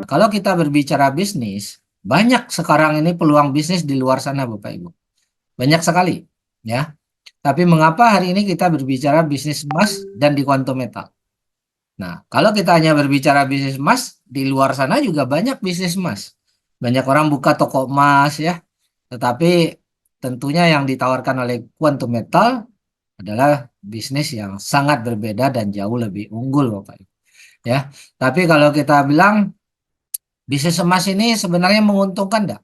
kalau kita berbicara bisnis, banyak sekarang ini peluang bisnis di luar sana, Bapak Ibu. Banyak sekali, ya. Tapi mengapa hari ini kita berbicara bisnis emas dan di kuantum metal? Nah, kalau kita hanya berbicara bisnis emas, di luar sana juga banyak bisnis emas. Banyak orang buka toko emas, ya. Tetapi tentunya yang ditawarkan oleh kuantum metal adalah bisnis yang sangat berbeda dan jauh lebih unggul, Bapak Ibu. Ya, tapi kalau kita bilang bisnis emas ini sebenarnya menguntungkan enggak?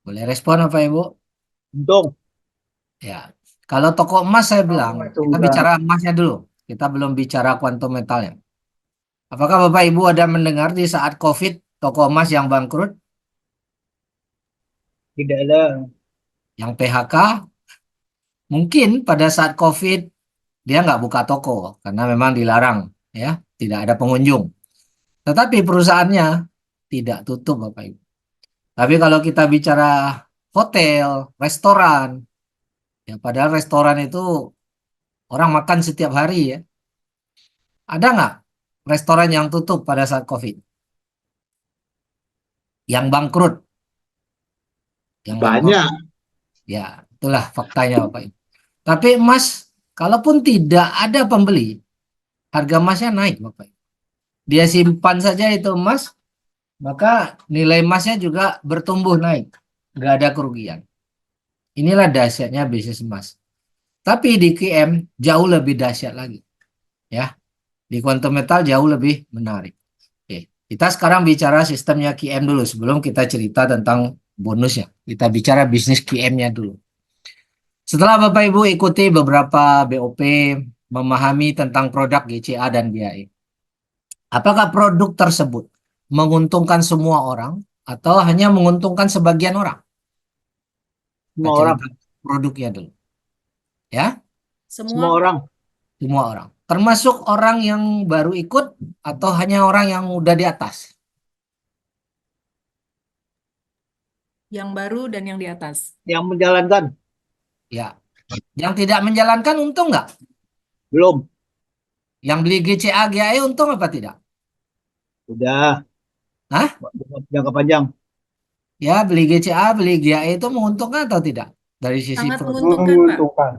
Boleh respon apa Ibu? Untung. Ya, kalau toko emas saya bilang, Oh, itu kita udah bicara emasnya dulu. Kita belum bicara kuantum metalnya. Apakah Bapak Ibu ada mendengar di saat COVID toko emas yang bangkrut, tidak ada. yang PHK? Mungkin pada saat COVID dia nggak buka toko karena memang dilarang, ya, tidak ada pengunjung. Tetapi perusahaannya tidak tutup, Bapak Ibu. Tapi kalau kita bicara hotel, restoran, ya padahal restoran itu orang makan setiap hari, ya. Ada nggak restoran yang tutup pada saat COVID? Yang bangkrut, yang bangkrut. Banyak. Ya, itulah faktanya, Bapak Ibu. Tapi emas, kalaupun tidak ada pembeli, harga emasnya naik, Bapak Ibu. Dia simpan saja itu emas, maka nilai emasnya juga bertumbuh naik. Nggak ada kerugian. Inilah dahsyatnya bisnis emas. Tapi di QM jauh lebih dahsyat lagi, ya. Di quantum metal jauh lebih menarik. Oke, kita sekarang bicara sistemnya QM dulu sebelum kita cerita tentang bonusnya. Kita bicara bisnis QM-nya dulu. Setelah Bapak Ibu ikuti beberapa BOP, memahami tentang produk GCA dan GAE. Apakah produk tersebut menguntungkan semua orang atau hanya menguntungkan sebagian orang? Kita Semua orang. cerita produknya dulu, ya. Semua Semua orang. Semua orang. Termasuk orang yang baru ikut atau hanya orang yang udah di atas? yang baru dan yang di atas. Yang menjalankan. Ya. Yang tidak menjalankan untung nggak? Belum. Yang beli GCA, GAE untung apa tidak? Udah. Hah? Jangka panjang. Ya, beli GCA, beli GAE itu menguntungkan atau tidak? Dari sisi Sangat produk. menguntungkan, Pak. Menguntungkan.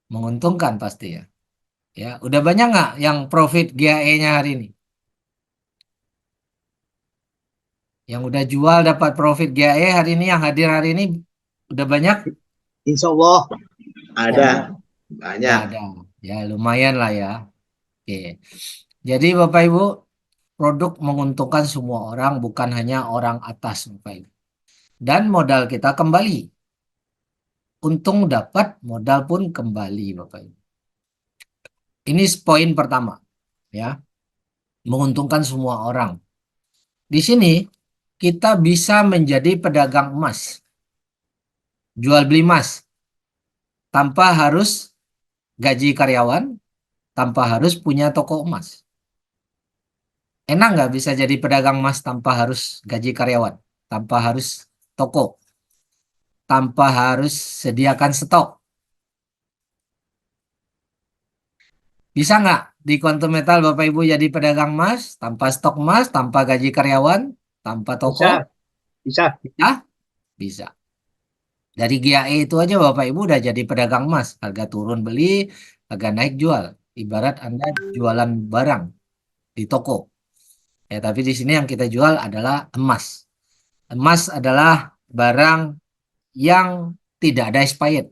Menguntungkan pasti, ya. Ya, udah banyak nggak yang profit GAE-nya hari ini? Yang udah jual dapat profit GAE hari ini, yang hadir hari ini udah banyak? Insya Allah Ada, banyak. Udah banyak. ada. Ya, lumayan lah, ya. Oke. Jadi Bapak Ibu, produk menguntungkan semua orang, bukan hanya orang atas, Bapak Ibu. Dan modal kita kembali. Untung dapat, modal pun kembali, Bapak Ibu. Ini poin pertama, ya. Menguntungkan semua orang. Di sini kita bisa menjadi pedagang emas, jual beli emas, tanpa harus gaji karyawan, tanpa harus punya toko emas. Enak nggak bisa jadi pedagang emas tanpa harus gaji karyawan, tanpa harus toko, tanpa harus sediakan stok? Bisa nggak di Quantum Metal Bapak Ibu jadi pedagang emas, tanpa stok emas, tanpa gaji karyawan, tanpa toko? Bisa. Bisa. Bisa? Bisa. Dari GAE itu aja Bapak Ibu udah jadi pedagang emas. Harga turun beli, harga naik jual. Ibarat Anda jualan barang di toko. Ya, tapi di sini yang kita jual adalah emas. Emas adalah barang yang tidak ada expired.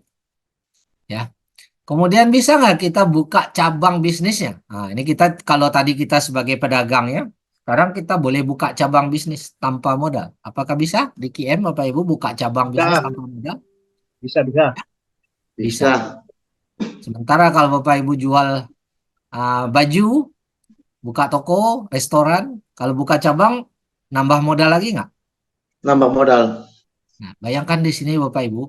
Ya. Kemudian bisa nggak kita buka cabang bisnisnya? Nah, ini kita kalau tadi kita sebagai pedagang, ya, sekarang kita boleh buka cabang bisnis tanpa modal. Apakah bisa di QM Bapak Ibu buka cabang bisnis Bisa. tanpa modal? Bisa. Bisa. Bisa. Bisa. Sementara kalau Bapak Ibu jual baju, buka toko, restoran, kalau buka cabang, nambah modal lagi nggak? Nambah modal. Nah, bayangkan di sini Bapak Ibu,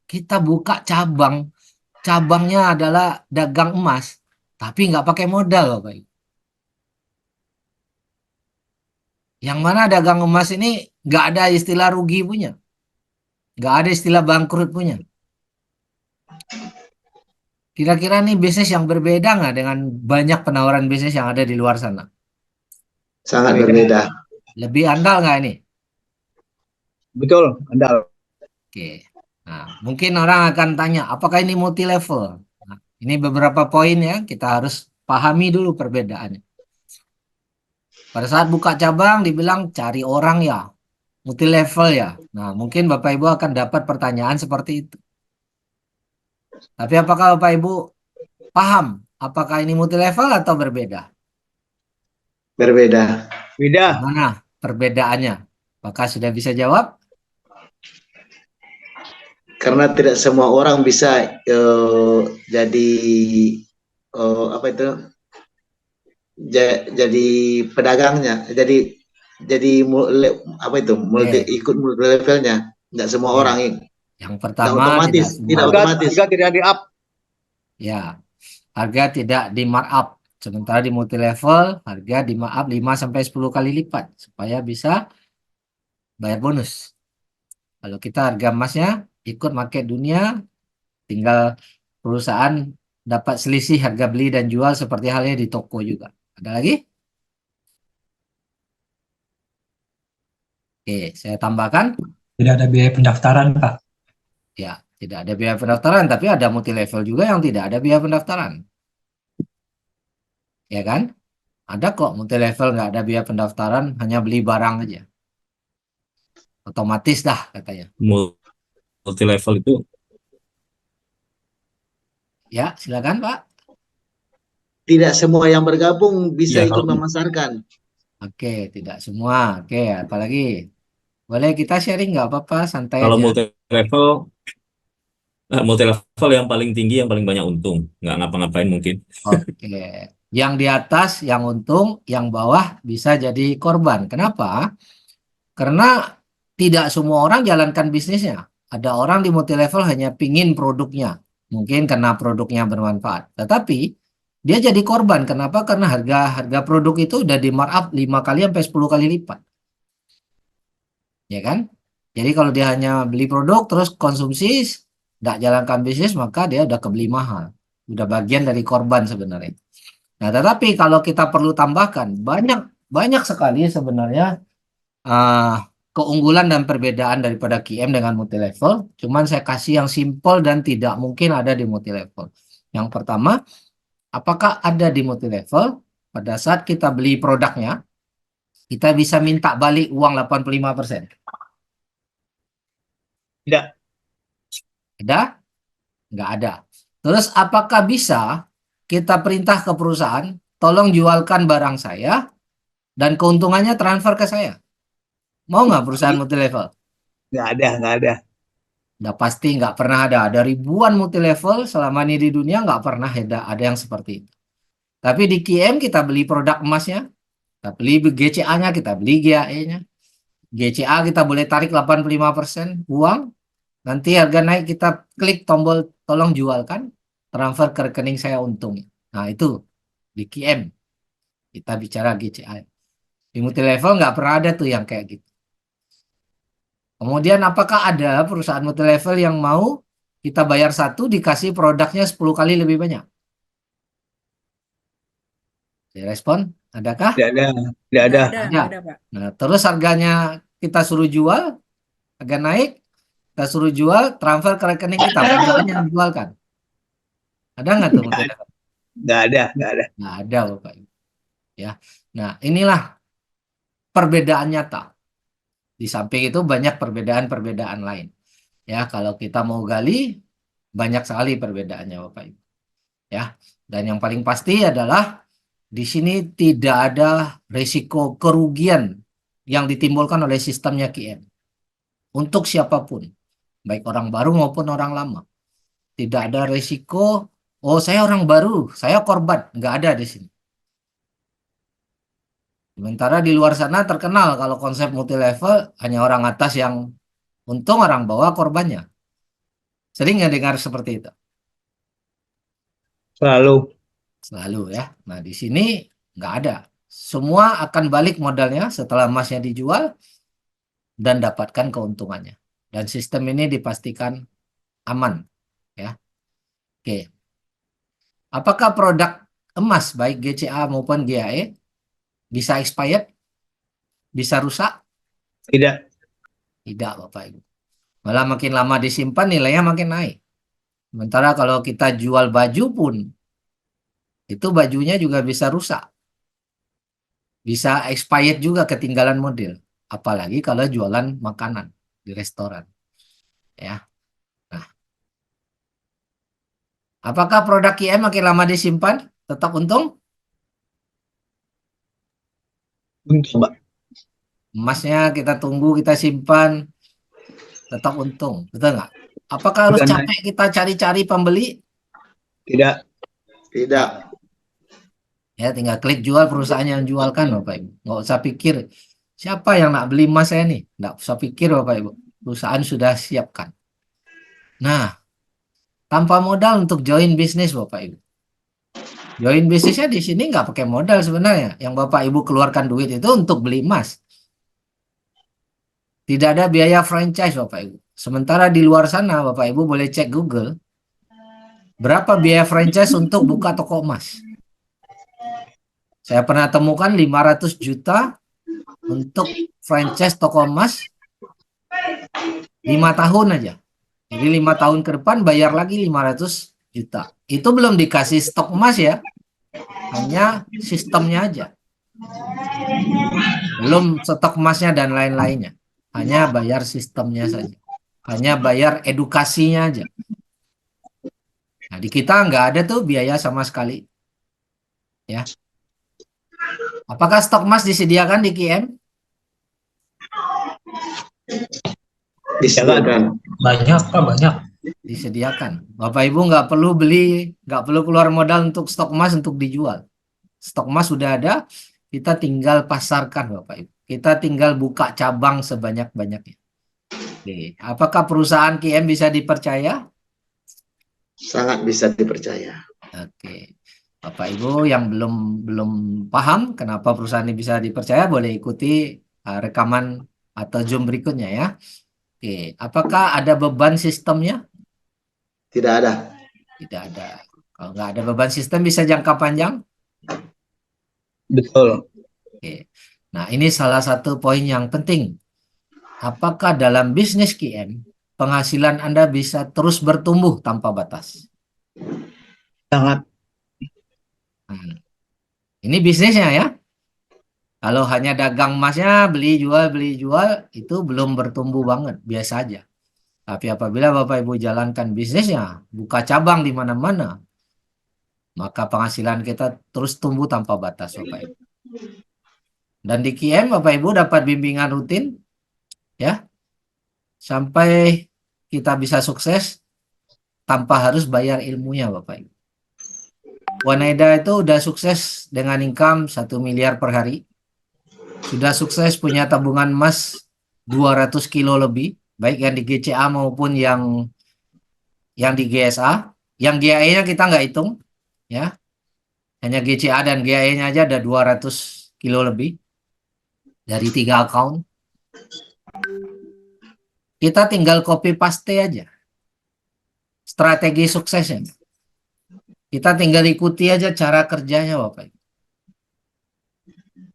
kita buka cabang, cabangnya adalah dagang emas, tapi nggak pakai modal Bapak Ibu. Yang mana dagang emas ini nggak ada istilah rugi punya, nggak ada istilah bangkrut punya. Kira-kira nih bisnis yang berbeda nggak dengan banyak penawaran bisnis yang ada di luar sana? Sangat Berbeda. berbeda. Lebih andal nggak ini? Betul, andal. Oke. Nah, mungkin orang akan tanya, apakah ini multi level? Nah, ini beberapa poin ya, kita harus pahami dulu perbedaannya. Pada saat buka cabang dibilang cari orang ya, multi level ya. Nah, mungkin Bapak Ibu akan dapat pertanyaan seperti itu. Tapi apakah Bapak Ibu paham apakah ini multi level atau berbeda? Berbeda. Beda. Gimana perbedaannya? Apakah sudah bisa jawab? Karena tidak semua orang bisa jadi apa itu? Jadi pedagangnya. Apa itu? Oke. Ikut multi levelnya. Tidak semua Oke. orang. Yang Tidak pertama otomatis. tidak semua. Tidak Harga, otomatis. harga tidak di up. Ya, harga tidak di markup. Sementara di multi level harga di markup 5 sampai 10 kali lipat supaya bisa bayar bonus. Kalau kita harga emasnya ikut market dunia, tinggal perusahaan dapat selisih harga beli dan jual seperti halnya di toko juga. Ada lagi? Oke, saya tambahkan. Tidak ada biaya pendaftaran, Pak. Ya, tidak ada biaya pendaftaran, tapi ada multi level juga yang tidak ada biaya pendaftaran. Ya kan? Ada kok multi level nggak ada biaya pendaftaran, hanya beli barang aja. Otomatis dah katanya. Multi level itu Ya, silakan Pak. Tidak semua yang bergabung bisa ya ikut kalau memasarkan. Oke, tidak semua. Oke, apalagi? Boleh kita sharing nggak apa-apa, santai kalau aja. multi level yang paling tinggi yang paling banyak untung, nggak ngapa-ngapain mungkin. Oke, yang di atas yang untung, yang bawah bisa jadi korban. Kenapa? Karena tidak semua orang jalankan bisnisnya. Ada orang di multi level hanya pingin produknya. Mungkin karena produknya bermanfaat. Tetapi dia jadi korban. Kenapa? Karena harga produk itu udah di markup 5 kali sampai 10 kali lipat. Ya kan? Jadi kalau dia hanya beli produk terus konsumsi, nggak jalankan bisnis, maka dia udah kebeli mahal. Udah bagian dari korban sebenarnya. Nah, tetapi kalau kita perlu tambahkan, banyak banyak sekali sebenarnya uh, keunggulan dan perbedaan daripada QM dengan multi level. Cuman saya kasih yang simple dan tidak mungkin ada di multi level. Yang pertama, apakah ada di multi level pada saat kita beli produknya, kita bisa minta balik uang 85%. Tidak. Ada? Nggak ada. Terus apakah bisa kita perintah ke perusahaan, tolong jualkan barang saya dan keuntungannya transfer ke saya? Mau nggak perusahaan multi level? Nggak ada, nggak ada. Udah pasti nggak pernah ada. Ada ribuan multi level selama ini di dunia nggak pernah ada yang seperti itu. Tapi di QM kita beli produk emasnya, kita beli GCA-nya, kita beli GAE-nya. GCA kita boleh tarik 85% uang. Nanti harga naik kita klik tombol tolong jualkan, transfer ke rekening saya untung. Nah itu di QM kita bicara GCA. Di multi level nggak pernah ada tuh yang kayak gitu. Kemudian apakah ada perusahaan multi level yang mau kita bayar satu dikasih produknya 10 kali lebih banyak? Direspon, adakah? Tidak ada. Tidak ada. Ada. Nggak ada, Pak. Nah, terus harganya kita suruh jual, harga naik, kita suruh jual, transfer ke rekening kita, perusahaan yang jualkan. Ada nggak tuh multi level? Nggak ada. Nggak ada. Nggak ada, Bapak Ibu. Ya. Nah, inilah perbedaan nyata. Di samping itu banyak perbedaan-perbedaan lain. Ya, kalau kita mau gali, banyak sekali perbedaannya, Bapak Ibu. Ya, dan yang paling pasti adalah di sini tidak ada risiko kerugian yang ditimbulkan oleh sistemnya QM. Untuk siapapun, baik orang baru maupun orang lama. Tidak ada risiko, oh saya orang baru, saya korban. Nggak ada di sini. Sementara di luar sana terkenal kalau konsep multi level hanya orang atas yang untung, orang bawah korbannya. Sering nggak dengar seperti itu? Selalu. Selalu ya. Nah di sini nggak ada. Semua akan balik modalnya setelah emasnya dijual dan dapatkan keuntungannya. Dan sistem ini dipastikan aman. Ya. Oke. Apakah produk emas baik GCA maupun GAE bisa expired? bisa rusak? Tidak. Tidak, Bapak Ibu. Malah makin lama disimpan nilainya makin naik. Sementara kalau kita jual baju pun, itu bajunya juga bisa rusak. Bisa expired juga, ketinggalan model. Apalagi kalau jualan makanan di restoran. Ya. Nah, apakah produk QM makin lama disimpan tetap untung? Untung, Pak. Emasnya kita tunggu, kita simpan, tetap untung. Betul nggak? Apakah harus Bukan naik. capek kita cari-cari pembeli? Tidak. Tidak. Ya, tinggal klik jual perusahaan yang jualkan, Bapak Ibu. Nggak usah pikir, siapa yang nak beli emas saya nih? Nggak usah pikir, Bapak Ibu. Perusahaan sudah siapkan. Nah, tanpa modal untuk join bisnis, Bapak Ibu. Join bisnisnya di sini nggak pakai modal sebenarnya. Yang Bapak Ibu keluarkan duit itu untuk beli emas. Tidak ada biaya franchise, Bapak Ibu. Sementara di luar sana, Bapak Ibu boleh cek Google, berapa biaya franchise untuk buka toko emas. Saya pernah temukan 500 juta untuk franchise toko emas 5 tahun aja. Jadi 5 tahun ke depan bayar lagi 500 juta. Itu belum dikasih stok emas ya. Hanya sistemnya aja. Belum stok emasnya dan lain-lainnya. Hanya bayar sistemnya saja. Hanya bayar edukasinya aja. Nah, di kita nggak ada tuh biaya sama sekali. Ya. Apakah stok emas disediakan di QM? Disediakan. Banyak Pak, banyak. Disediakan. Bapak Ibu nggak perlu beli, nggak perlu keluar modal untuk stok emas untuk dijual. Stok emas sudah ada, kita tinggal pasarkan, Bapak Ibu. Kita tinggal buka cabang sebanyak-banyaknya. Oke. Apakah perusahaan QM bisa dipercaya? Sangat bisa dipercaya. Oke. Bapak Ibu yang belum paham kenapa perusahaan ini bisa dipercaya, boleh ikuti rekaman atau Zoom berikutnya ya. Oke. Apakah ada beban sistemnya? Tidak ada. Tidak ada. Kalau nggak ada beban sistem bisa jangka panjang? Betul. Oke. Nah, ini salah satu poin yang penting. Apakah dalam bisnis QM penghasilan Anda bisa terus bertumbuh tanpa batas? Sangat. Nah, ini bisnisnya ya. Kalau hanya dagang emasnya beli jual itu belum bertumbuh banget, biasa aja. Tapi apabila Bapak Ibu jalankan bisnisnya, buka cabang di mana-mana, maka penghasilan kita terus tumbuh tanpa batas, Bapak Ibu. Dan di QM Bapak Ibu dapat bimbingan rutin ya, sampai kita bisa sukses tanpa harus bayar ilmunya, Bapak Ibu. Wanaida itu udah sukses dengan income 1 miliar per hari. Sudah sukses punya tabungan emas 200 kilo lebih, baik yang di GCA maupun yang di GSA. Yang GAE-nya kita nggak hitung, ya. Hanya GCA dan GAE-nya aja ada 200 kilo lebih dari 3 account. Kita tinggal copy paste aja strategi suksesnya. Kita tinggal ikuti aja cara kerjanya, Bapak.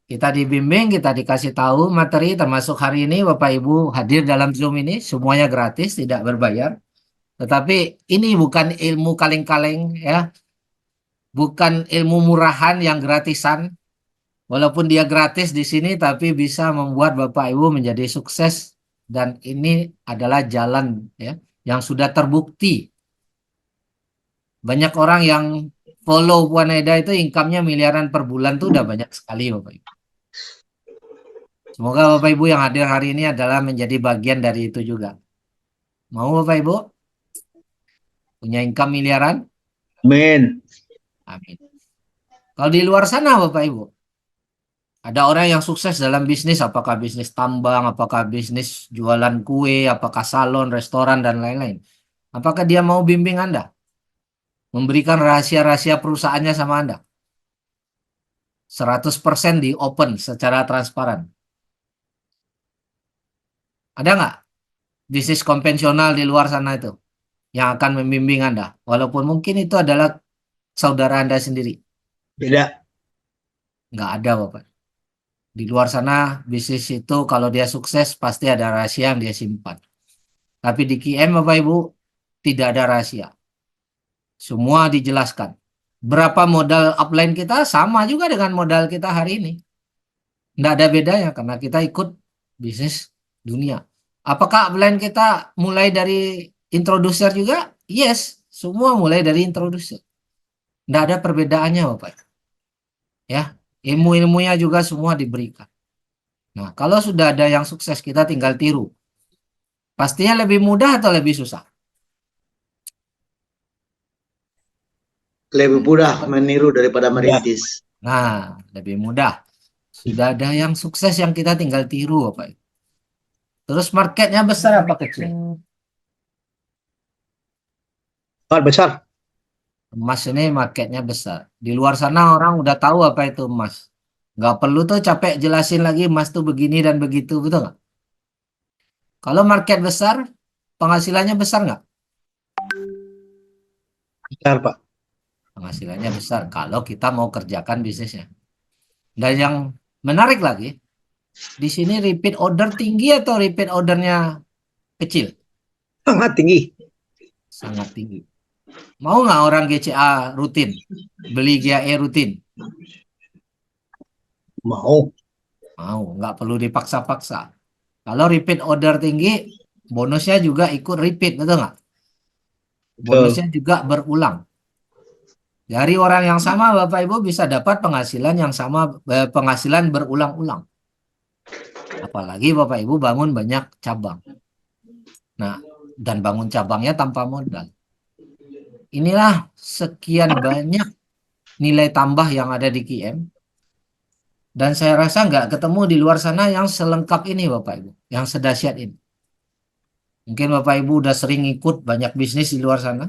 Kita dibimbing, kita dikasih tahu materi, termasuk hari ini Bapak Ibu hadir dalam Zoom ini, semuanya gratis, tidak berbayar. Tetapi ini bukan ilmu kaleng-kaleng ya, bukan ilmu murahan yang gratisan. Walaupun dia gratis di sini, tapi bisa membuat Bapak Ibu menjadi sukses. Dan ini adalah jalan ya yang sudah terbukti. Banyak orang yang follow Wanaida itu income-nya miliaran per bulan tuh udah banyak sekali, Bapak Ibu. Semoga Bapak Ibu yang hadir hari ini adalah menjadi bagian dari itu juga. Mau Bapak Ibu? Punya income miliaran? Amin. Amin. Kalau di luar sana Bapak Ibu, ada orang yang sukses dalam bisnis, apakah bisnis tambang, apakah bisnis jualan kue, apakah salon, restoran, dan lain-lain. Apakah dia mau bimbing Anda? Memberikan rahasia-rahasia perusahaannya sama Anda? 100% di open secara transparan. Ada nggak bisnis konvensional di luar sana itu yang akan membimbing Anda? Walaupun mungkin itu adalah saudara Anda sendiri. Tidak. Nggak ada, Bapak. Di luar sana bisnis itu kalau dia sukses pasti ada rahasia yang dia simpan. Tapi di QM Bapak Ibu tidak ada rahasia. Semua dijelaskan. Berapa modal upline kita sama juga dengan modal kita hari ini. Tidak ada bedanya karena kita ikut bisnis dunia. Apakah upline kita mulai dari introducer juga? Yes, semua mulai dari introducer. Tidak ada perbedaannya Bapak. Ya, ilmu-ilmunya juga semua diberikan. Nah, kalau sudah ada yang sukses kita tinggal tiru. Pastinya lebih mudah atau lebih susah? Lebih mudah meniru daripada merintis. Nah, lebih mudah. Sudah ada yang sukses yang kita tinggal tiru Bapak. Terus marketnya besar apa kecil? Sangat besar. Emas ini marketnya besar. Di luar sana orang udah tahu apa itu emas. Nggak perlu tuh capek jelasin lagi emas tuh begini dan begitu, betul nggak? Kalau market besar, penghasilannya besar nggak? Besar, Pak. Penghasilannya besar kalau kita mau kerjakan bisnisnya. Dan yang menarik lagi, di sini repeat order tinggi atau repeat ordernya kecil? Sangat tinggi. Sangat tinggi. Mau nggak orang GCA rutin? Beli GAE rutin? Mau. Mau, nggak perlu dipaksa-paksa. Kalau repeat order tinggi, bonusnya juga ikut repeat, betul nggak? Bonusnya juga berulang. Dari orang yang sama, Bapak Ibu bisa dapat penghasilan yang sama, penghasilan berulang-ulang. Apalagi Bapak Ibu bangun banyak cabang. Nah, dan bangun cabangnya tanpa modal. Inilah sekian banyak nilai tambah yang ada di QM. Dan saya rasa nggak ketemu di luar sana yang selengkap ini Bapak Ibu. Yang sedahsyat ini. Mungkin Bapak Ibu udah sering ikut banyak bisnis di luar sana.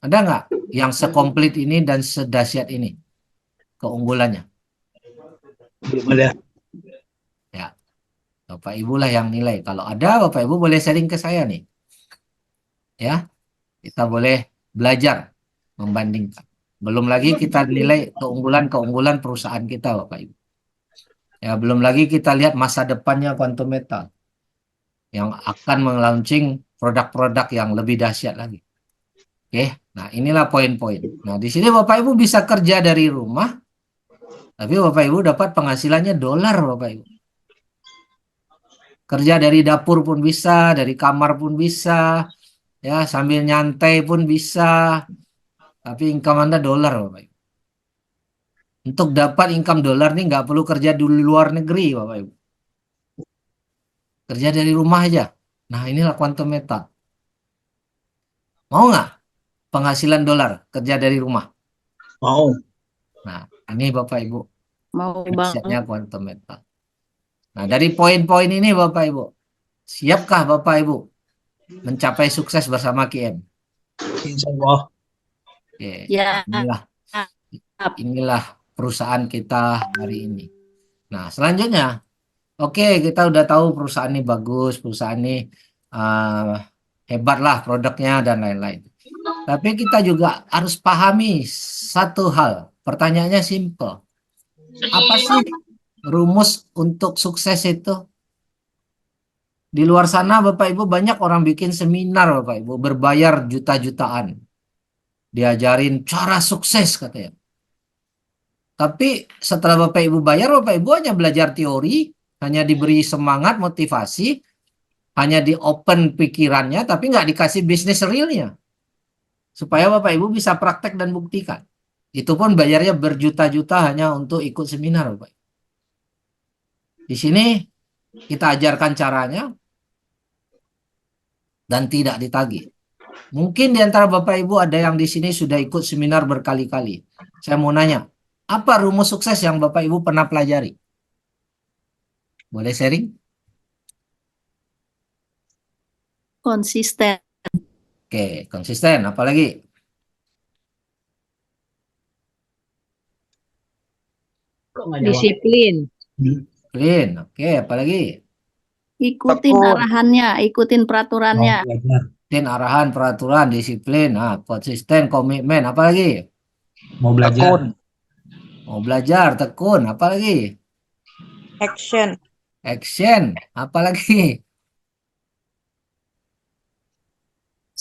Ada nggak yang sekomplit ini dan sedahsyat ini keunggulannya? Belum ada. Ya, Bapak Ibu lah yang nilai. Kalau ada, Bapak Ibu boleh sharing ke saya nih. Ya, kita boleh belajar membandingkan. Belum lagi kita nilai keunggulan-keunggulan perusahaan kita, Bapak Ibu. Ya, belum lagi kita lihat masa depannya Quantum Metal yang akan melaunching produk-produk yang lebih dahsyat lagi. Oke, nah inilah poin-poin. Nah, di sini Bapak Ibu bisa kerja dari rumah, tapi Bapak Ibu dapat penghasilannya dolar, Bapak Ibu. Kerja dari dapur pun bisa, dari kamar pun bisa, ya sambil nyantai pun bisa, tapi income Anda dolar, Bapak Ibu. Untuk dapat income dolar nih nggak perlu kerja di luar negeri, Bapak Ibu. Kerja dari rumah aja. Nah, inilah Quantum Metal. Mau nggak penghasilan dolar kerja dari rumah? Mau. Nah, ini Bapak Ibu, Mau risetnya banget. Quantum Metal. Nah, dari poin-poin ini Bapak Ibu, siapkah Bapak Ibu mencapai sukses bersama QM? Insya Allah. Oke, Ya. inilah perusahaan kita hari ini. Nah, selanjutnya, oke, kita udah tahu perusahaan ini bagus, perusahaan ini hebat lah produknya dan lain-lain. Tapi kita juga harus pahami satu hal. Pertanyaannya simple. Apa sih rumus untuk sukses itu? Di luar sana Bapak Ibu banyak orang bikin seminar Bapak Ibu berbayar juta-jutaan. Diajarin cara sukses katanya. Tapi setelah Bapak Ibu bayar, Bapak Ibu hanya belajar teori, hanya diberi semangat, motivasi, hanya di open pikirannya, tapi nggak dikasih bisnis realnya. Supaya Bapak Ibu bisa praktek dan buktikan. Itu pun bayarnya berjuta-juta hanya untuk ikut seminar Bapak. Di sini kita ajarkan caranya dan tidak ditagih. Mungkin di antara Bapak Ibu ada yang di sini sudah ikut seminar berkali-kali. Saya mau nanya, apa rumus sukses yang Bapak Ibu pernah pelajari? Boleh sharing? Konsisten. Oke, konsisten. Apalagi? Disiplin. Disiplin. Oke, apalagi? Ikutin Tekun. arahannya, ikutin peraturannya. Mau belajar. Disiplin, arahan, peraturan, disiplin. Nah, konsisten, komitmen. Mau belajar. Tekun. Mau belajar, tekun. Apalagi? Action. Action. Apalagi?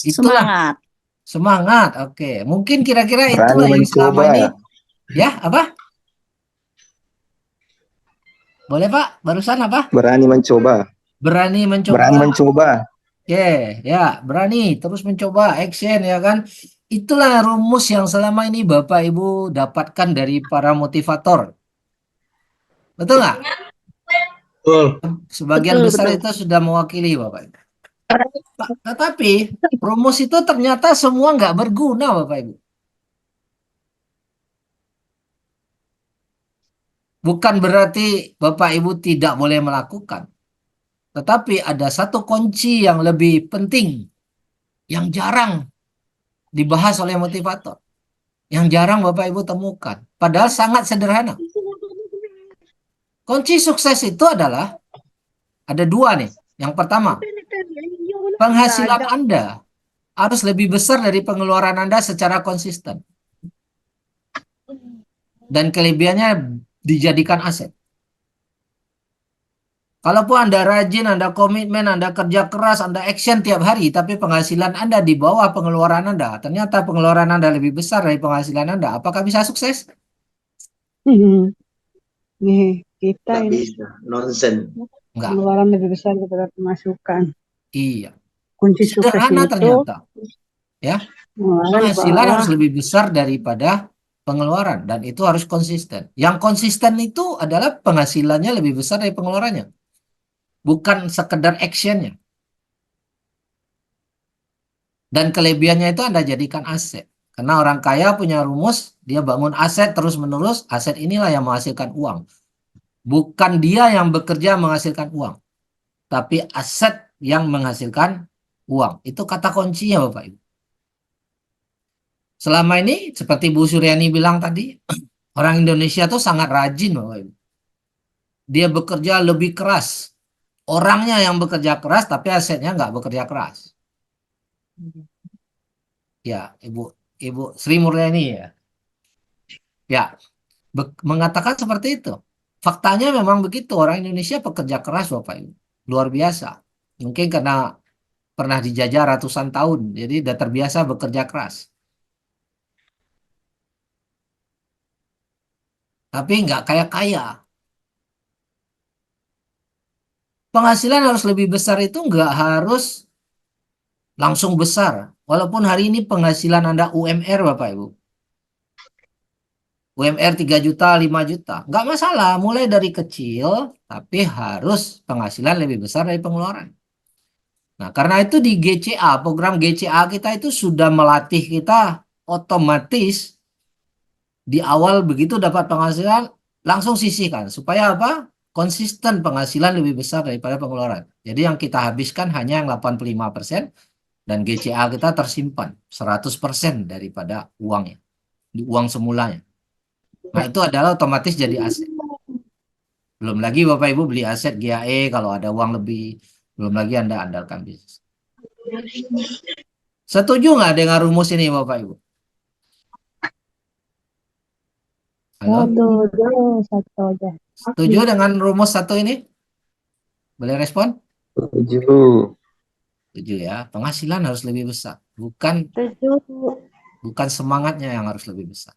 Itulah Semangat. semangat. Oke. Mungkin kira-kira Berani itulah yang selama mencoba. ini. Ya, apa? Boleh Pak? Barusan apa? Berani mencoba. Berani mencoba. Berani mencoba. Oke, ya, berani terus mencoba, action ya kan. Itulah rumus yang selama ini Bapak Ibu dapatkan dari para motivator. Betul nggak? Betul. Sebagian Betul, besar betul. itu sudah mewakili Bapak Ibu. Tetapi rumus itu ternyata semua nggak berguna Bapak Ibu. Bukan berarti Bapak Ibu tidak boleh melakukan. Tetapi ada satu kunci yang lebih penting, yang jarang dibahas oleh motivator. Yang jarang Bapak Ibu temukan. Padahal sangat sederhana. Kunci sukses itu adalah, ada dua nih. Yang pertama, penghasilan Anda harus lebih besar dari pengeluaran Anda secara konsisten. Dan kelebihannya dijadikan aset. Kalaupun Anda rajin, Anda komitmen, Anda kerja keras, Anda action tiap hari, tapi penghasilan Anda di bawah pengeluaran Anda, ternyata pengeluaran Anda lebih besar dari penghasilan Anda, apakah bisa sukses? Nih, kita Nggak ini bisa. Nonsense. Enggak. pengeluaran lebih besar daripada pemasukan. Iya. Kunci sukses Sederhana itu ternyata. Ya. pengeluaran di Penghasilan bawah. harus lebih besar daripada pengeluaran, dan itu harus konsisten. Yang konsisten itu adalah penghasilannya lebih besar dari pengeluarannya, bukan sekedar actionnya. Dan kelebihannya itu Anda jadikan aset. Karena orang kaya punya rumus, dia bangun aset terus-menerus, aset inilah yang menghasilkan uang. Bukan dia yang bekerja menghasilkan uang, tapi aset yang menghasilkan uang. Itu kata kuncinya Bapak Ibu. Selama ini, seperti Bu Suryani bilang tadi, orang Indonesia tuh sangat rajin Bapak Ibu. Dia bekerja lebih keras. Orangnya yang bekerja keras, tapi asetnya nggak bekerja keras. Ya, Ibu Sri Mulyani ya. Ya, mengatakan seperti itu. Faktanya memang begitu. Orang Indonesia pekerja keras Bapak Ibu. Luar biasa. Mungkin karena pernah dijajah ratusan tahun. Jadi udah terbiasa bekerja keras. Tapi nggak kaya-kaya. Penghasilan harus lebih besar itu nggak harus langsung besar. Walaupun hari ini penghasilan Anda UMR Bapak Ibu. UMR 3 juta, 5 juta. Nggak masalah, mulai dari kecil, tapi harus penghasilan lebih besar dari pengeluaran. Nah, karena itu di GCA, program GCA kita itu sudah melatih kita otomatis di awal begitu dapat penghasilan, langsung sisihkan. Supaya apa? Konsisten penghasilan lebih besar daripada pengeluaran. Jadi yang kita habiskan hanya yang 85%, dan GCA kita tersimpan 100% daripada uangnya, uang semulanya. Nah, itu adalah otomatis jadi aset. Belum lagi Bapak Ibu beli aset GAE kalau ada uang lebih. Belum lagi Anda andalkan bisnis. Setuju nggak dengan rumus ini Bapak Ibu? Halo? Satu aja. Setuju dengan rumus satu ini? Boleh respon? Setuju. Setuju ya. Penghasilan harus lebih besar. Bukan semangatnya yang harus lebih besar.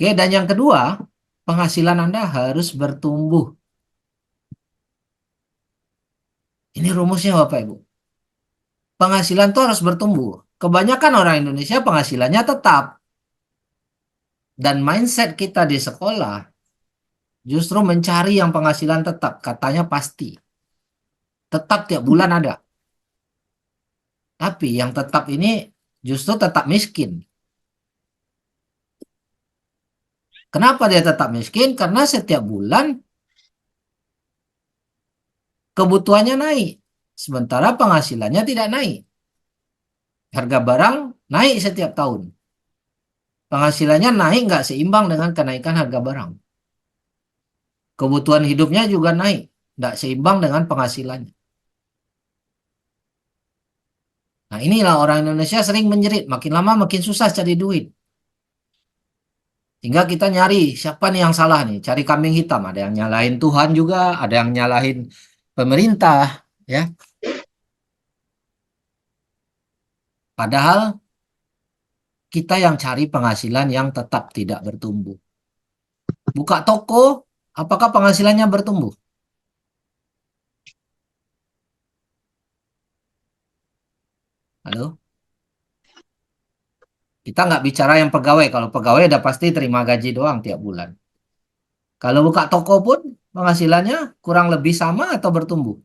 Oke, dan yang kedua, penghasilan Anda harus bertumbuh. Ini rumusnya Bapak Ibu. Penghasilan itu harus bertumbuh. Kebanyakan orang Indonesia penghasilannya tetap. Dan mindset kita di sekolah justru mencari yang penghasilan tetap. Katanya pasti. Tetap tiap bulan ada. Tapi yang tetap ini justru tetap miskin. Kenapa dia tetap miskin? Karena setiap bulan kebutuhannya naik. Sementara penghasilannya tidak naik. Harga barang naik setiap tahun. Penghasilannya naik nggak seimbang dengan kenaikan harga barang. Kebutuhan hidupnya juga naik. Nggak seimbang dengan penghasilannya. Nah, inilah orang Indonesia sering menjerit. Makin lama makin susah cari duit. Sehingga kita nyari siapa nih yang salah nih, cari kambing hitam. Ada yang nyalahin Tuhan juga, ada yang nyalahin pemerintah, ya. Padahal kita yang cari penghasilan yang tetap tidak bertumbuh. Buka toko, apakah penghasilannya bertumbuh? Halo? Kita nggak bicara yang pegawai. Kalau pegawai udah pasti terima gaji doang tiap bulan. Kalau buka toko pun penghasilannya kurang lebih sama atau bertumbuh?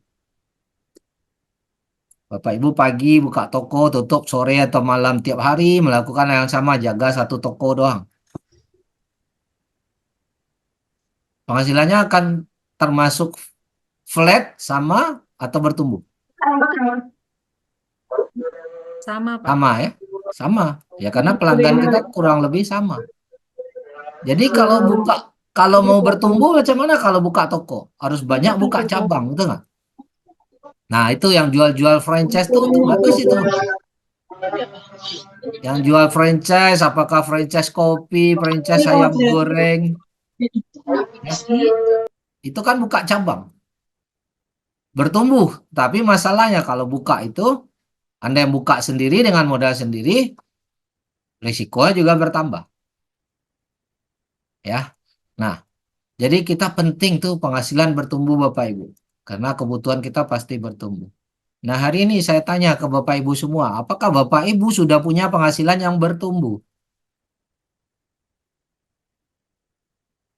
Bapak Ibu pagi buka toko, tutup sore atau malam tiap hari melakukan hal yang sama, jaga satu toko doang. Penghasilannya akan termasuk flat sama atau bertumbuh? Sama, Pak. Sama ya? Sama. Ya karena pelanggan kita kurang lebih sama. Jadi kalau mau bertumbuh macam mana kalau buka toko? Harus banyak buka cabang, betul nggak? Nah, itu yang jual-jual franchise tuh bagus itu. Yang jual franchise, apakah franchise kopi, franchise ayam goreng, ya, itu kan buka cabang. Bertumbuh, tapi masalahnya kalau buka itu, Anda yang buka sendiri dengan modal sendiri, risikonya juga bertambah. Ya. Nah, jadi kita penting tuh penghasilan bertumbuh Bapak Ibu. Karena kebutuhan kita pasti bertumbuh. Nah, hari ini saya tanya ke Bapak Ibu semua, apakah Bapak Ibu sudah punya penghasilan yang bertumbuh?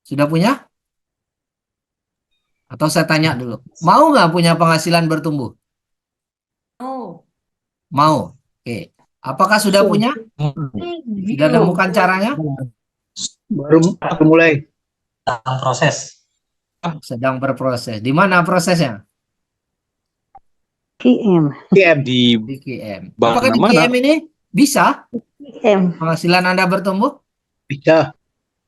Sudah punya? Atau saya tanya dulu, mau nggak punya penghasilan bertumbuh? Oh, Mau. Oke. Apakah sudah punya? Sudah temukan caranya? Baru mulai. Dalam proses. Sedang berproses. Di mana prosesnya? KM. KM. Di Di KM. Bang, Apakah di mana? KM ini bisa KM. penghasilan Anda bertumbuh? Bisa.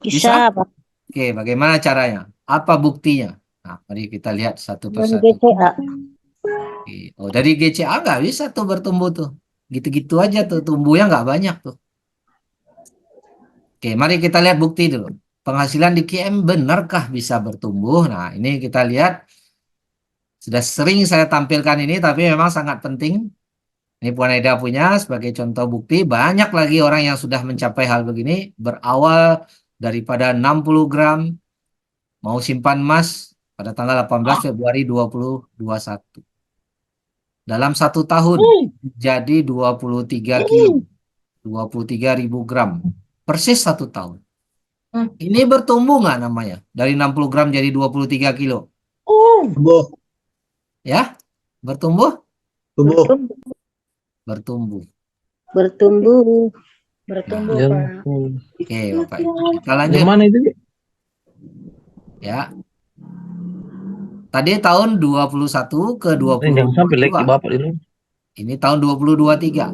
Bisa? Bisa, Pak. Oke, bagaimana caranya? Apa buktinya? Nah, mari kita lihat satu Dari persatu. GCA. Oke. Oh, dari GCA nggak bisa tuh bertumbuh tuh. Gitu-gitu aja tuh, tumbuhnya nggak banyak tuh. Oke, mari kita lihat bukti dulu. Penghasilan di KM benarkah bisa bertumbuh? Nah, ini kita lihat. Sudah sering saya tampilkan ini, tapi memang sangat penting. Ini Puan Eda punya sebagai contoh bukti. Banyak lagi orang yang sudah mencapai hal begini. Berawal daripada 60 gram, mau simpan emas pada tanggal 18 Februari 2021. Dalam 1 tahun jadi 23 kilo. 23.000 gram. Persis 1 tahun. Ini bertumbuh nggak namanya? Dari 60 gram jadi 23 kilo. Tumbuh. Ya? Bertumbuh? Tumbuh. Bertumbuh. Bertumbuh. Bertumbuh, Ya, Pak. Oke, Bapak Ibu. Kita lanjut. yang mana itu? Ya. Tadi tahun 21 ke Jangan sampai like 2022. Bapak itu. Ini tahun 2023.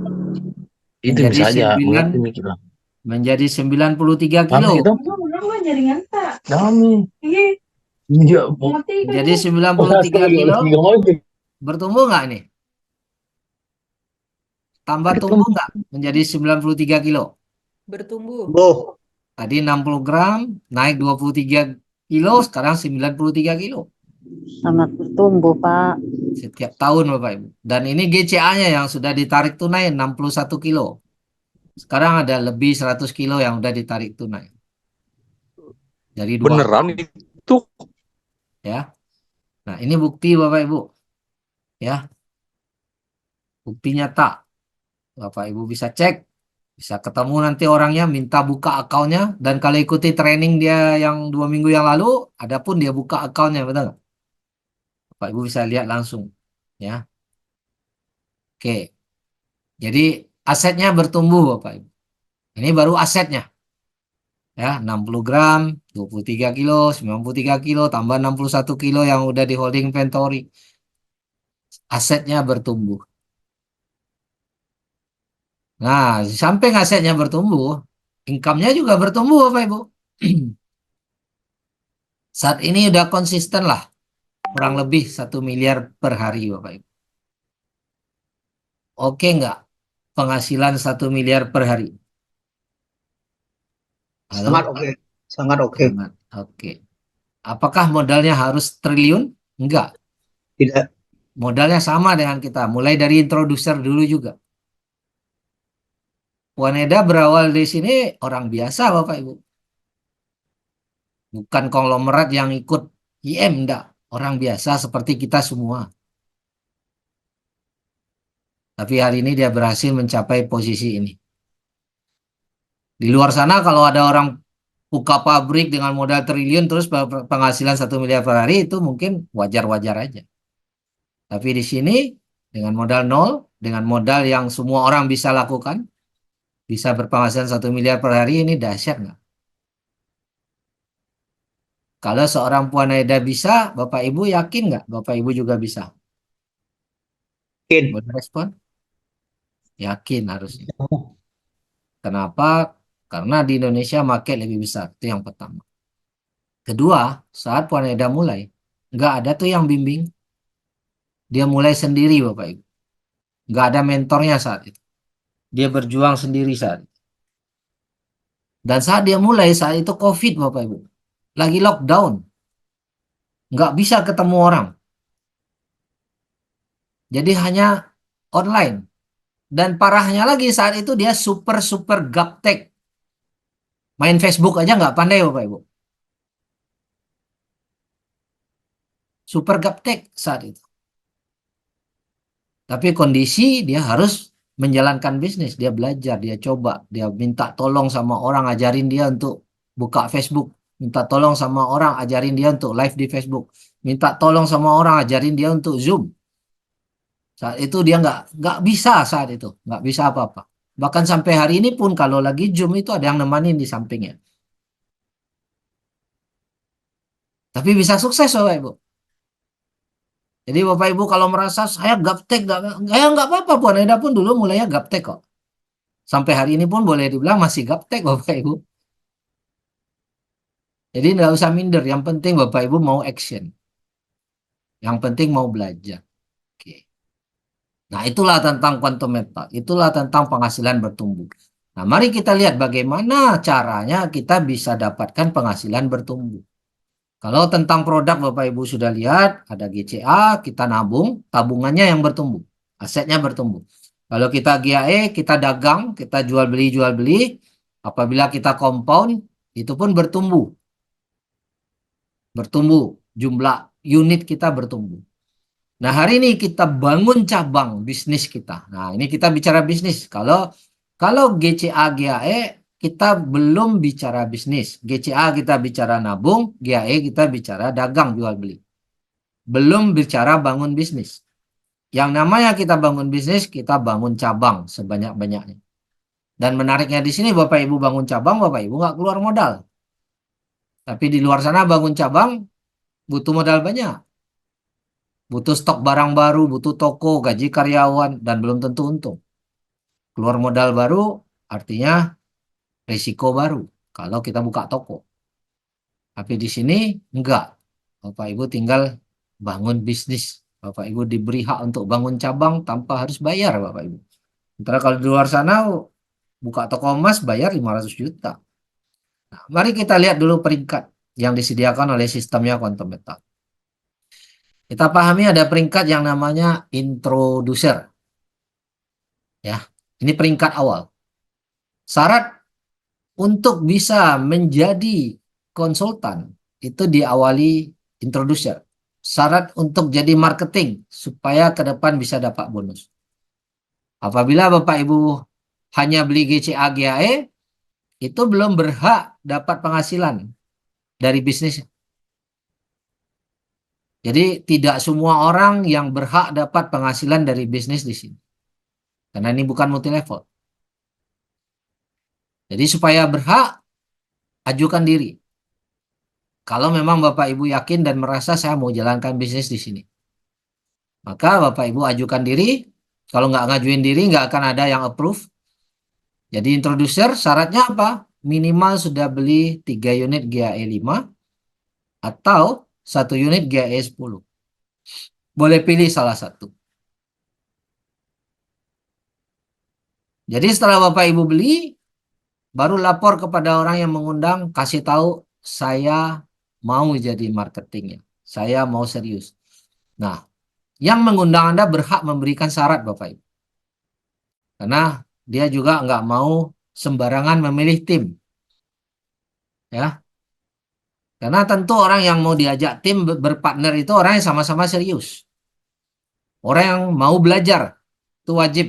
Itu Menjadi bisa aja 9 mengerti mikir. menjadi 93 kilo. Kami itu. Kami. Iya. Jadi 93 kilo. Bertumbuh nggak nih? Tambah tumbuh nggak menjadi 93 kilo? bertumbuh. Tumbuh. Tadi 60 gram, naik 23 kilo, sekarang 93 kilo. Sangat bertumbuh, Pak. Setiap tahun Bapak Ibu. Dan ini GCA-nya yang sudah ditarik tunai 61 kilo. Sekarang ada lebih 100 kilo yang udah ditarik tunai. Dari 2 Beneran itu? ya. Nah, ini bukti Bapak Ibu. Ya. Bukti nyata. Bapak Ibu bisa cek. Bisa ketemu nanti orangnya, minta buka akunnya. Dan kalau ikuti training dia yang 2 minggu yang lalu, ada pun dia buka akunnya, betul nggak? Bapak Ibu bisa lihat langsung. Ya. Oke. Jadi asetnya bertumbuh Bapak Ibu. Ini baru asetnya. Ya, 60 gram, 23 kilo, 93 kilo, tambah 61 kilo yang udah di holding inventory. Asetnya bertumbuh. Nah, di samping asetnya bertumbuh, income-nya juga bertumbuh Bapak Ibu. Saat ini udah konsisten lah. Kurang lebih 1 miliar per hari Bapak Ibu. Oke nggak? Penghasilan 1 miliar per hari. Halo? Sangat oke. Sangat oke. Sangat oke. Apakah modalnya harus triliun? Enggak. Tidak. Modalnya sama dengan kita, mulai dari introducer dulu juga. Waneda berawal di sini orang biasa, Bapak Ibu. Bukan konglomerat yang ikut IM, enggak. Orang biasa seperti kita semua. Tapi hari ini dia berhasil mencapai posisi ini. Di luar sana kalau ada orang buka pabrik dengan modal triliun terus penghasilan 1 miliar per hari, itu mungkin wajar-wajar aja. Tapi di sini dengan modal nol, dengan modal yang semua orang bisa lakukan, bisa berpenghasilan 1 miliar per hari, ini dahsyat nggak? Kalau seorang Puan Aida bisa, Bapak Ibu yakin nggak? Bapak Ibu juga bisa. Yakin. Boleh respon? Yakin harusnya. Kenapa? Karena di Indonesia market lebih besar. Itu yang pertama. Kedua, saat Puan Aida mulai, nggak ada tuh yang bimbing. Dia mulai sendiri, Bapak Ibu. Nggak ada mentornya saat itu. Dia berjuang sendiri saat itu. Dan saat dia mulai, saat itu COVID, Bapak Ibu. Lagi lockdown. Nggak bisa ketemu orang. Jadi hanya online. Dan parahnya lagi saat itu dia super gaptek. Main Facebook aja nggak pandai, Bapak Ibu. Super gaptek saat itu. Tapi kondisi dia harus menjalankan bisnis. Dia belajar, dia coba. Dia minta tolong sama orang, ajarin dia untuk buka Facebook. Minta tolong sama orang, ajarin dia untuk live di Facebook. Minta tolong sama orang, ajarin dia untuk Zoom. Saat itu dia nggak bisa saat itu. Nggak bisa apa-apa. Bahkan sampai hari ini pun kalau lagi Zoom itu ada yang nemanin di sampingnya. Tapi bisa sukses, Bapak Ibu. Jadi Bapak Ibu kalau merasa saya gaptek, nggak apa-apa. Puan Aida pun dulu mulainya gaptek kok. Sampai hari ini pun boleh dibilang masih gaptek, Bapak Ibu. Jadi nggak usah minder. Yang penting Bapak Ibu mau action. Yang penting mau belajar. Oke. Nah, itulah tentang quantum method. Itulah tentang penghasilan bertumbuh. Nah, mari kita lihat bagaimana caranya kita bisa dapatkan penghasilan bertumbuh. Kalau tentang produk Bapak Ibu sudah lihat, ada GCA, kita nabung, tabungannya yang bertumbuh, asetnya bertumbuh. Kalau kita GAE, kita dagang, kita jual beli, apabila kita compound, itu pun bertumbuh. Bertumbuh, jumlah unit kita bertumbuh. Nah, hari ini kita bangun cabang bisnis kita. Nah, ini kita bicara bisnis. Kalau GCA, GAE, kita belum bicara bisnis. GCA kita bicara nabung, GAE kita bicara dagang jual beli. Belum bicara bangun bisnis. Yang namanya kita bangun bisnis, kita bangun cabang sebanyak-banyaknya. Dan menariknya di sini Bapak Ibu bangun cabang, Bapak Ibu nggak keluar modal. Tapi di luar sana bangun cabang butuh modal banyak. Butuh stok barang baru, butuh toko, gaji karyawan, dan belum tentu untung. Keluar modal baru artinya risiko baru kalau kita buka toko. Tapi di sini enggak. Bapak Ibu tinggal bangun bisnis. Bapak Ibu diberi hak untuk bangun cabang tanpa harus bayar, Bapak Ibu. Sementara kalau di luar sana buka toko emas bayar 500 juta. Nah, mari kita lihat dulu peringkat yang disediakan oleh sistemnya quantum method. Kita pahami ada peringkat yang namanya introducer. Ya, ini peringkat awal. Syarat untuk bisa menjadi konsultan itu diawali introducer. Syarat untuk jadi marketing supaya ke depan bisa dapat bonus. Apabila Bapak Ibu hanya beli GCA GAE, itu belum berhak dapat penghasilan dari bisnisnya. Jadi tidak semua orang yang berhak dapat penghasilan dari bisnis di sini. Karena ini bukan multi level. Jadi supaya berhak, ajukan diri. Kalau memang Bapak Ibu yakin dan merasa saya mau jalankan bisnis di sini. Maka Bapak Ibu ajukan diri. Kalau nggak ngajuin diri, nggak akan ada yang approve. Jadi introducer syaratnya apa? Minimal sudah beli 3 unit GAE 5 atau 1 unit GAE 10. Boleh pilih salah satu. Jadi setelah Bapak Ibu beli, baru lapor kepada orang yang mengundang, kasih tahu saya mau jadi marketingnya, saya mau serius. Nah, yang mengundang Anda berhak memberikan syarat Bapak Ibu. Karena dia juga nggak mau sembarangan memilih tim. Ya. Karena tentu orang yang mau diajak tim berpartner itu orang yang sama-sama serius. Orang yang mau belajar, itu wajib.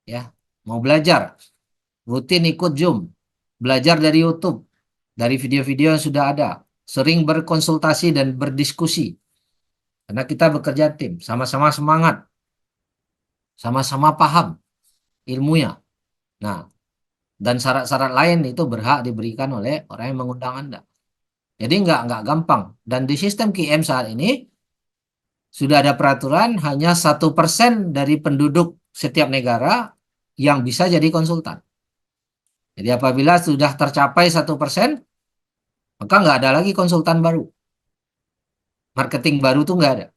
Ya, mau belajar. Rutin ikut Zoom. Belajar dari YouTube. Dari video-video yang sudah ada. Sering berkonsultasi dan berdiskusi. Karena kita bekerja tim, sama-sama semangat. Sama-sama paham ilmunya. Nah, dan syarat-syarat lain itu berhak diberikan oleh orang yang mengundang Anda. Jadi nggak gampang. Dan di sistem QM saat ini sudah ada peraturan hanya 1% dari penduduk setiap negara yang bisa jadi konsultan. Jadi apabila sudah tercapai 1%, maka nggak ada lagi konsultan baru. Marketing baru tuh nggak ada.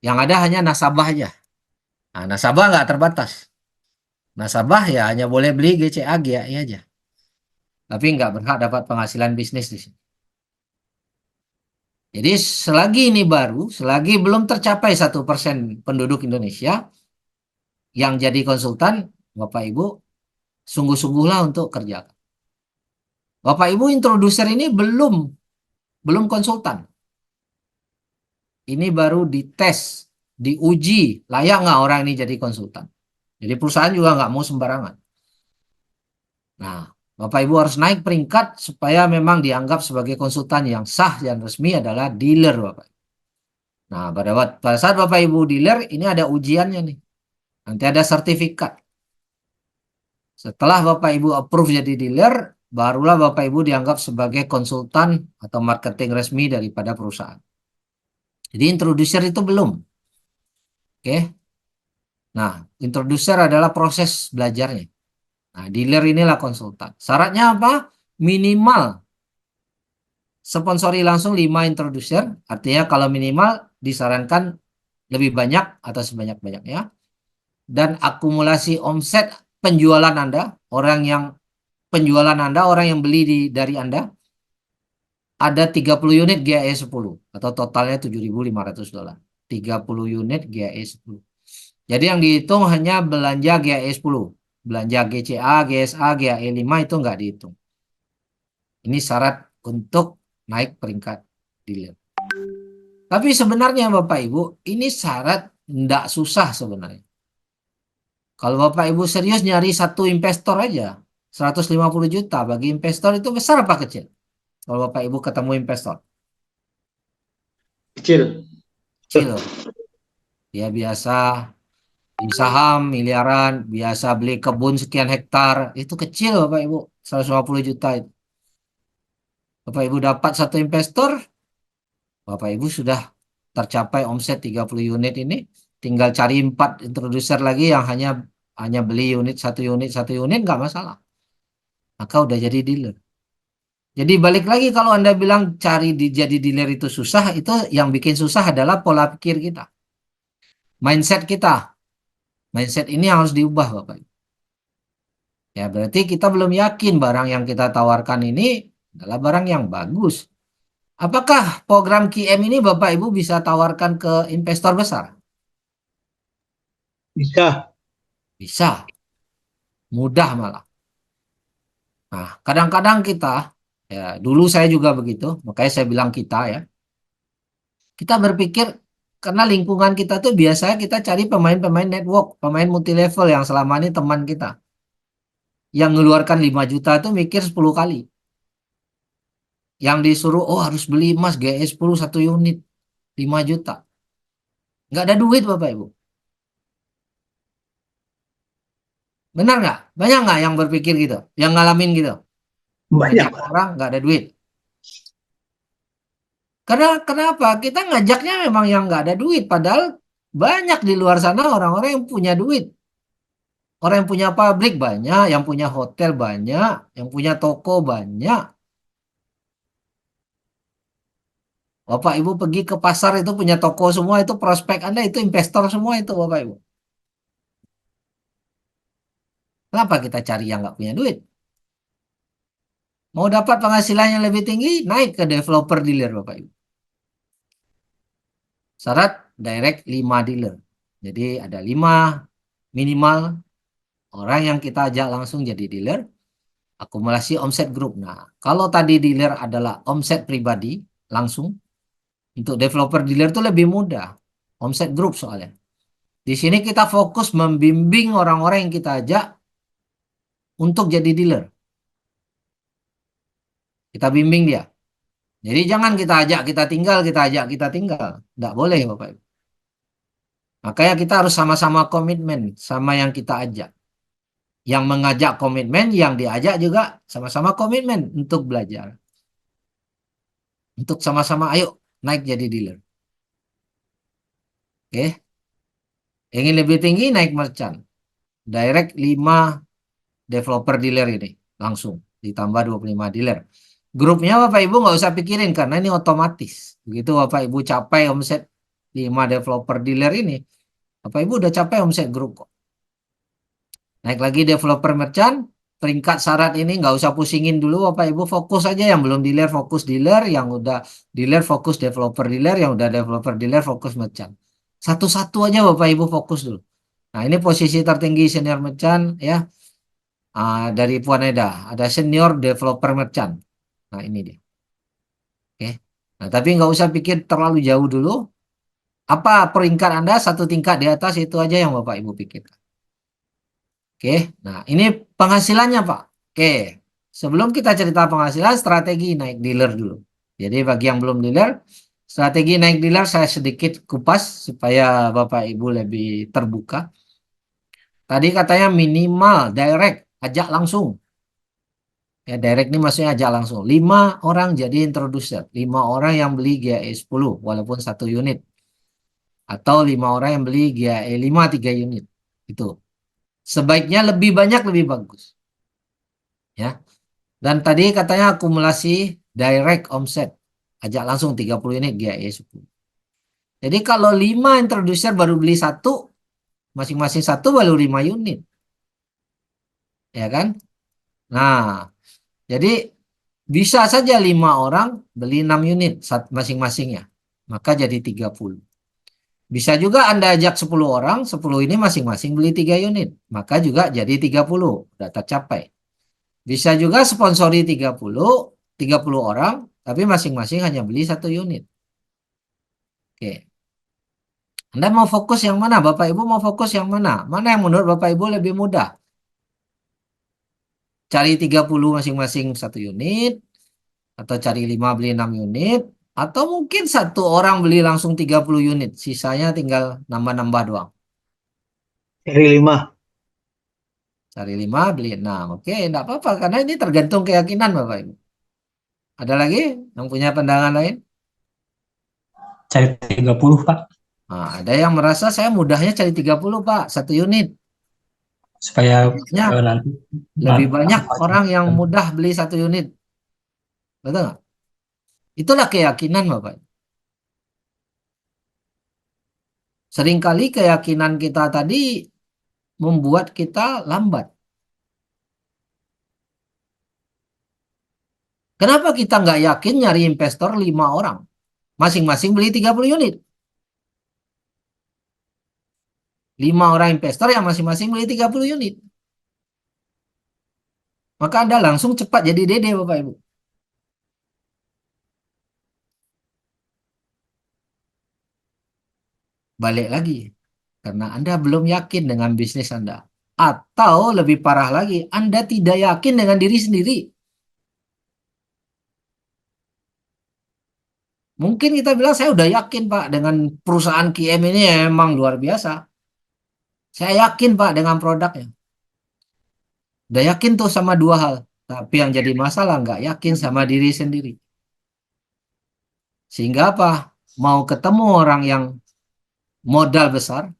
Yang ada hanya nasabah aja. Nah, nasabah nggak terbatas. Nasabah ya hanya boleh beli GCA, GAI aja. Tapi nggak berhak dapat penghasilan bisnis di sini. Jadi selagi ini baru, selagi belum tercapai 1% penduduk Indonesia yang jadi konsultan, Bapak Ibu, sungguh-sungguhlah untuk kerja. Bapak Ibu introducer ini belum konsultan. Ini baru dites, diuji, layak nggak orang ini jadi konsultan. Jadi perusahaan juga nggak mau sembarangan. Nah, Bapak Ibu harus naik peringkat supaya memang dianggap sebagai konsultan yang sah dan resmi adalah dealer Bapak. Nah, pada saat Bapak Ibu dealer, ini ada ujiannya nih. Nanti ada sertifikat. Setelah Bapak Ibu approve jadi dealer, barulah Bapak Ibu dianggap sebagai konsultan atau marketing resmi daripada perusahaan. Jadi introducer itu belum. Oke. Nah, introducer adalah proses belajarnya. Nah, dealer inilah konsultan. Syaratnya apa? Minimal sponsori langsung 5 introducer. Artinya kalau minimal disarankan lebih banyak atau sebanyak-banyaknya. Dan akumulasi omset penjualan Anda, orang yang beli dari Anda, ada 30 unit GAE 10 atau totalnya $7.500. 30 unit GAE 10. Jadi yang dihitung hanya belanja GAE 10. Belanja GCA, GSA, GAE 5 itu nggak dihitung. Ini syarat untuk naik peringkat dealer. Tapi sebenarnya Bapak Ibu, ini syarat nggak susah sebenarnya. Kalau Bapak Ibu serius nyari satu investor aja, 150 juta bagi investor itu besar apa kecil? Kalau Bapak Ibu ketemu investor. Kecil. Kecil. Ya biasa di saham miliaran, biasa beli kebun sekian hektar, itu kecil Bapak Ibu, 150 juta itu. Bapak Ibu dapat satu investor, Bapak Ibu sudah tercapai omset 30 unit ini, tinggal cari 4 introducer lagi yang hanya beli satu unit nggak masalah. Maka udah jadi dealer. Jadi balik lagi kalau Anda bilang jadi dealer itu susah, itu yang bikin susah adalah pola pikir kita. Mindset kita. Mindset ini harus diubah Bapak. Ya berarti kita belum yakin barang yang kita tawarkan ini adalah barang yang bagus. Apakah program QM ini Bapak Ibu bisa tawarkan ke investor besar? Bisa. Bisa. Mudah malah. Nah, kadang-kadang kita, ya dulu saya juga begitu, makanya saya bilang kita ya. Kita berpikir karena lingkungan kita tuh biasanya kita cari pemain-pemain network, pemain multi level yang selama ini teman kita. Yang ngeluarkan 5 juta itu mikir 10 kali. Yang disuruh, oh harus beli emas GE 10 satu unit, 5 juta. Nggak ada duit Bapak Ibu. Benar nggak? Banyak nggak yang berpikir gitu? Yang ngalamin gitu? Banyak. Orang nggak ada duit. Karena kenapa? Kita ngajaknya memang yang nggak ada duit. Padahal banyak di luar sana orang-orang yang punya duit. Orang yang punya pabrik banyak, yang punya hotel banyak, yang punya toko banyak. Bapak Ibu pergi ke pasar itu punya toko semua, itu prospek Anda itu investor semua itu Bapak Ibu. Kenapa kita cari yang nggak punya duit? Mau dapat penghasilan yang lebih tinggi, naik ke developer dealer Bapak Ibu. Syarat direct 5 dealer. Jadi ada 5 minimal orang yang kita ajak langsung jadi dealer, akumulasi omset grup. Nah, kalau tadi dealer adalah omset pribadi langsung, untuk developer dealer itu lebih mudah. Omset grup soalnya. Di sini kita fokus membimbing orang-orang yang kita ajak untuk jadi dealer. Kita bimbing dia. Jadi jangan kita ajak, kita tinggal, kita ajak, kita tinggal. Tidak boleh Bapak Ibu. Makanya kita harus sama-sama komitmen sama yang kita ajak. Yang mengajak komitmen, yang diajak juga sama-sama komitmen untuk belajar. Untuk sama-sama ayo naik jadi dealer. Oke. Ingin lebih tinggi naik merchant. Direct 5 developer dealer ini langsung ditambah 25 dealer. Grupnya Bapak Ibu nggak usah pikirin karena ini otomatis. Begitu Bapak Ibu capai omset 5 developer dealer ini, Bapak Ibu udah capai omset grup kok. Naik lagi developer merchant, peringkat syarat ini nggak usah pusingin dulu Bapak Ibu, fokus aja yang belum dealer fokus dealer, yang udah dealer fokus developer dealer, yang udah developer dealer fokus merchant. Satu-satu aja Bapak Ibu fokus dulu. Nah ini posisi tertinggi senior merchant ya. Dari Puan Eda ada senior developer merchant. Nah ini dia. Oke. Nah tapi nggak usah pikir terlalu jauh dulu. Apa peringkat Anda satu tingkat di atas itu aja yang Bapak Ibu pikirkan. Oke. Nah ini penghasilannya Pak. Oke. Sebelum kita cerita penghasilan, strategi naik dealer dulu. Jadi bagi yang belum dealer, strategi naik dealer saya sedikit kupas supaya Bapak Ibu lebih terbuka. Tadi katanya minimal direct, ajak langsung. Ya, direct ini maksudnya ajak langsung. 5 orang jadi introducer. 5 orang yang beli GAE 10 walaupun 1 unit. Atau 5 orang yang beli GAE 5 3 unit. Itu. Sebaiknya lebih banyak lebih bagus. Ya. Dan tadi katanya akumulasi direct omset. Ajak langsung 30 unit GAE 10. Jadi kalau 5 introducer baru beli 1, masing-masing 1 baru 5 unit. Ya kan? Nah, jadi bisa saja 5 orang beli 6 unit masing-masingnya. Maka jadi 30. Bisa juga Anda ajak 10 orang, 10 ini masing-masing beli 3 unit. Maka juga jadi 30. Sudah tercapai. Bisa juga sponsori 30 orang, tapi masing-masing hanya beli 1 unit. Oke. Anda mau fokus yang mana? Bapak Ibu mau fokus yang mana? Mana yang menurut Bapak Ibu lebih mudah? Cari 30 masing-masing 1 unit, atau cari 5 beli 6 unit, atau mungkin 1 orang beli langsung 30 unit, sisanya tinggal nambah-nambah doang. Cari 5. Cari 5 beli 6. Oke, enggak apa-apa karena ini tergantung keyakinan Bapak Ibu. Ada lagi yang punya pandangan lain? Cari 30, Pak. Nah, ada yang merasa saya mudahnya cari 30 Pak, 1 unit. Supaya Ya, nanti lebih banyak orang yang mudah beli 1 unit. Betul nggak? Itulah keyakinan Bapak. Seringkali keyakinan kita tadi membuat kita lambat. Kenapa kita nggak yakin nyari investor 5 orang? Masing-masing beli 30 unit. 5 orang investor yang masing-masing beli 30 unit. Maka Anda langsung cepat jadi DD Bapak Ibu. Balik lagi. Karena Anda belum yakin dengan bisnis Anda. Atau lebih parah lagi, Anda tidak yakin dengan diri sendiri. Mungkin kita bilang, saya udah yakin Pak dengan perusahaan QM ini emang luar biasa. Saya yakin Pak dengan produknya. Udah yakin tuh sama 2 hal. Tapi yang jadi masalah nggak yakin sama diri sendiri. Sehingga apa? Mau ketemu orang yang modal besar,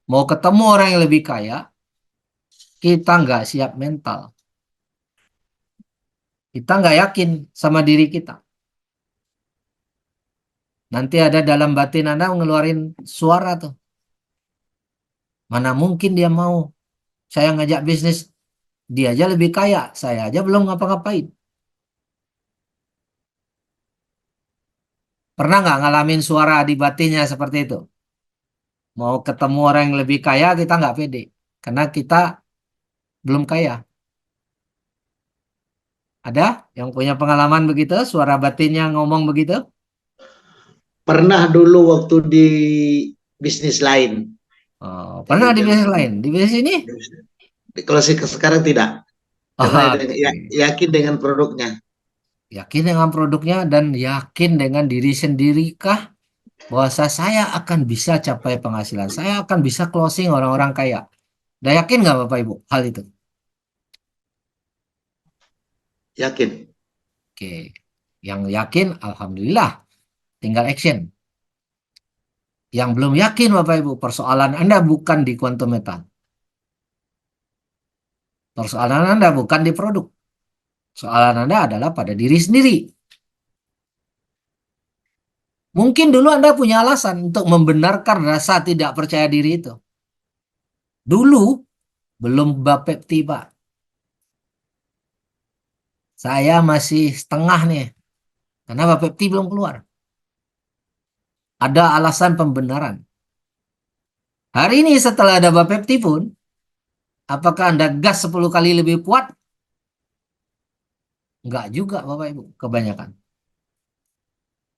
mau ketemu orang yang lebih kaya, kita nggak siap mental. Kita nggak yakin sama diri kita. Nanti ada dalam batin Anda ngeluarin suara tuh. Mana mungkin dia mau. Saya ngajak bisnis Dia aja lebih kaya, saya aja belum ngapa-ngapain. Pernah nggak ngalamin suara di batinnya seperti itu? Mau ketemu orang yang lebih kaya, kita nggak pede. Karena kita belum kaya. Ada yang punya pengalaman begitu? Suara batinnya ngomong begitu? Pernah dulu waktu di bisnis lain. Oh, pernah di bisnis lain? Di bisnis ini? Kalau sekarang tidak, karena Oh, yakin dengan produknya. yakin dengan produknya dan yakin dengan diri sendiri kah? Bahwa saya akan bisa capai penghasilan. Saya akan bisa closing orang-orang kaya. Udah yakin nggak Bapak Ibu hal itu? Yakin. Oke. Yang yakin, Alhamdulillah. Tinggal action. Yang belum yakin Bapak Ibu, persoalan Anda bukan di kuantum metal. Persoalan Anda bukan di produk. Soalan Anda adalah pada diri sendiri. Mungkin dulu Anda punya alasan untuk membenarkan rasa tidak percaya diri itu. Dulu belum Bapepti, Pak. Saya masih setengah nih. Karena Bapepti belum keluar. Ada alasan pembenaran. Hari ini setelah ada Bapepti pun, apakah Anda gas 10 kali lebih kuat? Enggak juga Bapak Ibu, kebanyakan.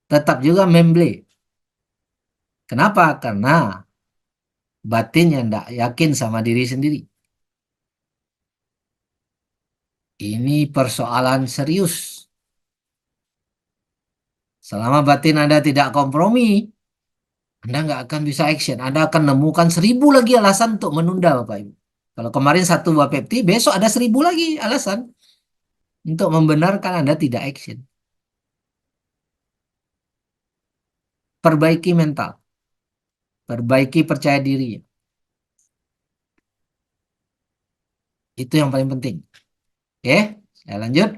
Tetap juga memble. Kenapa? Karena batinnya enggak yakin sama diri sendiri. Ini persoalan serius. Selama batin Anda tidak kompromi, Anda nggak akan bisa action. Anda akan nemukan 1000 lagi alasan untuk menunda Bapak Ibu. Kalau kemarin 1 Bapepti, besok ada 1000 lagi alasan untuk membenarkan Anda tidak action. Perbaiki mental. Perbaiki percaya diri. Itu yang paling penting. Oke, saya lanjut.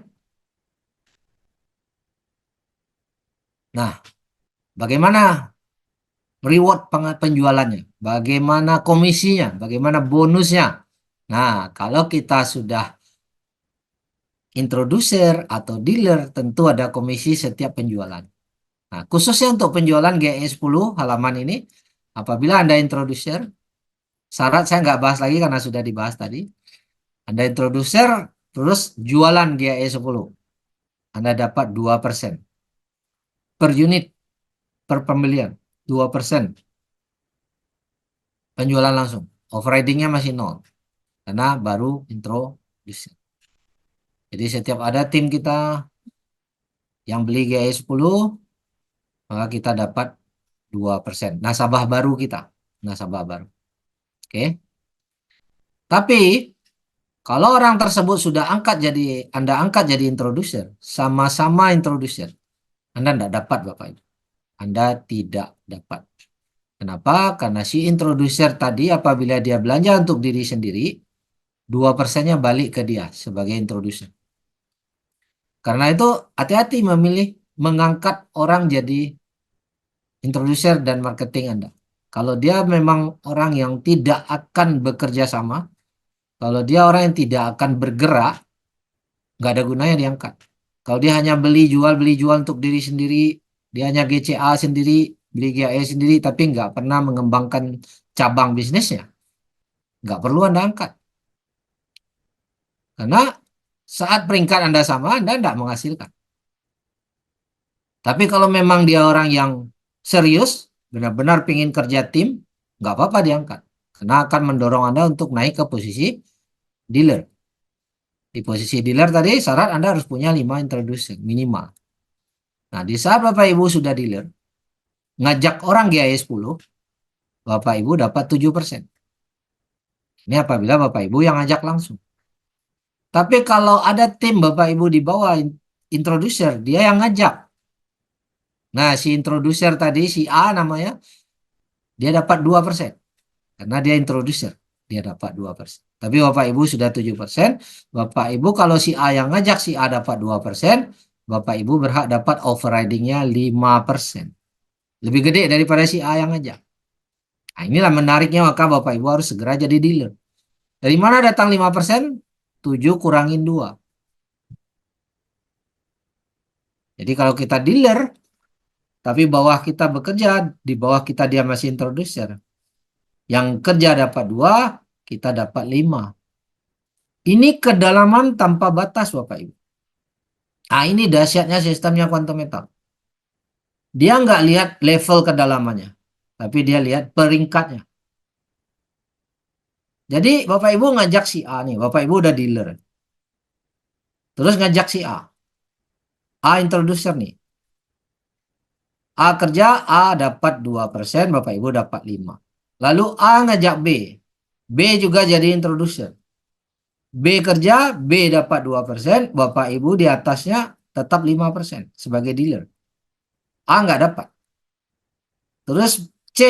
Nah, bagaimana reward penjualannya? Bagaimana komisinya? Bagaimana bonusnya? Nah, kalau kita sudah introducer atau dealer, tentu ada komisi setiap penjualan. Nah, khususnya untuk penjualan GE 10 halaman ini, apabila Anda introducer, syarat saya nggak bahas lagi karena sudah dibahas tadi. Anda introducer, terus jualan GE 10. Anda dapat 2% per unit, per pembelian. 2% penjualan langsung. Overridingnya masih 0. Karena baru introducer. Jadi setiap ada tim kita yang beli GE 10, maka kita dapat 2%. Nasabah baru kita. Nasabah baru. Oke. Tapi kalau orang tersebut sudah Anda angkat jadi introducer, sama-sama introducer, Anda tidak dapat Bapak Ibu. Anda tidak dapat. Kenapa? Karena si introducer tadi apabila dia belanja untuk diri sendiri, 2%-nya balik ke dia sebagai introducer. Karena itu hati-hati memilih mengangkat orang jadi introducer dan marketing Anda. Kalau dia memang orang yang tidak akan bekerja sama, kalau dia orang yang tidak akan bergerak, nggak ada gunanya diangkat. Kalau dia hanya beli jual untuk diri sendiri, dia hanya GCA sendiri, beli GAE sendiri, tapi nggak pernah mengembangkan cabang bisnisnya, nggak perlu Anda angkat. Karena saat peringkat Anda sama, Anda tidak menghasilkan. Tapi kalau memang dia orang yang serius, benar-benar ingin kerja tim, nggak apa-apa diangkat. Karena akan mendorong Anda untuk naik ke posisi dealer. Di posisi dealer tadi syarat Anda harus punya 5 introducer minimal. Nah, di saat Bapak Ibu sudah dealer, ngajak orang GAE 10, Bapak Ibu dapat 7%. Ini apabila Bapak Ibu yang ngajak langsung. Tapi kalau ada tim Bapak Ibu di bawah introducer, dia yang ngajak. Nah, si introducer tadi, si A namanya, dia dapat 2%. Karena dia introducer, dia dapat 2%. Tapi Bapak Ibu sudah 7%. Bapak Ibu kalau si A yang ngajak, si A dapat 2%. Bapak Ibu berhak dapat overridingnya 5%. Lebih gede daripada si A yang ngajak. Nah, inilah menariknya, maka Bapak Ibu harus segera jadi dealer. Dari mana datang 5%? 7 kurangin 2. Jadi kalau kita dealer, tapi bawah kita bekerja, di bawah kita dia masih introducer. Yang kerja dapat 2, kita dapat 5. Ini kedalaman tanpa batas, Bapak Ibu. Nah, ini dahsyatnya sistemnya quantum metal. Dia nggak lihat level kedalamannya, tapi dia lihat peringkatnya. Jadi Bapak Ibu ngajak si A nih, Bapak Ibu udah dealer. Terus ngajak si A. A introducer nih. A kerja, A dapat 2%, Bapak Ibu dapat 5. Lalu A ngajak B. B juga jadi introducer. B kerja, B dapat 2%, Bapak Ibu di atasnya tetap 5% sebagai dealer. A nggak dapat. Terus C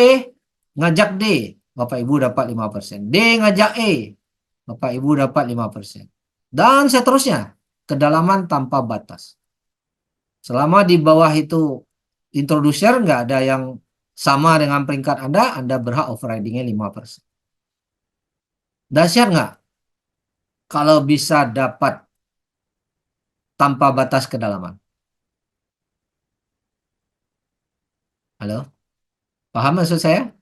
ngajak D, Bapak Ibu dapat 5%. D ngajak E, Bapak Ibu dapat 5%. Dan seterusnya, kedalaman tanpa batas. Selama di bawah itu introducer nggak ada yang sama dengan peringkat Anda berhak overridingnya 5%. Dahsyat nggak? Kalau bisa dapat tanpa batas kedalaman. Halo? Paham maksud saya?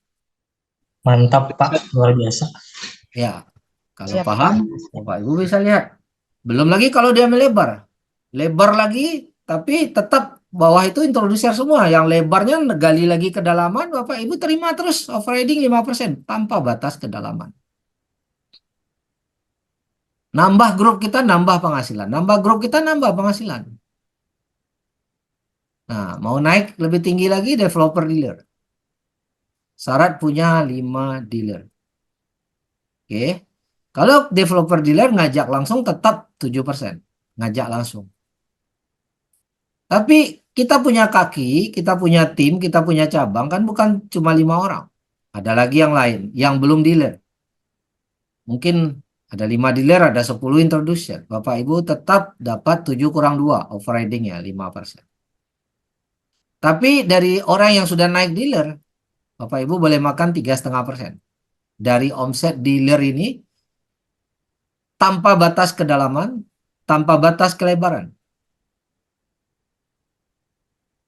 Mantap, Pak. Luar biasa. Ya. Kalau Siap, paham, Bapak Ibu bisa lihat. Belum lagi kalau dia melebar. Lebar lagi, tapi tetap bawah itu introducer semua. Yang lebarnya gali lagi kedalaman, Bapak Ibu terima terus overriding 5% tanpa batas kedalaman. Nambah grup kita, nambah penghasilan. Nambah grup kita, nambah penghasilan. Nah, mau naik lebih tinggi lagi, developer dealer. Syarat punya 5 dealer. Oke. Kalau developer dealer ngajak langsung tetap 7%. Ngajak langsung. Tapi kita punya kaki, kita punya tim, kita punya cabang, kan bukan cuma 5 orang. Ada lagi yang lain, yang belum dealer. Mungkin ada 5 dealer, ada 10 introducer. Bapak Ibu tetap dapat 7 kurang 2, overridingnya 5%. Tapi dari orang yang sudah naik dealer, Bapak Ibu boleh makan 3,5%. Dari omset dealer ini, tanpa batas kedalaman, tanpa batas kelebaran.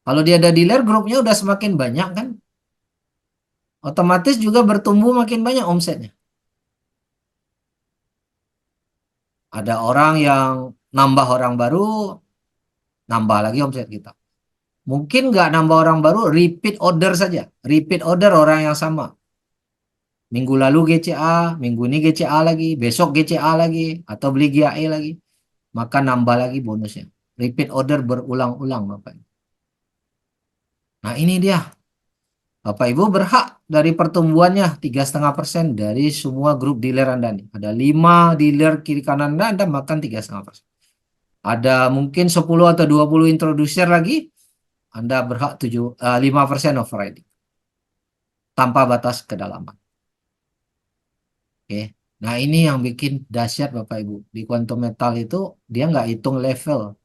Kalau dia ada dealer, grupnya udah semakin banyak kan? Otomatis juga bertumbuh makin banyak omsetnya. Ada orang yang nambah orang baru, nambah lagi omset kita. Mungkin nggak nambah orang baru, repeat order saja. Repeat order orang yang sama. Minggu lalu GCA, minggu ini GCA lagi, besok GCA lagi, atau beli GAE lagi. Maka nambah lagi bonusnya. Repeat order berulang-ulang, Bapak. Nah, ini dia. Bapak Ibu berhak dari pertumbuhannya 3,5% dari semua grup dealer Anda nih. Ada 5 dealer kiri kanan Anda makan 3,5%. Ada mungkin 10 atau 20 introducer lagi, Anda berhak 5% overriding. Tanpa batas kedalaman. Oke. Nah, ini yang bikin dahsyat Bapak Ibu. Di quantum metal itu dia nggak hitung level.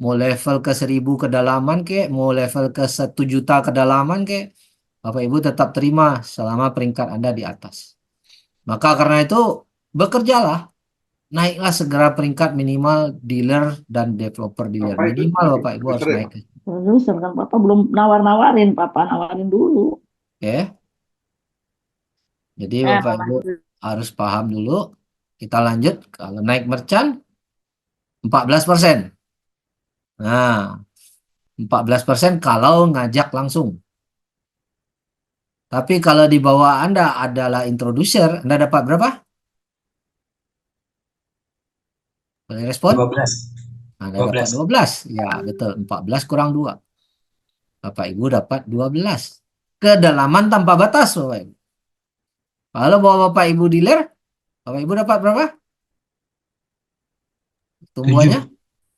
Mau level ke 1000 kedalaman kek, mau level ke 1 juta kedalaman kek, Bapak Ibu tetap terima selama peringkat Anda di atas. Maka karena itu bekerjalah, naiklah segera peringkat minimal dealer dan developer dealer. Minimal Bapak Ibu harus naik. Terus kan Papa belum nawar-nawarin, Papa nawarin dulu. Oke. Jadi Bapak Ibu harus paham dulu. Kita lanjut. Kalau naik merchant 14%. Nah, 14% kalau ngajak langsung. Tapi kalau di bawah Anda adalah introducer, Anda dapat berapa? Boleh respon? 12. Anda dapat 12. Ya, betul. 14 kurang 2. Bapak Ibu dapat 12. Kedalaman tanpa batas, Bapak Ibu. Kalau bawa Bapak Ibu dealer, Bapak Ibu dapat berapa? Tumbuhannya?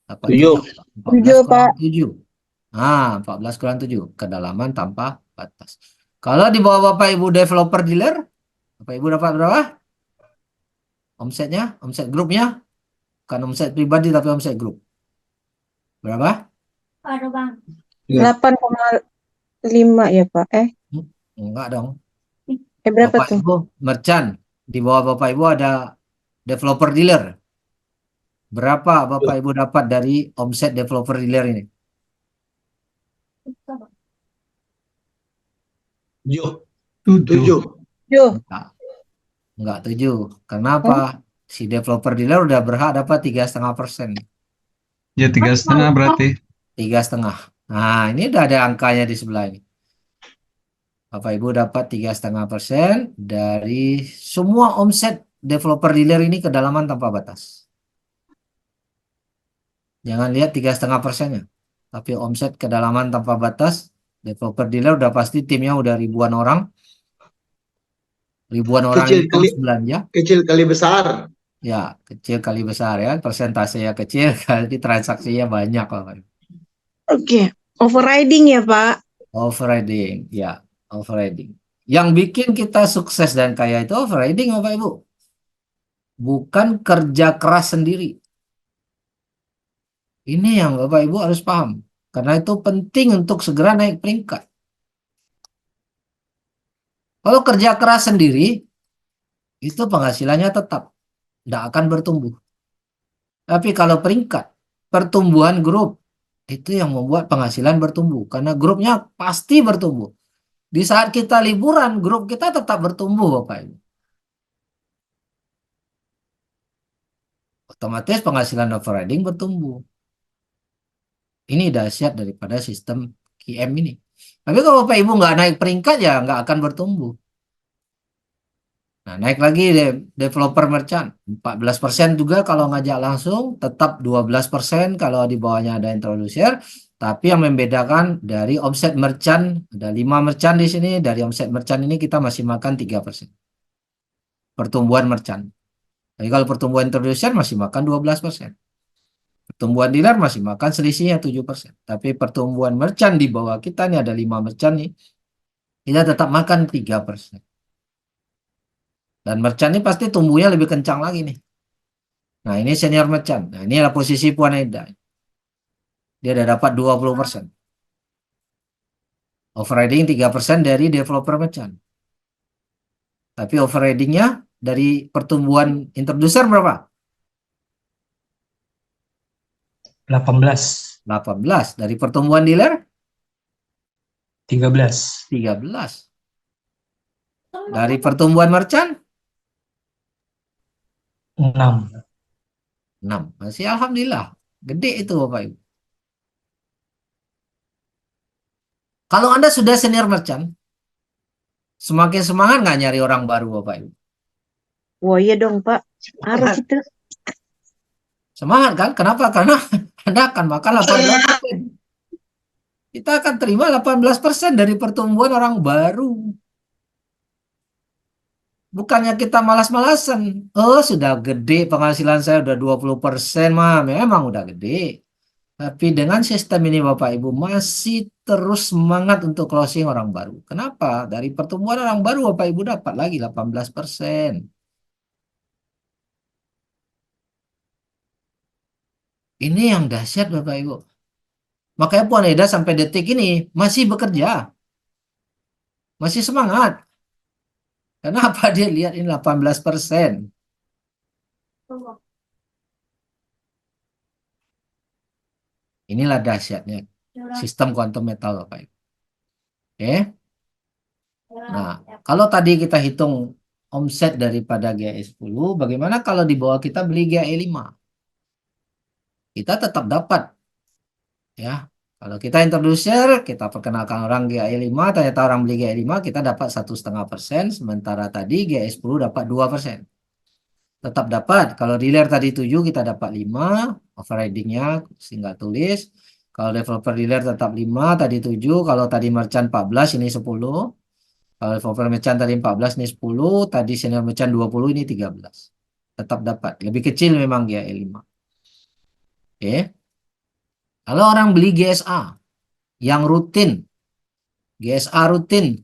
Dapat 7. 14 kurang 7. Nah, 14 kurang 7. Kedalaman tanpa batas. Kalau di bawah Bapak Ibu developer dealer, Bapak Ibu dapat berapa? Omsetnya, omset grupnya. Bukan omset pribadi, tapi omset grup. Berapa? Ada Bang. 8,5 ya Pak. Enggak dong. Berapa Bapak tuh? Ibu merchant. Di bawah Bapak Ibu ada developer dealer. Berapa Bapak Ibu dapat dari omset developer dealer ini? 7. Enggak 7. Kenapa? Si developer dealer udah berhak dapat 3,5%. Ya 3,5 berarti. 3,5. Nah, ini udah ada angkanya di sebelah ini. Bapak Ibu dapat 3,5% dari semua omset developer dealer ini kedalaman tanpa batas. Jangan lihat 3,5%-nya, tapi omset kedalaman tanpa batas developer dealer udah pasti timnya udah ribuan orang Kecil yang kali, terus belanja. kecil kali besar. Ya, kecil kali besar ya, persentasenya kecil kali transaksinya banyak Bapak Ibu. Oke, overriding ya Pak. Overriding, ya, overriding. Yang bikin kita sukses dan kaya itu overriding Bapak Ibu. Bukan kerja keras sendiri. Ini yang Bapak Ibu harus paham. Karena itu penting untuk segera naik peringkat. Kalau kerja keras sendiri, itu penghasilannya tetap. Tidak akan bertumbuh. Tapi kalau peringkat, pertumbuhan grup, itu yang membuat penghasilan bertumbuh. Karena grupnya pasti bertumbuh. Di saat kita liburan, grup kita tetap bertumbuh Bapak Ibu. Otomatis penghasilan overriding bertumbuh. Ini dahsyat daripada sistem QM ini. Tapi kalau Bapak Ibu nggak naik peringkat ya nggak akan bertumbuh. Nah, naik lagi developer merchant. 14% juga kalau ngajak langsung, tetap 12% kalau di bawahnya ada introducer. Tapi yang membedakan dari omset merchant, ada 5 merchant di sini, dari omset merchant ini kita masih makan 3%. Pertumbuhan merchant. Tapi kalau pertumbuhan introducer masih makan 12%. Pertumbuhan dealer masih makan selisihnya 7%. Tapi pertumbuhan merchant di bawah kita nih ada 5 merchant nih. Kita tetap makan 3%. Dan merchant ini pasti tumbuhnya lebih kencang lagi nih. Nah, ini senior merchant. Nah, ini adalah posisi Puan Eda. Dia udah dapat 20%. Overriding 3% dari developer merchant. Tapi overridingnya dari pertumbuhan introducer berapa? 18, 18. Dari pertumbuhan dealer? 13, 13. Dari pertumbuhan merchant? 6. 6. Masih alhamdulillah. Gede itu Bapak Ibu. Kalau Anda sudah senior merchant, semakin semangat nggak nyari orang baru Bapak Ibu? Wah iya dong Pak, harus itu. Semangat kan? Kenapa? Karena Anda akan makan 18%. Kita akan terima 18% dari pertumbuhan orang baru. Bukannya kita malas-malasan. Oh, sudah gede penghasilan saya udah 20%, mah memang udah gede. Tapi dengan sistem ini Bapak Ibu masih terus semangat untuk closing orang baru. Kenapa? Dari pertumbuhan orang baru Bapak Ibu dapat lagi 18%. Ini yang dahsyat Bapak Ibu. Makanya Puan Eda sampai detik ini masih bekerja. Masih semangat. Kenapa dia lihat ini 18%? Inilah dahsyatnya sistem quantum metal Bapak Ibu. Oke. Nah, kalau tadi kita hitung omset daripada GAE 10, bagaimana kalau di bawah kita beli GAE 5? Kita tetap dapat. Ya. Kalau kita introducer, kita perkenalkan orang GAE 5, ternyata orang beli GAE 5, kita dapat 1,5%, sementara tadi GAE 10 dapat 2%. Tetap dapat. Kalau dealer tadi 7, kita dapat 5, overridingnya tinggal tulis. Kalau developer dealer tetap 5, tadi 7, kalau tadi merchant 14, ini 10. Kalau developer merchant tadi 14, ini 10, tadi senior merchant 20, ini 13. Tetap dapat. Lebih kecil memang GAE 5. Oke. Kalau orang beli GSA yang rutin, GSA rutin,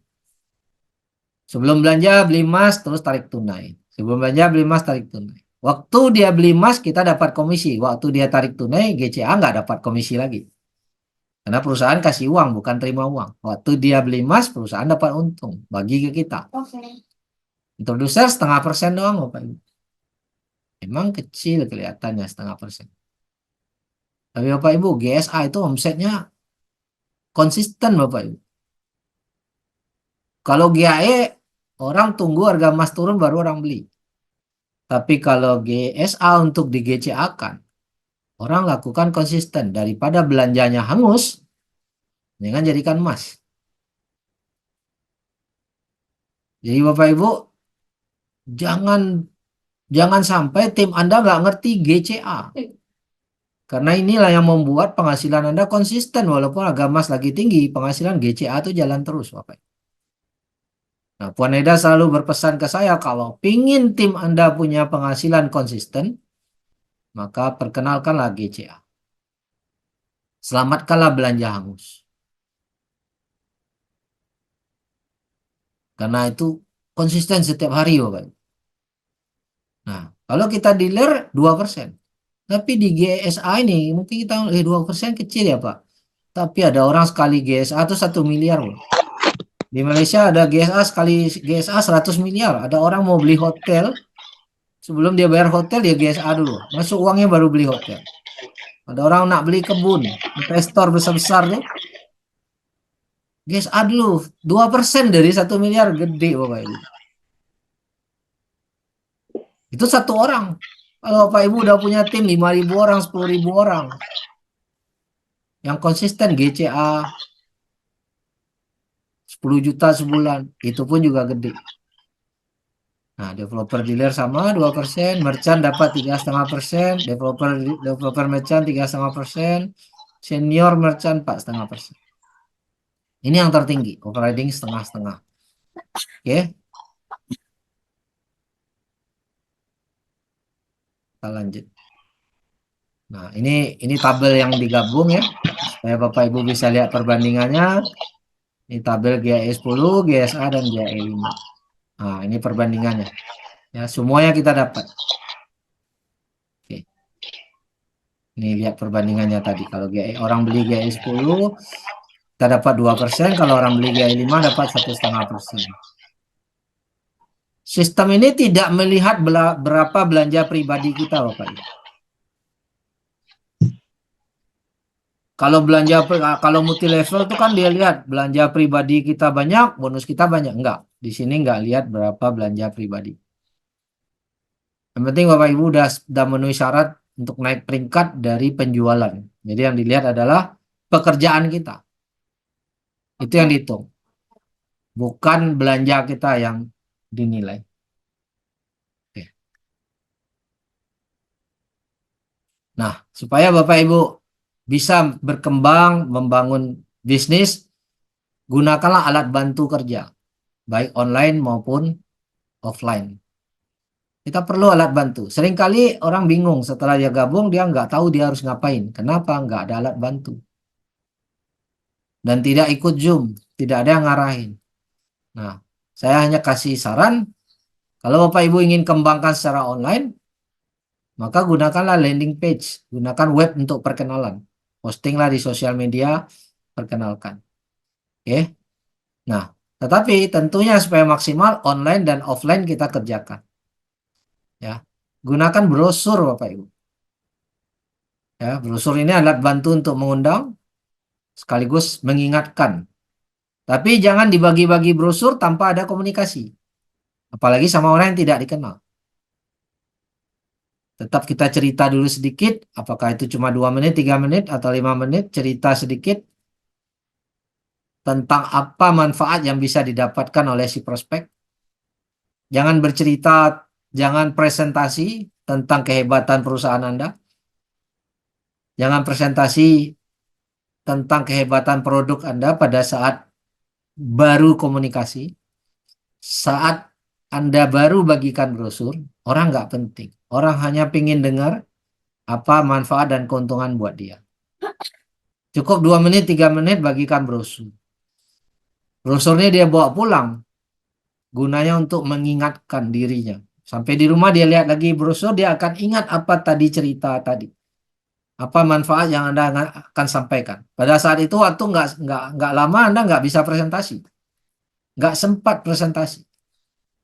sebelum belanja beli emas terus tarik tunai. Sebelum belanja beli emas tarik tunai. Waktu dia beli emas kita dapat komisi. Waktu dia tarik tunai GCA nggak dapat komisi lagi. Karena perusahaan kasih uang bukan terima uang. Waktu dia beli emas perusahaan dapat untung bagi ke kita. Introducer 0,5% doang Bapak Ibu. Memang kecil kelihatannya 0,5%. Tapi Bapak Ibu, GSA itu omsetnya konsisten Bapak Ibu. Kalau GAE, orang tunggu harga emas turun baru orang beli. Tapi kalau GSA untuk di GCA-kan, orang lakukan konsisten. Daripada belanjanya hangus, jangan jadikan emas. Jadi Bapak Ibu, jangan sampai tim Anda nggak ngerti GCA. Karena inilah yang membuat penghasilan Anda konsisten. Walaupun harga emas lagi tinggi, penghasilan GCA itu jalan terus Bapak Ibu. Nah, Puan Eda selalu berpesan ke saya, kalau pingin tim Anda punya penghasilan konsisten, maka perkenalkanlah GCA. Selamatkanlah belanja hangus. Karena itu konsisten setiap hari Bapak Ibu. Nah, kalau kita dealer 2%. Tapi di GSA ini mungkin kita 2% kecil ya Pak. Tapi ada orang sekali GSA itu 1 miliar loh. Di Malaysia ada GSA sekali GSA 100 miliar. Ada orang mau beli hotel, sebelum dia bayar hotel dia GSA dulu. Masuk uangnya baru beli hotel. Ada orang nak beli kebun, investor besar-besar tuh. GSA dulu 2% dari 1 miliar, gede Bapak Ibu. Itu satu orang. Kalau Bapak Ibu udah punya tim 5.000 orang, 10.000 orang. Yang konsisten GCA 10 juta sebulan, itu pun juga gede. Nah, developer dealer sama 2%, merchant dapat 3,5%, developer merchant 3,5%, senior merchant 4,5%. Ini yang tertinggi, overriding setengah-setengah. Oke. Kita lanjut. Nah, ini tabel yang digabung ya, supaya Bapak Ibu bisa lihat perbandingannya. Ini tabel GAE 10, GSA dan GAE 5. Nah, ini perbandingannya. Ya, semuanya kita dapat. Oke. Ini lihat perbandingannya tadi. Kalau GAE, orang beli GAE 10, kita dapat 2%. Kalau orang beli GAE 5, dapat 1,5%. Sistem ini tidak melihat berapa belanja pribadi kita, Bapak Ibu. Kalau multi level itu kan dia lihat belanja pribadi kita banyak, bonus kita banyak. Enggak, di sini enggak lihat berapa belanja pribadi. Yang penting Bapak Ibu udah memenuhi syarat untuk naik peringkat dari penjualan. Jadi yang dilihat adalah pekerjaan kita. Itu yang dihitung. Bukan belanja kita yang dinilai. Oke. Nah, supaya Bapak Ibu bisa berkembang, membangun bisnis, gunakanlah alat bantu kerja, baik online maupun offline. Kita perlu alat bantu. Seringkali orang bingung setelah dia gabung, dia nggak tahu dia harus ngapain. Kenapa? Nggak ada alat bantu. Dan tidak ikut Zoom, tidak ada yang ngarahin. Nah, saya hanya kasih saran, kalau Bapak Ibu ingin kembangkan secara online, maka gunakanlah landing page, gunakan web untuk perkenalan. Postinglah di sosial media, perkenalkan. Oke. Nah, tetapi tentunya supaya maksimal online dan offline kita kerjakan. Ya, gunakan brosur Bapak Ibu. Ya, brosur ini alat bantu untuk mengundang sekaligus mengingatkan. Tapi jangan dibagi-bagi brosur tanpa ada komunikasi. Apalagi sama orang yang tidak dikenal. Tetap kita cerita dulu sedikit, apakah itu cuma 2 menit, 3 menit, atau 5 menit, cerita sedikit tentang apa manfaat yang bisa didapatkan oleh si prospek. Jangan bercerita, jangan presentasi tentang kehebatan perusahaan Anda. Jangan presentasi tentang kehebatan produk Anda pada saat baru komunikasi. Saat Anda baru bagikan brosur, orang nggak penting. Orang hanya ingin dengar apa manfaat dan keuntungan buat dia. Cukup 2 menit, 3 menit bagikan brosur. Brosurnya dia bawa pulang. Gunanya untuk mengingatkan dirinya. Sampai di rumah dia lihat lagi brosur, dia akan ingat apa tadi cerita tadi. Apa manfaat yang Anda akan sampaikan. Pada saat itu waktu nggak lama Anda nggak bisa presentasi. Nggak sempat presentasi.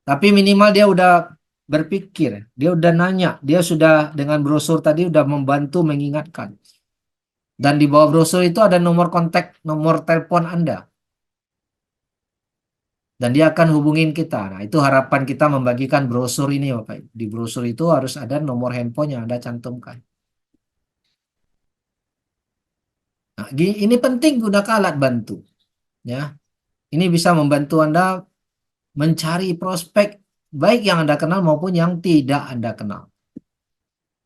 Tapi minimal dia udah berpikir, dia udah nanya, dia sudah dengan brosur tadi udah membantu mengingatkan. Dan di bawah brosur itu ada nomor kontak, nomor telepon Anda. Dan dia akan hubungin kita. Nah, itu harapan kita membagikan brosur ini, Bapak Ibu. Di brosur itu harus ada nomor handphone yang Anda cantumkan. Nah, ini penting gunakan alat bantu. Ya, ini bisa membantu Anda mencari prospek baik yang Anda kenal maupun yang tidak Anda kenal.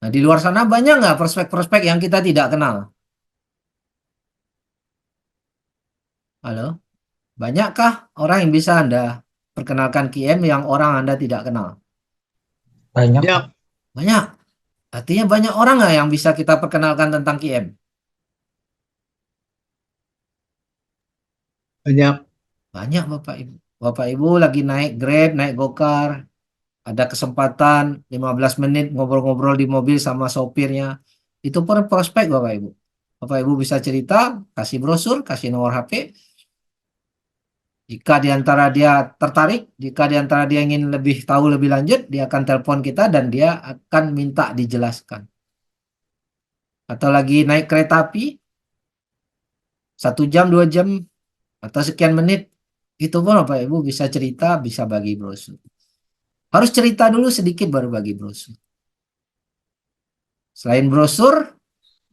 Nah, di luar sana banyak nggak prospek-prospek yang kita tidak kenal? Halo? Banyakkah orang yang bisa Anda perkenalkan QM yang orang Anda tidak kenal? Banyak. Ya, Banyak. Artinya banyak orang nggak yang bisa kita perkenalkan tentang QM? banyak. Banyak Bapak Ibu. Bapak Ibu lagi naik Grab, naik Gokar, ada kesempatan 15 menit ngobrol-ngobrol di mobil sama sopirnya. Itu pun prospek Bapak Ibu. Bapak Ibu bisa cerita, kasih brosur, kasih nomor HP. Jika diantara dia tertarik, jika diantara dia ingin lebih tahu lebih lanjut, dia akan telepon kita dan dia akan minta dijelaskan. Atau lagi naik kereta api, 1 jam, 2 jam, atau sekian menit, itu pun Bapak Ibu bisa cerita, bisa bagi brosur. Harus cerita dulu sedikit baru bagi brosur. Selain brosur,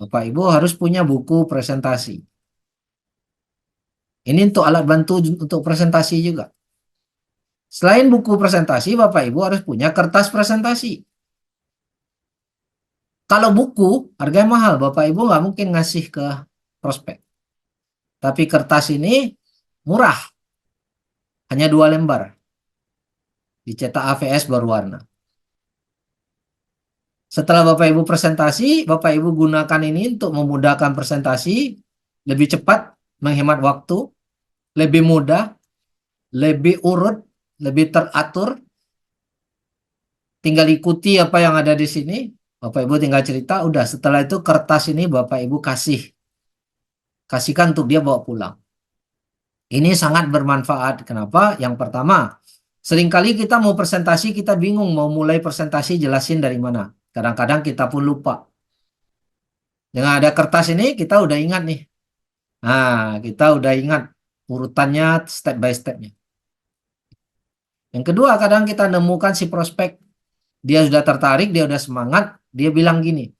Bapak Ibu harus punya buku presentasi. Ini untuk alat bantu untuk presentasi juga. Selain buku presentasi, Bapak Ibu harus punya kertas presentasi. Kalau buku, harganya mahal. Bapak Ibu nggak mungkin ngasih ke prospek. Tapi kertas ini murah. Hanya 2 lembar. Dicetak AVS berwarna. Setelah Bapak Ibu presentasi, Bapak Ibu gunakan ini untuk memudahkan presentasi, lebih cepat, menghemat waktu, lebih mudah, lebih urut, lebih teratur. Tinggal ikuti apa yang ada di sini. Bapak Ibu tinggal cerita, udah setelah itu kertas ini Bapak Ibu kasihkan untuk dia bawa pulang. Ini sangat bermanfaat. Kenapa? Yang pertama, seringkali kita mau presentasi, kita bingung mau mulai presentasi jelasin dari mana. Kadang-kadang kita pun lupa. Dengan ada kertas ini, kita udah ingat nih. Nah, kita udah ingat urutannya step by stepnya. Yang kedua, kadang kita nemukan si prospek. Dia sudah tertarik, dia udah semangat. Dia bilang gini,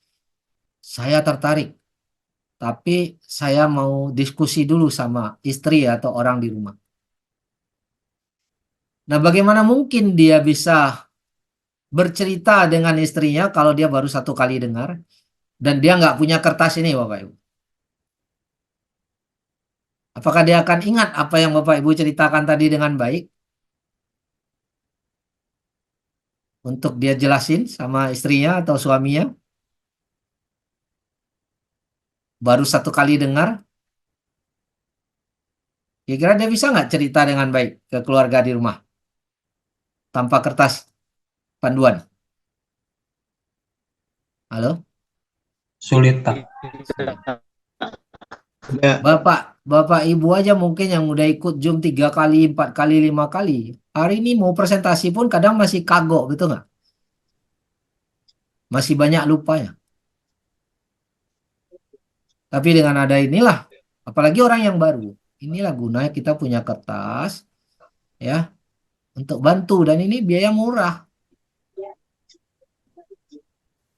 saya tertarik. Tapi saya mau diskusi dulu sama istri atau orang di rumah. Nah, bagaimana mungkin dia bisa bercerita dengan istrinya kalau dia baru 1 kali dengar dan dia nggak punya kertas ini, Bapak Ibu? Apakah dia akan ingat apa yang Bapak Ibu ceritakan tadi dengan baik? Untuk dia jelasin sama istrinya atau suaminya? Baru 1 kali dengar? Kira-kira dia bisa nggak cerita dengan baik ke keluarga di rumah? Tanpa kertas panduan. Halo? Sulit, tak? Ya, Bapak Ibu aja mungkin yang udah ikut Zoom 3 kali, 4 kali, 5 kali. Hari ini mau presentasi pun kadang masih kagok, betul nggak? Masih banyak lupanya. Tapi dengan ada inilah, apalagi orang yang baru. Inilah gunanya kita punya kertas, ya, untuk bantu. Dan ini biaya murah.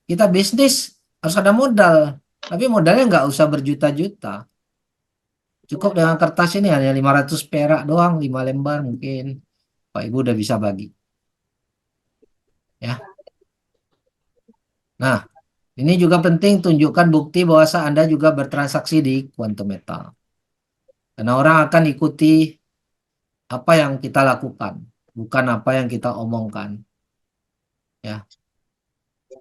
Kita bisnis harus ada modal. Tapi modalnya nggak usah berjuta-juta. Cukup dengan kertas ini hanya 500 perak doang, 5 lembar mungkin. Pak Ibu udah bisa bagi. Ya. Nah, ini juga penting tunjukkan bukti bahwa Anda juga bertransaksi di Quantum Metal. Karena orang akan ikuti apa yang kita lakukan, bukan apa yang kita omongkan. Ya.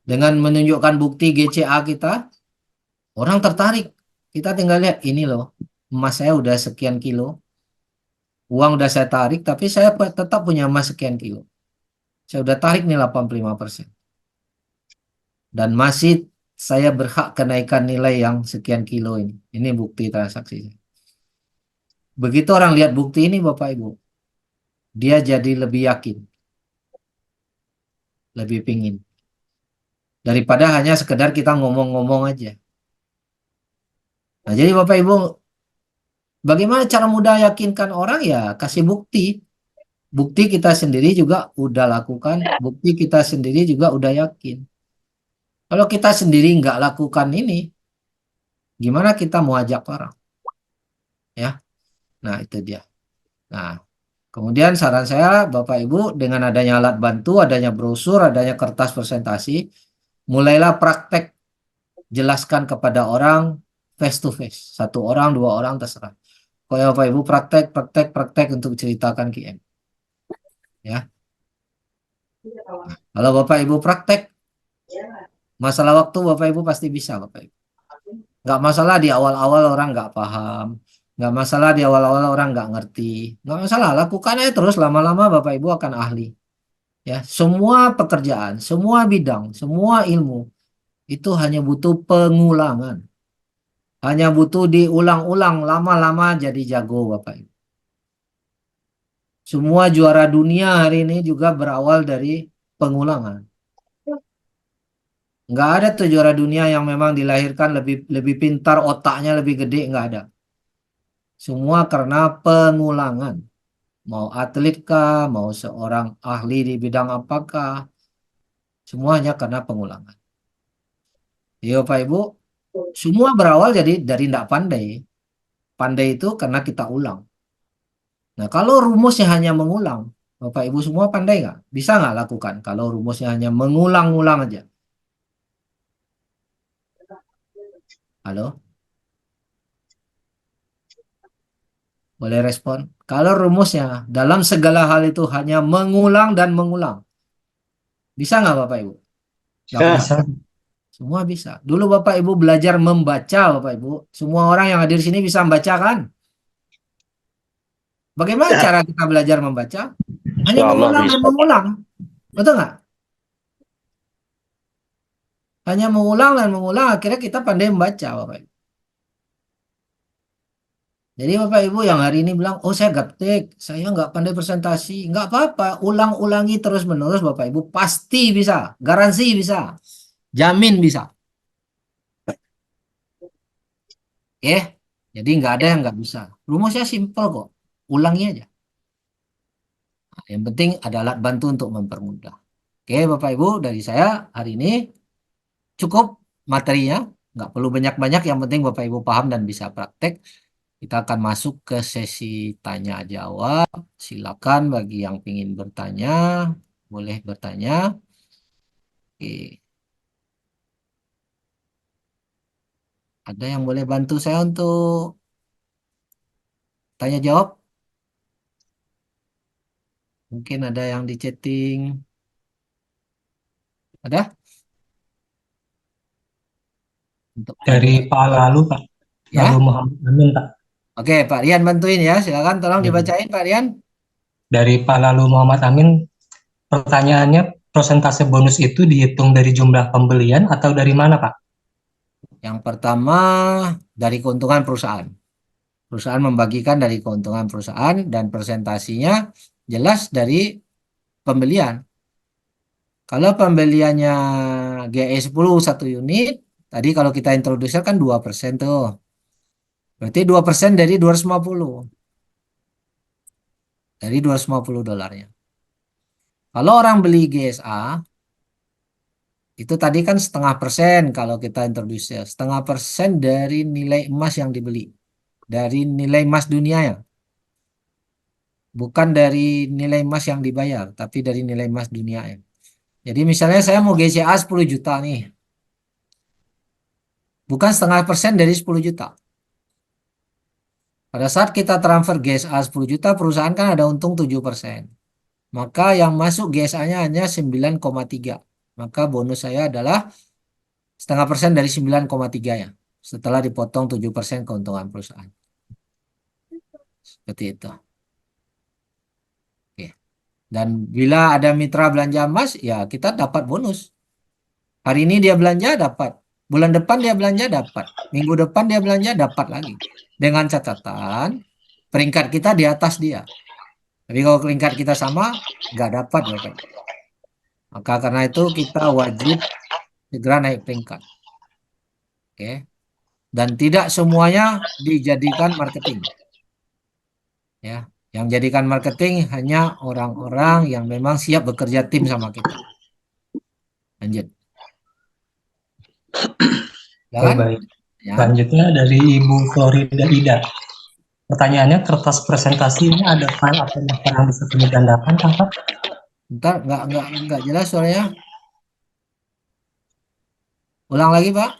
Dengan menunjukkan bukti GCA kita, orang tertarik. Kita tinggal lihat, ini loh, emas saya udah sekian kilo. Uang udah saya tarik, tapi saya tetap punya emas sekian kilo. Saya udah tarik nih 85%. Dan masih saya berhak kenaikan nilai yang sekian kilo ini. Ini bukti transaksi. Begitu orang lihat bukti ini Bapak Ibu, dia jadi lebih yakin. lebih pingin. Daripada hanya sekedar kita ngomong-ngomong aja. Nah, jadi Bapak Ibu, bagaimana cara mudah yakinkan orang? Ya kasih bukti. Bukti kita sendiri juga udah lakukan, bukti kita sendiri juga udah yakin. Kalau kita sendiri nggak lakukan ini, gimana kita mau ajak orang? Ya, nah itu dia. Nah, kemudian saran saya Bapak Ibu, dengan adanya alat bantu, adanya brosur, adanya kertas presentasi, mulailah praktek jelaskan kepada orang face to face. Satu orang, dua orang terserah. Kalau Bapak Ibu praktek untuk ceritakan QM. Ya. Kalau Bapak Ibu praktek, masalah waktu Bapak Ibu pasti bisa Bapak Ibu. Nggak masalah di awal-awal orang nggak paham, nggak masalah di awal-awal orang nggak ngerti, nggak masalah, lakukan aja terus, lama-lama Bapak Ibu akan ahli. Ya, semua pekerjaan, semua bidang, semua ilmu itu hanya butuh pengulangan, hanya butuh diulang-ulang, lama-lama jadi jago Bapak Ibu. Semua juara dunia hari ini juga berawal dari pengulangan. Nggak ada tuh juara dunia yang memang dilahirkan lebih pintar, otaknya lebih gede, nggak ada. Semua karena pengulangan. Mau atlet kah, mau seorang ahli di bidang apakah, semuanya karena pengulangan. Ya Bapak Ibu, semua berawal jadi dari tidak pandai. Pandai itu karena kita ulang. Nah kalau rumusnya hanya mengulang, Bapak Ibu semua pandai nggak? Bisa nggak lakukan kalau rumusnya hanya mengulang-ulang aja? Halo? Boleh respon? Kalau rumusnya dalam segala hal itu hanya mengulang dan mengulang, bisa nggak Bapak Ibu? Nggak Ya. bisa. Semua bisa. Dulu Bapak Ibu belajar membaca, Bapak Ibu. Semua orang yang hadir sini bisa membaca kan? Bagaimana cara kita belajar membaca? Hanya mengulang dan mengulang. Betul nggak? Hanya mengulang dan mengulang, akhirnya kita pandai membaca, Bapak Ibu. Jadi Bapak Ibu yang hari ini bilang, oh saya gaptek, saya nggak pandai presentasi. Nggak apa-apa, ulang-ulangi terus-menerus Bapak Ibu. Pasti bisa, garansi bisa, jamin bisa. Oke, jadi nggak ada yang nggak bisa. Rumusnya simple kok, ulangi aja. Nah, yang penting ada alat bantu untuk mempermudah. Oke Bapak Ibu, dari saya hari ini cukup materinya, nggak perlu banyak-banyak, yang penting Bapak Ibu paham dan bisa praktek. Kita akan masuk ke sesi tanya jawab. Silakan bagi yang ingin bertanya, boleh bertanya. Oke. Ada yang boleh bantu saya untuk tanya jawab? Mungkin ada yang di chatting. Ada? Untuk Dari Pak Lalu, Pak. Ya? Lalu Muhammad Amin, Pak. Oke, Pak Rian bantuin ya. Silakan tolong dibacain Pak Rian. Dari Pak Lalu Muhammad Amin, pertanyaannya, persentase bonus itu dihitung dari jumlah pembelian atau dari mana, Pak? Yang pertama dari keuntungan perusahaan. Perusahaan membagikan dari keuntungan perusahaan dan presentasinya jelas dari pembelian. Kalau pembeliannya GE 10 satu unit, tadi kalau kita introducer kan 2% tuh. Berarti 2% dari 250. Dari 250 dolarnya. Kalau orang beli GSA, itu tadi kan 0,5% kalau kita introducer. 0,5% dari nilai emas yang dibeli. Dari nilai emas dunia ya. Bukan dari nilai emas yang dibayar, tapi dari nilai emas dunia ya. Jadi misalnya saya mau GCA 10 juta nih. Bukan 0,5% dari 10 juta. Pada saat kita transfer GSA 10 juta, perusahaan kan ada untung 7%. Maka yang masuk GSA-nya hanya 9,3. Maka bonus saya adalah 0,5% dari 9,3 ya. Setelah dipotong 7% keuntungan perusahaan. Seperti itu. Oke. Dan bila ada mitra belanja emas, ya kita dapat bonus. Hari ini dia belanja dapat. Bulan depan dia belanja dapat. Minggu depan dia belanja dapat lagi. Dengan catatan peringkat kita di atas dia. Tapi kalau peringkat kita sama, nggak dapat Bapak. Maka karena itu kita wajib segera naik peringkat. Oke. Dan tidak semuanya dijadikan marketing. Ya, yang jadikan marketing hanya orang-orang yang memang siap bekerja tim sama kita. Lanjut. Ya Oh, kan? baik. Ya. Selanjutnya dari Ibu Florida Ida. Pertanyaannya, kertas presentasi ini ada file atau master yang bisa kami gandakan, Pak? Bentar, nggak jelas suaranya. Ulang lagi, Pak.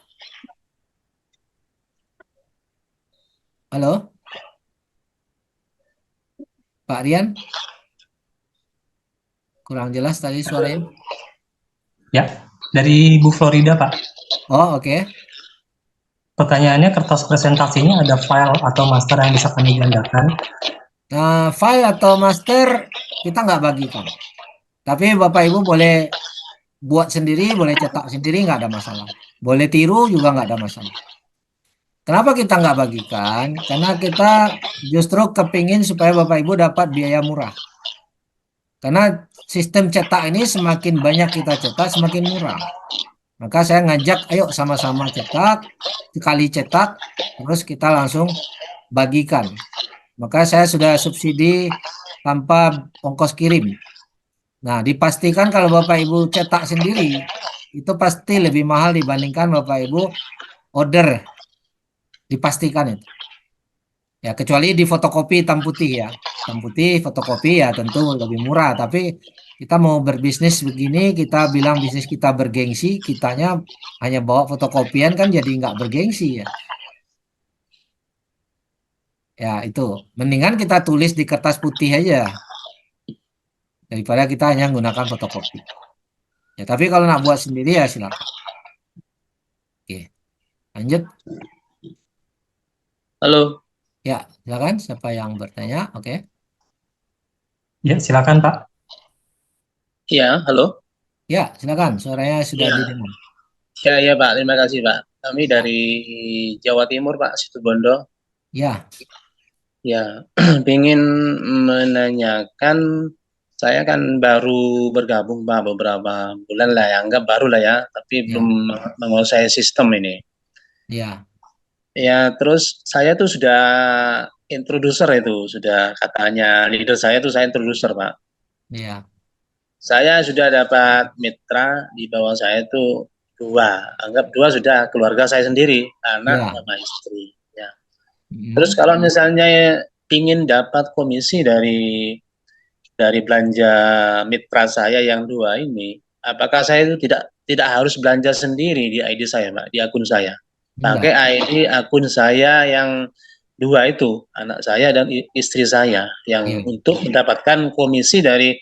Halo, Pak Rian. Kurang jelas tadi suaranya. Ya, dari Ibu Florida, Pak. Oh, oke. Pertanyaannya, kertas presentasinya ada file atau master yang bisa kami gandakan? Nah, file atau master kita nggak bagikan. Tapi Bapak Ibu boleh buat sendiri, boleh cetak sendiri, nggak ada masalah. Boleh tiru juga nggak ada masalah. Kenapa kita nggak bagikan? Karena kita justru kepingin supaya Bapak Ibu dapat biaya murah. Karena sistem cetak ini semakin banyak kita cetak, semakin murah. Maka saya ngajak, ayo sama-sama cetak, sekali cetak, terus kita langsung bagikan. Maka saya sudah subsidi tanpa ongkos kirim. Nah, dipastikan kalau Bapak Ibu cetak sendiri, itu pasti lebih mahal dibandingkan Bapak Ibu order. Dipastikan itu. Ya, kecuali di fotokopi hitam putih ya. Hitam putih, fotokopi ya tentu lebih murah. Tapi kita mau berbisnis begini, kita bilang bisnis kita bergengsi, kitanya hanya bawa fotokopian kan jadi nggak bergengsi ya. Ya, itu. Mendingan kita tulis di kertas putih aja. Daripada kita hanya menggunakan fotokopi. Ya, tapi kalau nak buat sendiri ya silakan. Oke. Lanjut. Halo. Ya, silakan siapa yang bertanya? Oke. Ya, silakan, Pak. Iya, halo. Ya, silakan. Suaranya sudah Ya. didengar. Ya, Pak. Terima kasih, Pak. Kami dari Jawa Timur, Pak, Situbondo. Ya. Ya, ingin menanyakan, saya kan baru bergabung, Pak, beberapa bulan lah ya, anggap baru lah ya, tapi Ya. belum menguasai sistem ini. Ya. Ya, terus saya tuh sudah introducer itu, sudah katanya leader saya tuh saya introducer, Pak. Ya. Saya sudah dapat mitra di bawah saya itu 2, anggap 2 sudah keluarga saya sendiri, anak Ya. sama istri. Ya. Mm. Terus kalau misalnya ingin dapat komisi dari belanja mitra saya yang 2 ini, apakah saya itu tidak harus belanja sendiri di ID saya, Pak, di akun saya? Pakai ID akun saya yang 2 itu, anak saya dan istri saya, yang untuk mendapatkan komisi dari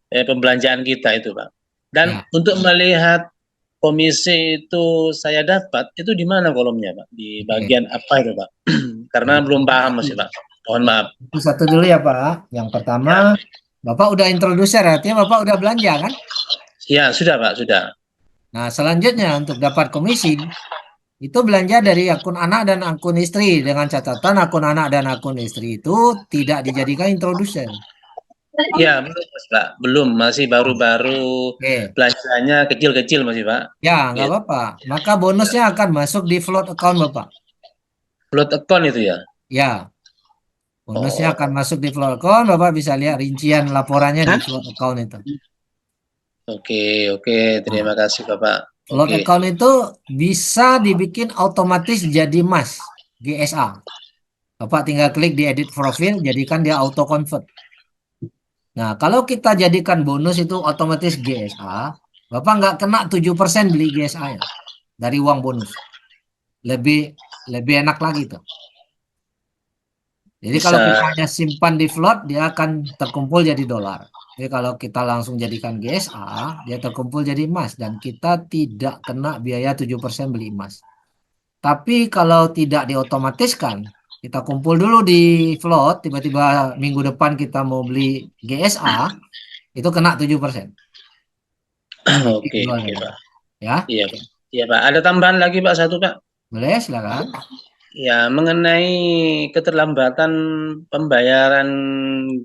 pembelanjaan kita itu, Pak. Dan untuk melihat komisi itu saya dapat, itu di mana kolomnya, Pak? Di bagian apa itu, Pak? Karena belum paham masih, Pak. Mohon maaf. Itu satu dulu ya, Pak. Yang pertama, Bapak udah introducer, artinya Bapak udah belanja kan? Ya, sudah, Pak, sudah. Nah, selanjutnya untuk dapat komisi, itu belanja dari akun anak dan akun istri, dengan catatan akun anak dan akun istri itu tidak dijadikan introducer. Ya, belum, Pak. Belum, masih baru-baru belanjanya kecil-kecil masih, Pak. Ya, nggak apa-apa. Maka bonusnya akan masuk di float account Bapak. Float account itu ya? Ya. Bonusnya akan masuk di float account, Bapak bisa lihat rincian laporannya di float account itu. Oke, terima kasih Bapak. Float account itu bisa dibikin otomatis jadi emas, GSA. Bapak tinggal klik di edit profil, jadikan dia auto convert. Nah, kalau kita jadikan bonus itu otomatis GSA, Bapak nggak kena 7% beli GSA-nya dari uang bonus. Lebih enak lagi tuh. Jadi kalau kita hanya simpan di float, dia akan terkumpul jadi dolar. Jadi kalau kita langsung jadikan GSA, dia terkumpul jadi emas. Dan kita tidak kena biaya 7% beli emas. Tapi kalau tidak diotomatiskan, kita kumpul dulu di float, tiba-tiba minggu depan kita mau beli GSA, itu kena 7%. Oke, Pak. Ya? Iya, Pak. Iya, Pak. Ada tambahan lagi, Pak, satu, Pak? Boleh, silakan. Ya, mengenai keterlambatan pembayaran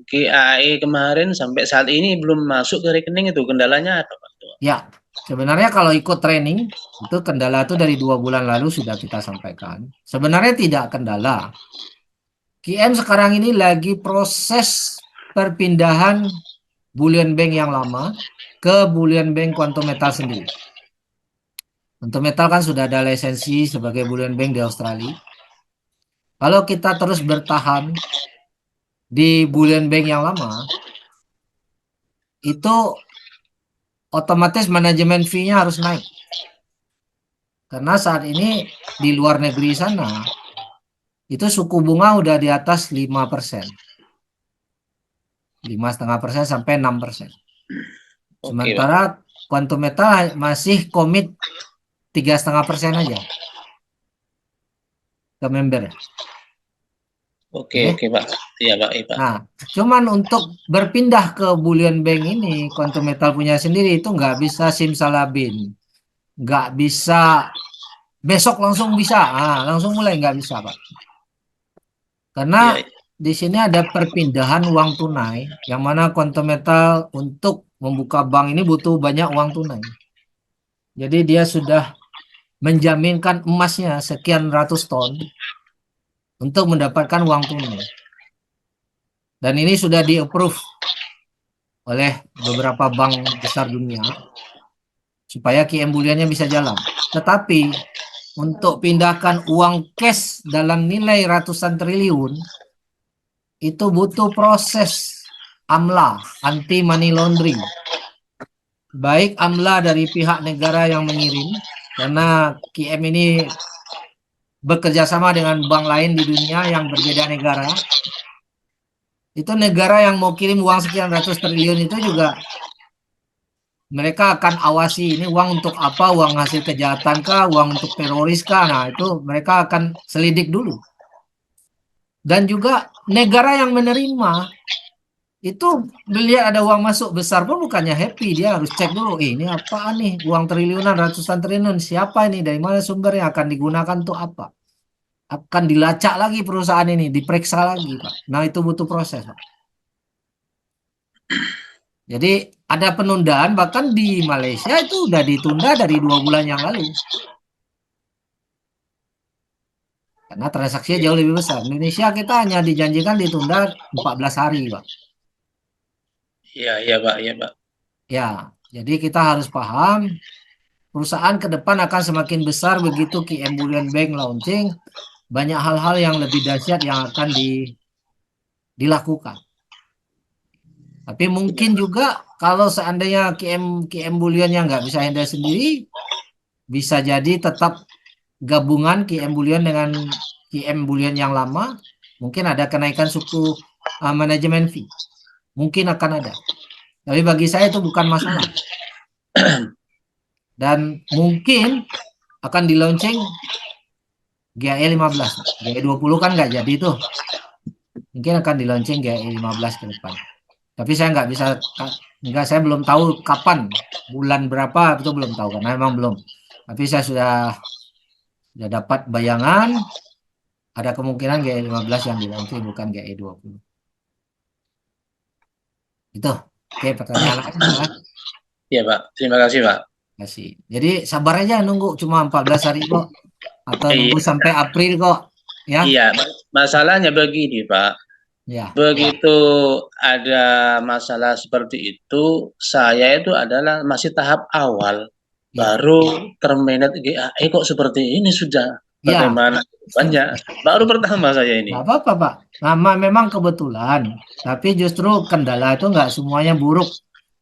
GAE kemarin sampai saat ini belum masuk ke rekening itu, kendalanya apa, Pak? Ya, sebenarnya kalau ikut training itu kendala itu dari 2 bulan lalu sudah kita sampaikan. Sebenarnya tidak kendala. QM sekarang ini lagi proses perpindahan Bullion Bank yang lama ke Bullion Bank Quantum Metal sendiri. Quantum Metal kan sudah ada lisensi sebagai Bullion Bank di Australia. Kalau kita terus bertahan di Bullion Bank yang lama, itu otomatis manajemen fee-nya harus naik. Karena saat ini di luar negeri sana, itu suku bunga udah di atas 5%. 5,5% sampai 6%. Oke, Pak. Sementara Quantum Metal masih komit 3,5% aja ke member. Oke, Pak. Iya, Pak. Iya, Pak. Nah, cuman untuk berpindah ke Bullion Bank ini, Quantum Metal punya sendiri itu nggak bisa simsalabim, nggak bisa besok langsung bisa, langsung mulai nggak bisa, Pak. Karena Iya, di sini ada perpindahan uang tunai, yang mana Quantum Metal untuk membuka bank ini butuh banyak uang tunai. Jadi dia sudah menjaminkan emasnya sekian ratus ton untuk mendapatkan uang tunai. Dan ini sudah di-approve oleh beberapa bank besar dunia supaya QM Bullion-nya bisa jalan. Tetapi untuk pindahkan uang cash dalam nilai ratusan triliun itu butuh proses AMLA, anti money laundering. Baik AMLA dari pihak negara yang mengirim, karena QM ini bekerja sama dengan bank lain di dunia yang berbeda negara. Itu negara yang mau kirim uang sekian ratus triliun itu juga mereka akan awasi ini uang untuk apa, uang hasil kejahatan kah, uang untuk teroris kah. Nah, itu mereka akan selidik dulu. Dan juga negara yang menerima itu melihat ada uang masuk besar pun bukannya happy, dia harus cek dulu, ini apa nih, uang triliunan, ratusan triliun, siapa ini, dari mana sumbernya, akan digunakan untuk apa, akan dilacak lagi perusahaan ini, diperiksa lagi, Pak. Nah, itu butuh proses, Pak. Jadi ada penundaan, bahkan di Malaysia itu udah ditunda dari 2 bulan yang lalu. Karena transaksinya jauh lebih besar. Indonesia kita hanya dijanjikan ditunda 14 hari, Pak. Iya, Pak. Iya, Pak. Ya, jadi kita harus paham perusahaan ke depan akan semakin besar begitu QM Bullion Bank launching, banyak hal-hal yang lebih dahsyat yang akan dilakukan. Tapi mungkin juga kalau seandainya QM Bullion yang nggak bisa handle sendiri, bisa jadi tetap gabungan QM Bullion dengan QM Bullion yang lama, mungkin ada kenaikan suku manajemen fee. Mungkin akan ada. Tapi bagi saya itu bukan masalah. Dan mungkin akan di launching GAE 15. GAE 20 kan nggak jadi tuh. Mungkin akan di launching GAE 15 ke depan. Tapi saya nggak bisa, saya belum tahu kapan, bulan berapa itu belum tahu karena memang belum. Tapi saya sudah dapat bayangan ada kemungkinan GAE 15 yang di launching bukan GAE 20. Itu. Oke, pertanyaan lain, Pak. Iya, Pak. Terima kasih, Pak. Kasih. Jadi sabar aja nunggu cuma 14 hari kok. Atau nunggu sampai April kok. Ya. Iya, masalahnya begini, Pak. Ya. Begitu ada masalah seperti itu, saya itu adalah masih tahap awal. Baru terminate GAE kok seperti ini sudah. Bagaimana banyak. Baru pertama saya ini. Nggak apa-apa, Pak. Nama memang kebetulan. Tapi justru kendala itu nggak semuanya buruk.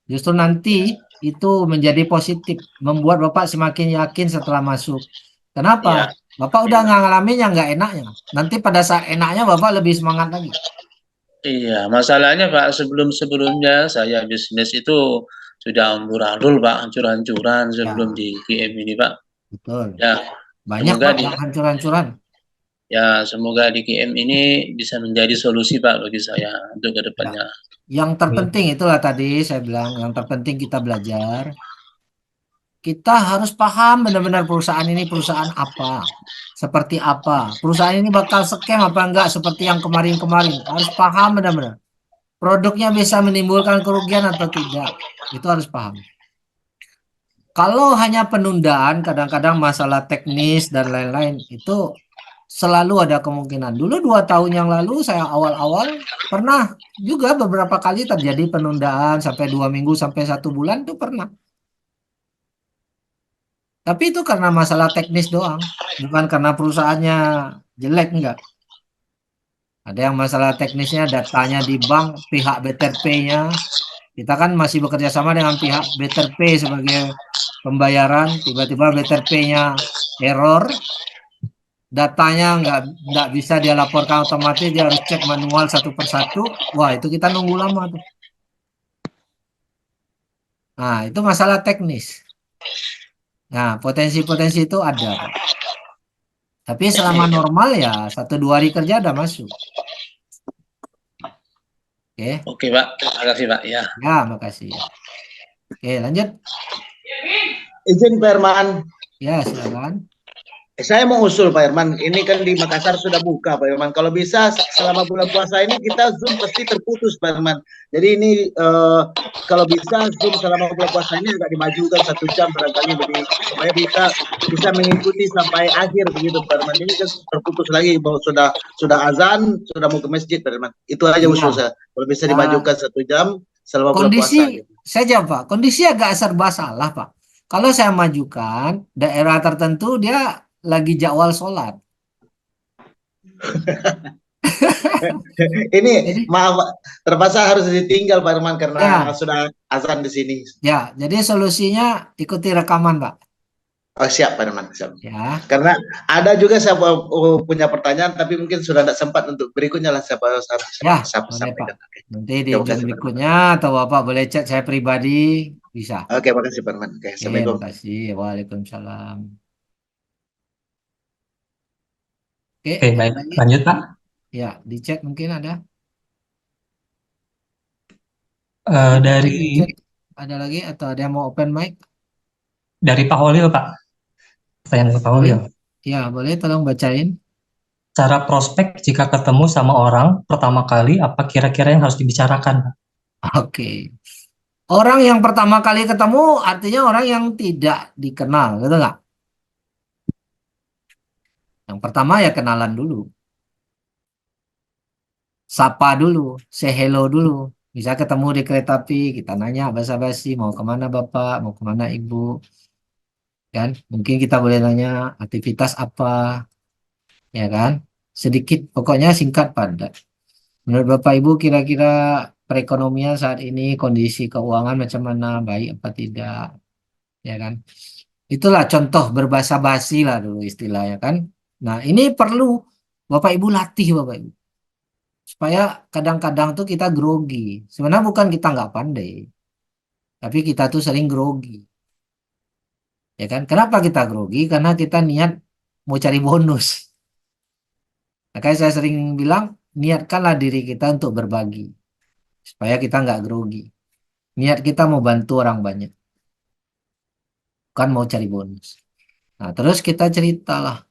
Justru nanti itu menjadi positif. Membuat Bapak semakin yakin setelah masuk. Kenapa? Bapak udah nggak ngalamin yang nggak enaknya. Nanti pada saat enaknya Bapak lebih semangat lagi. Iya, masalahnya Pak, sebelum-sebelumnya saya bisnis itu sudah amburadul, Pak, hancur-hancuran sebelum di QM ini, Pak. Betul. Ya, banyak Pak yang hancur-hancuran. Ya, semoga di QM ini bisa menjadi solusi, Pak, bagi saya untuk ke depannya. Yang terpenting itulah tadi saya bilang, yang terpenting kita belajar. Kita harus paham benar-benar perusahaan ini perusahaan apa, seperti apa. Perusahaan ini bakal scam apa enggak seperti yang kemarin-kemarin. Harus paham benar-benar. Produknya bisa menimbulkan kerugian atau tidak. Itu harus paham. Kalau hanya penundaan, kadang-kadang masalah teknis dan lain-lain, itu selalu ada kemungkinan. Dulu 2 tahun yang lalu saya awal-awal pernah juga beberapa kali terjadi penundaan sampai 2 minggu sampai 1 bulan itu pernah. Tapi itu karena masalah teknis doang, bukan karena perusahaannya jelek, enggak. Ada yang masalah teknisnya, datanya di bank, pihak Better Pay-nya. Kita kan masih bekerja sama dengan pihak Better Pay sebagai pembayaran, tiba-tiba Better Pay-nya error, datanya nggak bisa dia laporkan otomatis, dia harus cek manual satu persatu. Wah, itu kita nunggu lama tuh. Nah, itu masalah teknis. Nah, potensi-potensi itu ada, Pak. Tapi selama normal ya 1-2 hari kerja udah masuk. Oke, Oke, Pak. Terima kasih, Pak. Ya. ya makasih. Oke, lanjut. Izin Pak Herman. Ya, silakan. Saya mau usul Pak Herman, ini kan di Makassar sudah buka Pak Herman. Kalau bisa selama bulan puasa ini kita Zoom pasti terputus Pak Herman. Jadi ini kalau bisa Zoom selama bulan puasa ini agak dimajukan 1 jam barangkali lebih supaya bisa mengikuti sampai akhir begitu Pak Herman. Ini kan terputus lagi bahwa sudah azan, sudah mau ke masjid Pak Herman. Itu aja usul saya. Kalau bisa dimajukan 1 jam selama bulan puasa. Kondisi, saya jawab Pak, kondisi agak serba salah Pak. Kalau saya majukan daerah tertentu dia lagi jadwal sholat. Ini Jadi, maaf terpaksa harus ditinggal Pak Herman karena ya, sudah azan di sini. ya. Jadi solusinya ikuti rekaman Pak. Oh, siap Pak Herman, siap. Ya, Karena ada juga saya punya pertanyaan tapi mungkin sudah tidak sempat untuk berikutnya lah saya ya, boleh Pak. sampaikan. Oke. Nanti di Terima jam kasih Pak Herman. berikutnya atau Bapak boleh chat saya pribadi, bisa. Oke, makasih Pak Herman. Oke, Oke, Assalamualaikum. makasih. Waalaikumsalam. Oke, Oke, baik. lagi. Lanjut, Pak. Ya, di chat mungkin ada. Di Dari chat ada lagi atau ada yang mau open mic? Pak Holil, Pak. Pertanyaan ke Pak Holil. Ya, boleh tolong bacain. Cara prospek jika ketemu sama orang pertama kali, apa kira-kira yang harus dibicarakan, Pak? Oke. Orang yang pertama kali ketemu artinya orang yang tidak dikenal, gitu nggak? Yang pertama ya kenalan dulu. Sapa dulu, say hello dulu. Bisa ketemu di kereta api, kita nanya basa-basi, mau kemana Bapak, mau kemana Ibu. Kan? Mungkin kita boleh nanya aktivitas apa, ya kan? Sedikit, pokoknya singkat padat. Menurut Bapak Ibu kira-kira perekonomian saat ini, kondisi keuangan macam mana, baik apa tidak, ya kan? Itulah contoh berbahasa basi lah dulu istilahnya kan. Nah ini perlu Bapak Ibu latih Bapak Ibu. Supaya kadang-kadang tuh kita grogi. Sebenarnya bukan kita nggak pandai. Tapi kita tuh sering grogi. Ya kan? Kenapa kita grogi? Karena kita niat mau cari bonus. Makanya saya sering bilang, niatkanlah diri kita untuk berbagi. Supaya kita nggak grogi. Niat kita mau bantu orang banyak. Bukan mau cari bonus. Nah terus kita ceritalah.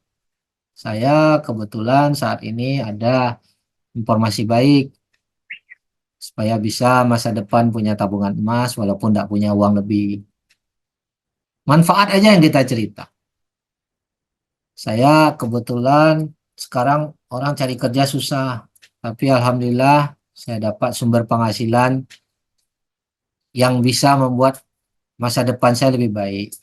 Saya kebetulan saat ini ada informasi baik supaya bisa masa depan punya tabungan emas walaupun tidak punya uang lebih. Manfaat aja yang kita cerita. Saya kebetulan sekarang orang cari kerja susah, tapi alhamdulillah saya dapat sumber penghasilan yang bisa membuat masa depan saya lebih baik.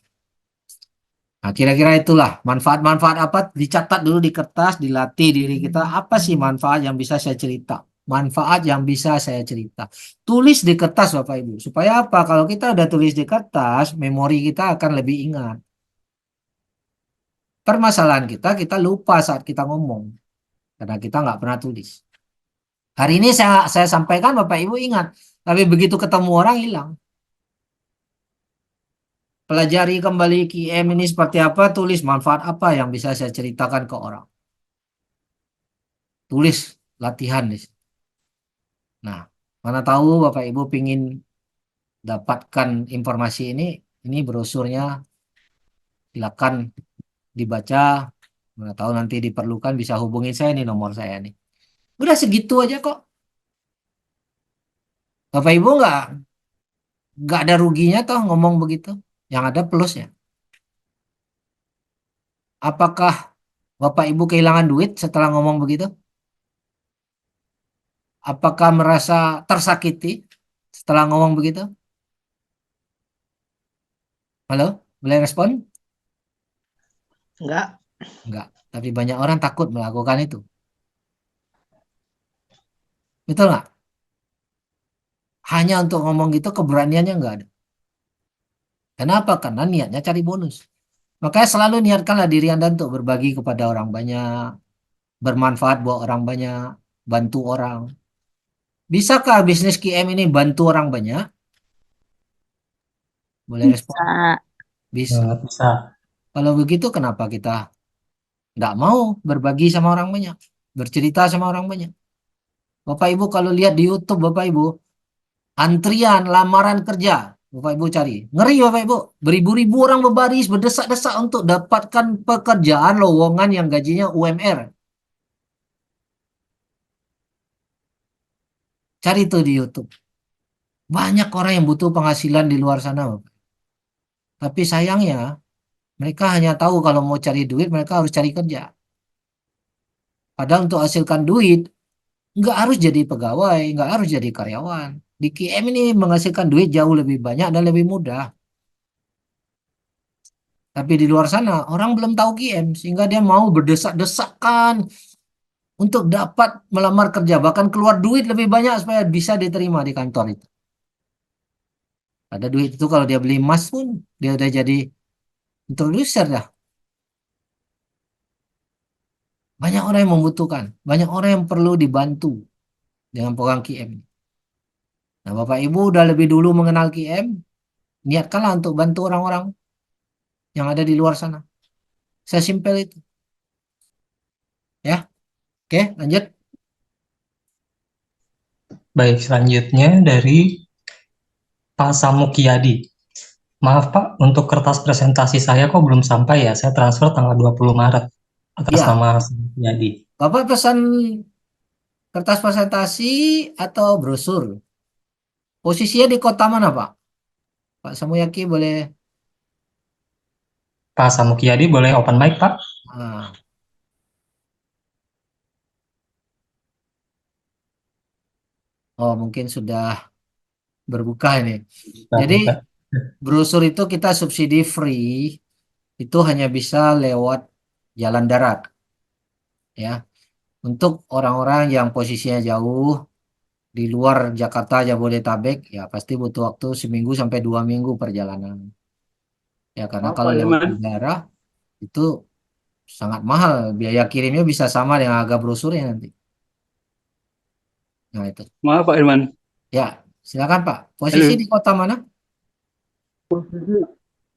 Nah, kira-kira itulah manfaat-manfaat apa dicatat dulu di kertas, dilatih diri kita. Apa sih manfaat yang bisa saya cerita? Manfaat yang bisa saya cerita. Tulis di kertas Bapak Ibu. Supaya apa? Kalau kita udah tulis di kertas, memori kita akan lebih ingat. Permasalahan kita lupa saat kita ngomong. Karena kita nggak pernah tulis. Hari ini saya sampaikan Bapak Ibu ingat. Tapi begitu ketemu orang hilang. Pelajari kembali QM ini seperti apa, tulis manfaat apa yang bisa saya ceritakan ke orang. Tulis latihan nih. Nah, mana tahu Bapak Ibu pingin dapatkan informasi ini brosurnya silakan dibaca. Mana tahu nanti diperlukan bisa hubungin saya nih nomor saya nih. Udah segitu aja kok. Bapak Ibu nggak ada ruginya toh ngomong begitu, Yang ada plusnya. Apakah Bapak Ibu kehilangan duit setelah ngomong begitu? Apakah merasa tersakiti setelah ngomong begitu? Halo, boleh respon? Enggak. Enggak. Tapi banyak orang takut melakukan itu. Betul nggak? Hanya untuk ngomong gitu keberaniannya nggak ada. Kenapa? Karena niatnya cari bonus. Makanya selalu niatkanlah diri Anda untuk berbagi kepada orang banyak, bermanfaat buat orang banyak, bantu orang. Bisakah bisnis QM ini bantu orang banyak? Boleh respon? Bisa. Bisa. Bisa. Kalau begitu kenapa kita nggak mau berbagi sama orang banyak, bercerita sama orang banyak? Bapak Ibu kalau lihat di YouTube, Bapak Ibu, antrian lamaran kerja, Bapak Ibu cari. Ngeri Bapak Ibu, beribu-ribu orang berbaris, berdesak-desak untuk dapatkan pekerjaan lowongan yang gajinya UMR. Cari tuh di YouTube. Banyak orang yang butuh penghasilan di luar sana, Bapak. Tapi sayangnya, mereka hanya tahu kalau mau cari duit, mereka harus cari kerja. Padahal untuk hasilkan duit, nggak harus jadi pegawai, nggak harus jadi karyawan. Di QM ini menghasilkan duit jauh lebih banyak dan lebih mudah. Tapi di luar sana, orang belum tahu QM, sehingga dia mau berdesak-desakan untuk dapat melamar kerja, bahkan keluar duit lebih banyak supaya bisa diterima di kantor itu. Ada duit itu kalau dia beli emas pun, dia udah jadi introducer dah. Banyak orang yang membutuhkan, banyak orang yang perlu dibantu dengan program QM. Nah, Bapak Ibu udah lebih dulu mengenal QM, niatkanlah untuk bantu orang-orang yang ada di luar sana. Sesimpel itu. Ya, oke, lanjut. Baik, selanjutnya dari Pak Samukiyadi. Maaf Pak, untuk kertas presentasi saya kok belum sampai ya? Saya transfer tanggal 20 Maret atas Ya, nama Samukiyadi. Bapak pesan kertas presentasi atau brosur? Posisinya di kota mana, Pak? Pak Samuyaki boleh. Pak Samukiyadi boleh open mic Pak? Nah, oh, mungkin sudah berbuka ini. Jadi Bukan. brosur itu kita subsidi free, itu hanya bisa lewat jalan darat, ya. Untuk orang-orang yang posisinya jauh di luar Jakarta, Jabodetabek, ya pasti butuh waktu seminggu sampai 2 minggu perjalanan. Ya, karena Maaf kalau Pak lewat Irman. udara itu sangat mahal. Biaya kirimnya bisa sama dengan harga brosurnya nanti. Nah, itu. Maaf Pak Irman. Ya, silakan Pak. Posisi Halo. di kota mana?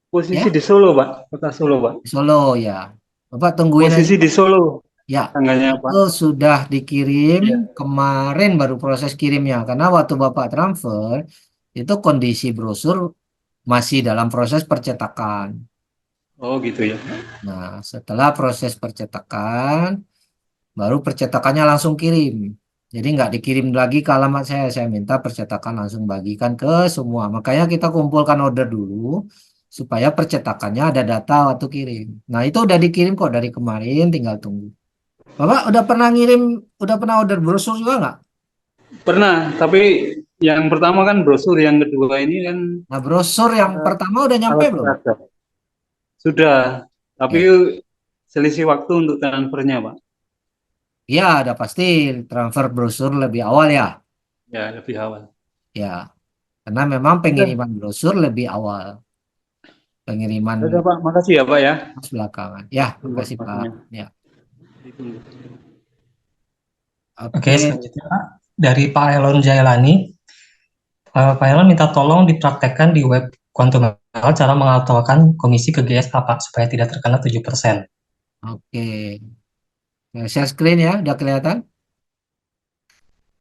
Posisi Ya, di Solo Pak, kota Solo Pak. Solo ya. Bapak tungguin aja. Posisi di Solo, Ya, tanggalnya itu Pak. sudah dikirim Iya. kemarin baru proses kirimnya. Karena waktu Bapak transfer, itu kondisi brosur masih dalam proses percetakan. Oh gitu ya. Nah, setelah proses percetakan, baru percetakannya langsung kirim. Jadi nggak dikirim lagi ke alamat saya minta percetakan langsung bagikan ke semua. Makanya kita kumpulkan order dulu, supaya percetakannya ada data waktu kirim. Nah, itu udah dikirim kok dari kemarin, tinggal tunggu. Bapak udah pernah ngirim, udah pernah order brosur juga nggak? Pernah, tapi yang pertama kan brosur, yang kedua ini kan Nah, brosur yang pertama udah nyampe alat belum? peraga. Sudah, tapi Ya, selisih waktu untuk transfernya Pak. ya udah pasti transfer brosur lebih awal ya. Ya lebih awal. Ya, karena memang Oke, pengiriman brosur lebih awal. Pengiriman oke Pak, makasih ya Pak ya. belakangan. Ya, Tunggu makasih Pak. informasinya. Ya, Ditunggu. Oke, oke. selanjutnya Pak. Dari Pak Elon Jailani. Pak Elon minta tolong dipraktekkan di web Quantum Health cara mengautokan komisi ke GSA Pak, supaya tidak terkena 7%. Oke. Nah, share screen ya, udah kelihatan?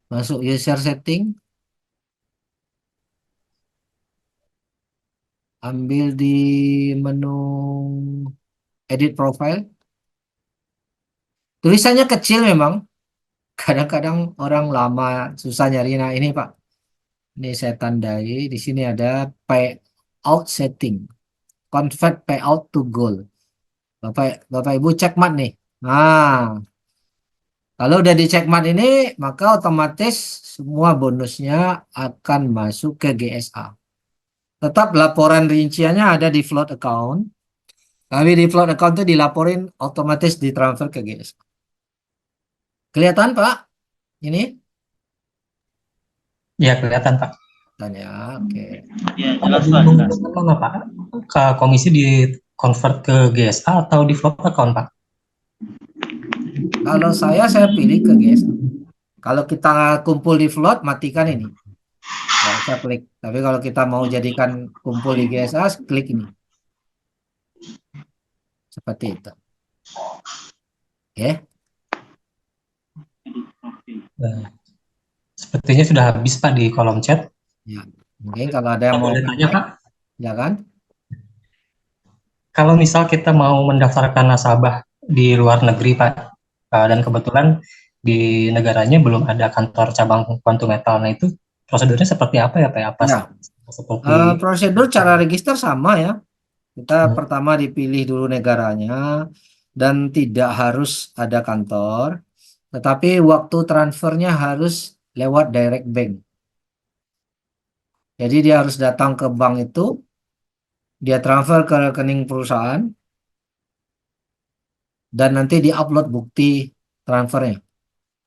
Masuk user setting, ambil di menu edit profile. Tulisannya kecil memang. Kadang-kadang orang lama susah nyari. Nah, ini Pak. Ini saya tandai. Di sini ada payout setting. convert payout to gold. Bapak Ibu cekmat nih. Nah, kalau udah di cekmat ini, maka otomatis semua bonusnya akan masuk ke GSA. Tetap laporan rinciannya ada di float account. Tapi di float account itu dilaporin otomatis ditransfer ke GSA. Kelihatan Pak? Ini? Ya, kelihatan, Pak. Dan ya, oke. Ya, Kalau jelas di Pak, jelas. mana, Pak? Ke komisi di convert ke GSA atau di float account, Pak? Kalau saya pilih ke GSA. Kalau kita kumpul di float, matikan ini. Nggak usah klik. Tapi kalau kita mau jadikan kumpul di GSA, klik ini. Seperti itu. Oke. Nah, sepertinya sudah habis, Pak, di kolom chat. Ya. Mungkin kalau ada yang mau Boleh tanya, Pak? ya kan? Kalau misal kita mau mendaftarkan nasabah di luar negeri, Pak, dan kebetulan di negaranya belum ada kantor cabang Quantum Metal, nah itu prosedurnya seperti apa ya, Pak? Apa Ya. seperti Prosedur cara register sama ya. Kita pertama dipilih dulu negaranya dan tidak harus ada kantor, tetapi waktu transfernya harus lewat direct bank. Jadi dia harus datang ke bank itu, dia transfer ke rekening perusahaan, dan nanti diupload bukti transfernya.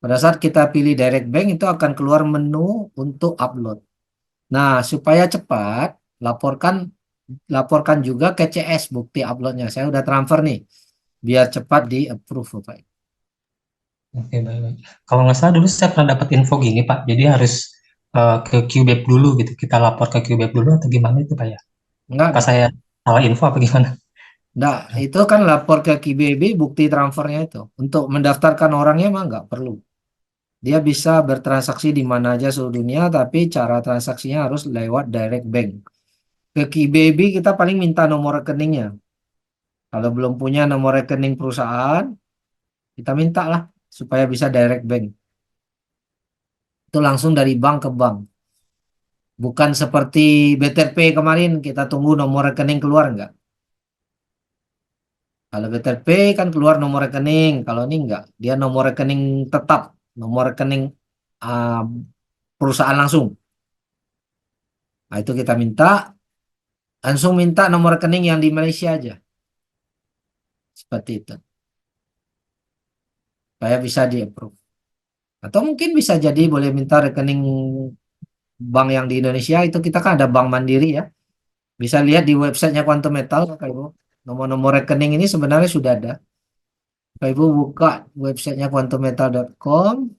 Pada saat kita pilih direct bank itu akan keluar menu untuk upload. Nah, supaya cepat, laporkan juga ke CS bukti uploadnya. Saya udah transfer nih, biar cepat di approve, Pak. Oke, baik. Kalau nggak salah dulu saya pernah dapat info gini, Pak. Jadi harus ke QBEP dulu gitu. Kita lapor ke QBEP dulu atau gimana itu, Pak ya? Apa saya salah info apa gimana? Nah, itu kan lapor ke QBB bukti transfernya itu. Untuk mendaftarkan orangnya mah nggak perlu. Dia bisa bertransaksi di mana aja seluruh dunia, tapi cara transaksinya harus lewat direct bank. Ke QBB kita paling minta nomor rekeningnya. Kalau belum punya nomor rekening perusahaan, kita minta lah supaya bisa direct bank. Itu langsung dari bank ke bank. Bukan seperti BTRP kemarin, kita tunggu nomor rekening keluar nggak. Kalau BTRP kan keluar nomor rekening, kalau ini enggak. Dia nomor rekening tetap, nomor rekening perusahaan langsung. Nah, itu kita langsung minta nomor rekening yang di Malaysia aja. Seperti itu. Supaya bisa di-approve. Atau mungkin bisa jadi boleh minta rekening bank yang di Indonesia, itu kita kan ada Bank Mandiri ya. Bisa lihat di websitenya Quantum Metal, Bapak Ibu. Nomor-nomor rekening ini sebenarnya sudah ada. Bapak Ibu buka websitenya quantummetal.com.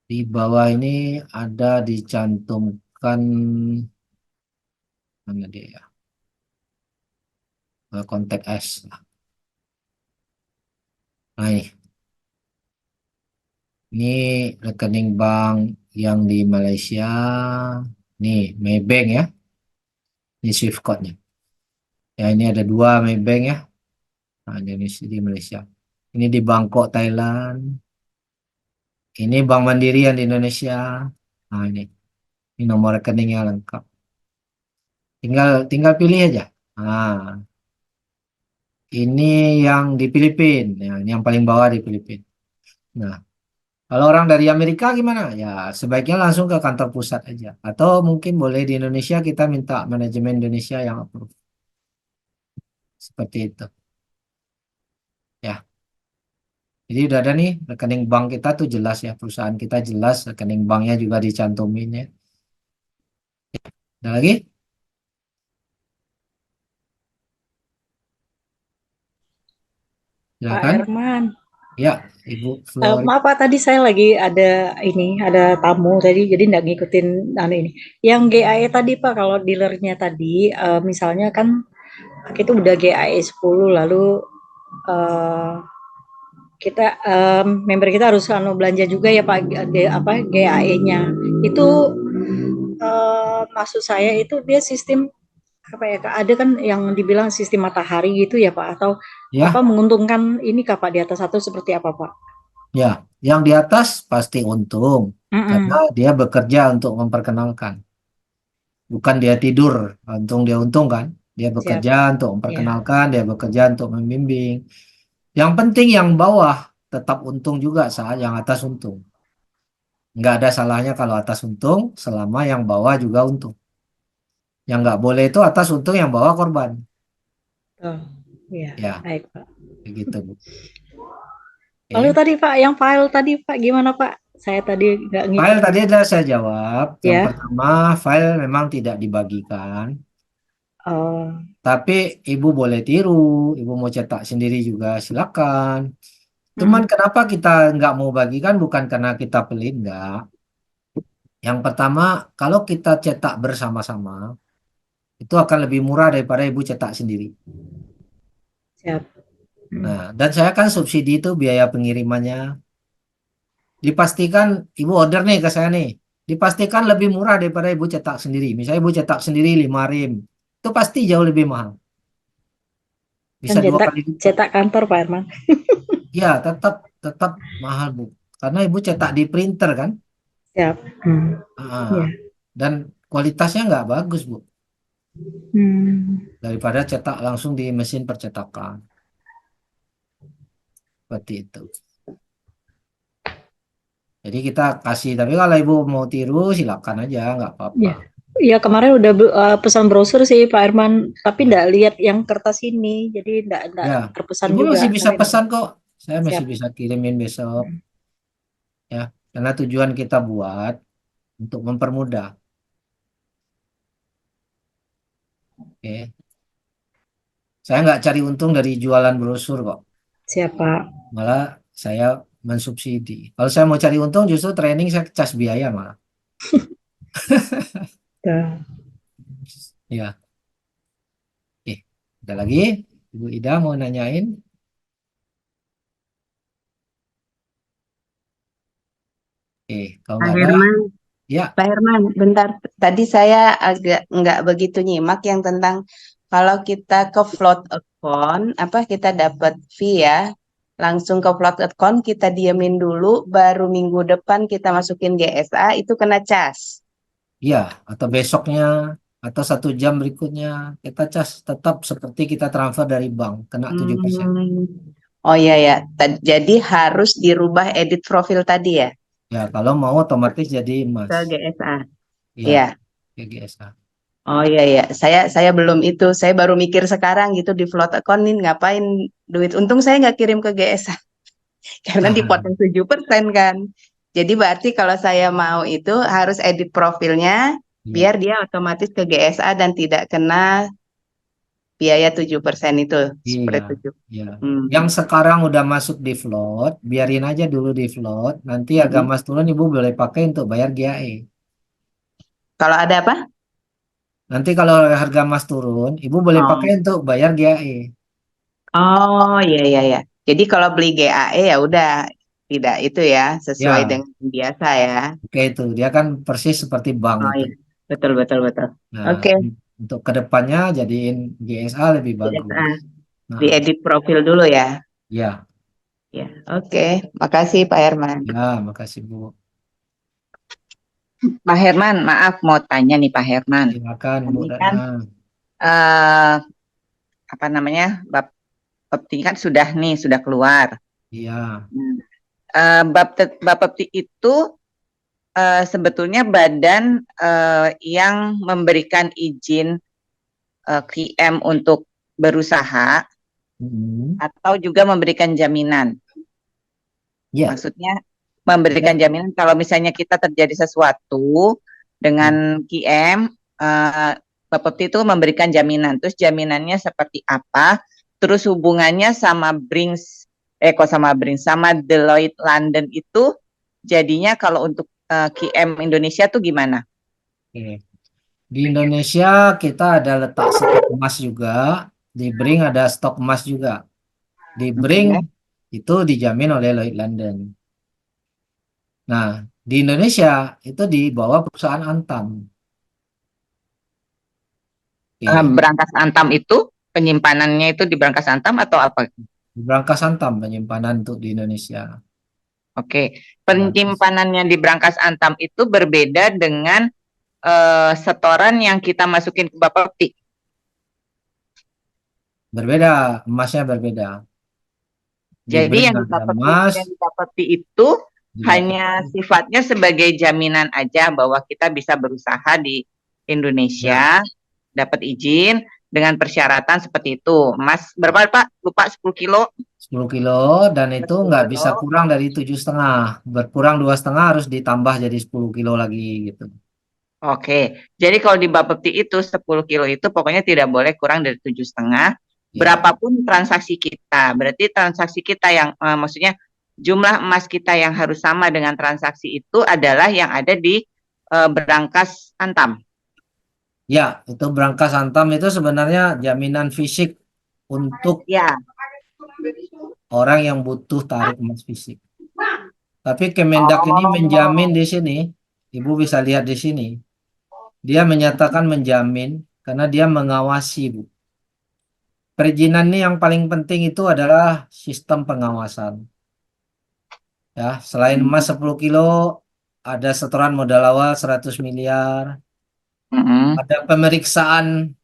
Di bawah ini ada dicantumkan mana dia ya? Kontak S. Nah ini rekening bank yang di Malaysia. Nih Maybank ya. Ini Swift code-nya. Ya ini ada 2 Maybank ya. Nah, ini di Malaysia. Ini di Bangkok, Thailand. Ini Bank Mandiri yang di Indonesia. Nah ini nomor rekeningnya lengkap. Tinggal pilih aja. Nah, ini yang di Filipina. Ya, ini yang paling bawah di Filipina. Nah, kalau orang dari Amerika gimana? Ya, sebaiknya langsung ke kantor pusat aja. Atau mungkin boleh di Indonesia kita minta manajemen Indonesia yang approve. Seperti itu. Ya. Jadi udah ada nih rekening bank kita tuh jelas ya. Perusahaan kita jelas. Rekening banknya juga dicantumin ya. Ada lagi? Pak Silakan. Herman. Ya, Ibu Flori. Maaf Pak, tadi saya lagi ada tamu tadi, jadi nggak ngikutin ini. Yang GAE tadi Pak, kalau dealernya tadi, misalnya kan itu udah GAE 10, lalu kita member kita harus belanja juga ya Pak, GAE-nya. Itu maksud saya itu dia sistem apa ya Kak? Ada kan yang dibilang sistem matahari gitu ya Pak? Atau Ya, apa menguntungkan ini Kak Pak di atas satu seperti apa Pak? ya, yang di atas pasti untung karena Mm-mm. dia bekerja untuk memperkenalkan, bukan dia tidur, untung dia untung kan? Dia Siap. bekerja untuk Ya. memperkenalkan, dia bekerja untuk membimbing. Yang penting yang bawah tetap untung juga saat yang atas untung. Nggak ada salahnya kalau atas untung selama yang bawah juga untung. Yang nggak boleh itu atas untung yang bawah korban. Oh, iya. Ya, Baik Pak. kayak gitu, Bu. Lalu Oke. tadi Pak, yang file tadi Pak gimana Pak? Saya tadi nggak File ngikutin. tadi sudah saya jawab. Yang Ya. pertama, file memang tidak dibagikan. Oh. Tapi ibu boleh tiru, ibu mau cetak sendiri juga silakan. Cuman Mm-mm. kenapa kita nggak mau bagikan bukan karena kita pelit, nggak. Yang pertama, kalau kita cetak bersama-sama, itu akan lebih murah daripada ibu cetak sendiri. Siap. Nah, dan saya kan subsidi itu biaya pengirimannya. Dipastikan ibu order nih ke saya nih. Dipastikan lebih murah daripada ibu cetak sendiri. Misalnya ibu cetak sendiri 5 rim. Itu pasti jauh lebih mahal. Kan Bisa dua cetak kali lipat. cetak kantor Pak Herman. Ya, tetap tetap mahal, Bu. Karena ibu cetak di printer kan. Siap. Ya. Ah, dan kualitasnya nggak bagus, Bu. Hmm. Daripada cetak langsung di mesin percetakan. Seperti itu. Jadi kita kasih, tapi kalau ibu mau tiru silakan aja, nggak apa-apa. Ya. Ya kemarin udah pesan brosur sih Pak Herman, tapi Ya. enggak lihat yang kertas ini, jadi enggak Ya, terpesan ibu masih juga bisa sampai pesan kok. Saya masih siap. bisa kirimin besok. Ya, karena tujuan kita buat untuk mempermudah. Oke. Saya nggak cari untung dari jualan brosur kok. Siapa? Malah saya mensubsidi. Kalau saya mau cari untung justru training saya cas biaya malah. Ya. Ya, oke. Ada lagi? Ibu Ida mau nanyain? Oke, kalau Pak nggak ada, Herman, ya, Pak Herman, bentar. Tadi saya agak nggak begitu nyimak yang tentang kalau kita ke float account, apa kita dapat fee ya, langsung ke float account kita diamin dulu, baru minggu depan kita masukin GSA itu kena cas. ya, atau besoknya, atau 1 jam berikutnya, kita cas tetap seperti kita transfer dari bank, kena 7%. Hmm. Oh iya ya, jadi harus dirubah edit profil tadi ya Ya, kalau mau otomatis jadi emas. ke GSA. Ya, Iya. GGSA. Oh iya ya, saya belum itu, saya baru mikir sekarang gitu di float account nih ngapain duit. Untung saya nggak kirim ke GSA karena dipotong 7% kan. Jadi berarti kalau saya mau itu harus edit profilnya Ya, biar dia otomatis ke GSA dan tidak kena biaya 7% itu, iya, spread 7. iya. Hmm. Yang sekarang udah masuk di float, biarin aja dulu di float. Nanti harga Mm-mm. emas turun, ibu boleh pakai untuk bayar GAE. Kalau ada apa? Nanti kalau harga emas turun, ibu boleh pakai Oh, untuk bayar GAE. oh iya iya ya. Jadi kalau beli GAE ya udah tidak itu ya sesuai Ya, dengan biasa ya. oke itu. Dia kan persis seperti bank Oh itu. iya, betul betul betul. Nah, Oke, untuk kedepannya jadiin GSA lebih GSA bagus. Nah, diedit profil dulu ya. ya, Ya, oke. Makasih Pak Herman. ya, makasih Bu. Pak Herman, maaf mau tanya nih Pak Herman. Silakan Bu Ini kan Ratna. eh, apa namanya, Bapepti kan sudah nih sudah keluar. Iya, Bapepti itu sebetulnya badan yang memberikan izin QM untuk berusaha atau juga memberikan jaminan. ya, Maksudnya memberikan jaminan kalau misalnya kita terjadi sesuatu dengan QM, Bapepti itu memberikan jaminan. Terus jaminannya seperti apa? Terus hubungannya sama sama Deloitte London itu jadinya kalau untuk QM Indonesia tuh gimana? oke. Di Indonesia kita ada letak stok emas juga, di Bring ada stok emas juga. Di Bring itu dijamin oleh Lloyd London. Nah, di Indonesia itu di bawah perusahaan Antam. Oke. Berangkas Antam itu penyimpanannya itu di Berangkas Antam atau apa? Di Berangkas Antam penyimpanan untuk di Indonesia. Oke, Berangkas. penyimpanannya di Berangkas Antam itu berbeda dengan setoran yang kita masukin ke Bapepti. Berbeda, emasnya berbeda. Di Jadi Bring yang di ada Bapepti, emas, yang di Bapepti itu di hanya Bapepti. sifatnya sebagai jaminan aja bahwa kita bisa berusaha di Indonesia, dapat izin dengan persyaratan seperti itu. Emas berapa Pak? Lupa 10 kilo. 10 kilo dan itu 10 nggak kilo. bisa kurang dari 7,5. Berkurang 2,5 harus ditambah jadi 10 kilo lagi gitu. Oke, jadi kalau di Bapepti itu 10 kilo itu pokoknya tidak boleh kurang dari 7,5. Ya. Berapapun transaksi kita, berarti transaksi kita yang maksudnya jumlah emas kita yang harus sama dengan transaksi itu adalah yang ada di Berangkas Antam. Ya, itu Berangkas Antam itu sebenarnya jaminan fisik untuk Ya, orang yang butuh tarik emas fisik. Tapi Kemendak ini menjamin di sini, Ibu bisa lihat di sini. Dia menyatakan menjamin karena dia mengawasi, Bu. Perizinan ini yang paling penting itu adalah sistem pengawasan. Ya, selain emas 10 kilo, ada setoran modal awal 100 miliar, ada pemeriksaan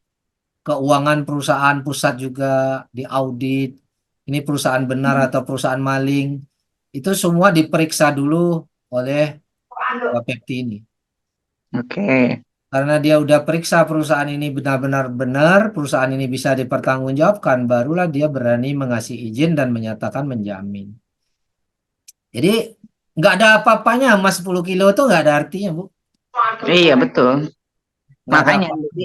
keuangan perusahaan pusat juga diaudit. Ini perusahaan benar atau perusahaan maling. Itu semua diperiksa dulu oleh Bapepti ini. Oke. Karena dia udah periksa perusahaan ini benar-benar benar, perusahaan ini bisa dipertanggungjawabkan, barulah dia berani mengasih izin dan menyatakan menjamin. Jadi nggak ada apa-apanya emas 10 kilo itu nggak ada artinya, Bu. Iya betul. Nggak ada Makanya, apa-apa.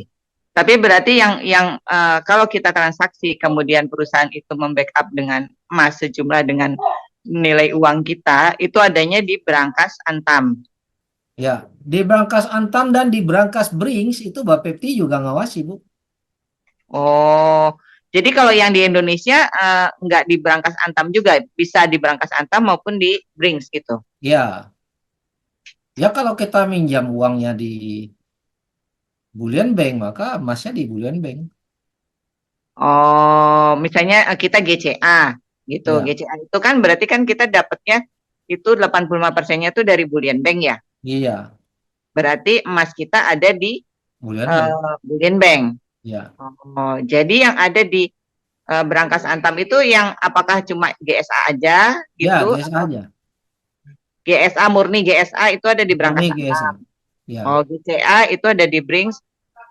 tapi berarti yang kalau kita transaksi kemudian perusahaan itu membackup dengan emas sejumlah dengan nilai uang kita itu adanya di Berangkas Antam. Ya, di Berangkas Antam dan di Berangkas Brings itu Bapepti juga ngawasi, Bu. Oh, jadi kalau yang di Indonesia nggak di Berangkas Antam juga, bisa di Berangkas Antam maupun di Brings gitu. Ya. Ya kalau kita minjam uangnya di Bullion Bank, maka emasnya di Bullion Bank. Oh, misalnya kita GCA gitu. Ya. GCA itu kan berarti kan kita dapatnya itu 85%-nya itu dari Bullion Bank ya. Iya, Berarti emas kita ada di Bullion Bank. Bullion Bank. Ya. Oh, jadi yang ada di Berangkas Antam itu yang apakah cuma GSA aja Ya, gitu? GSA aja. GSA murni GSA itu ada di Berangkas Murni GSA. Antam. Ya. Oh, GCA itu ada di Brings.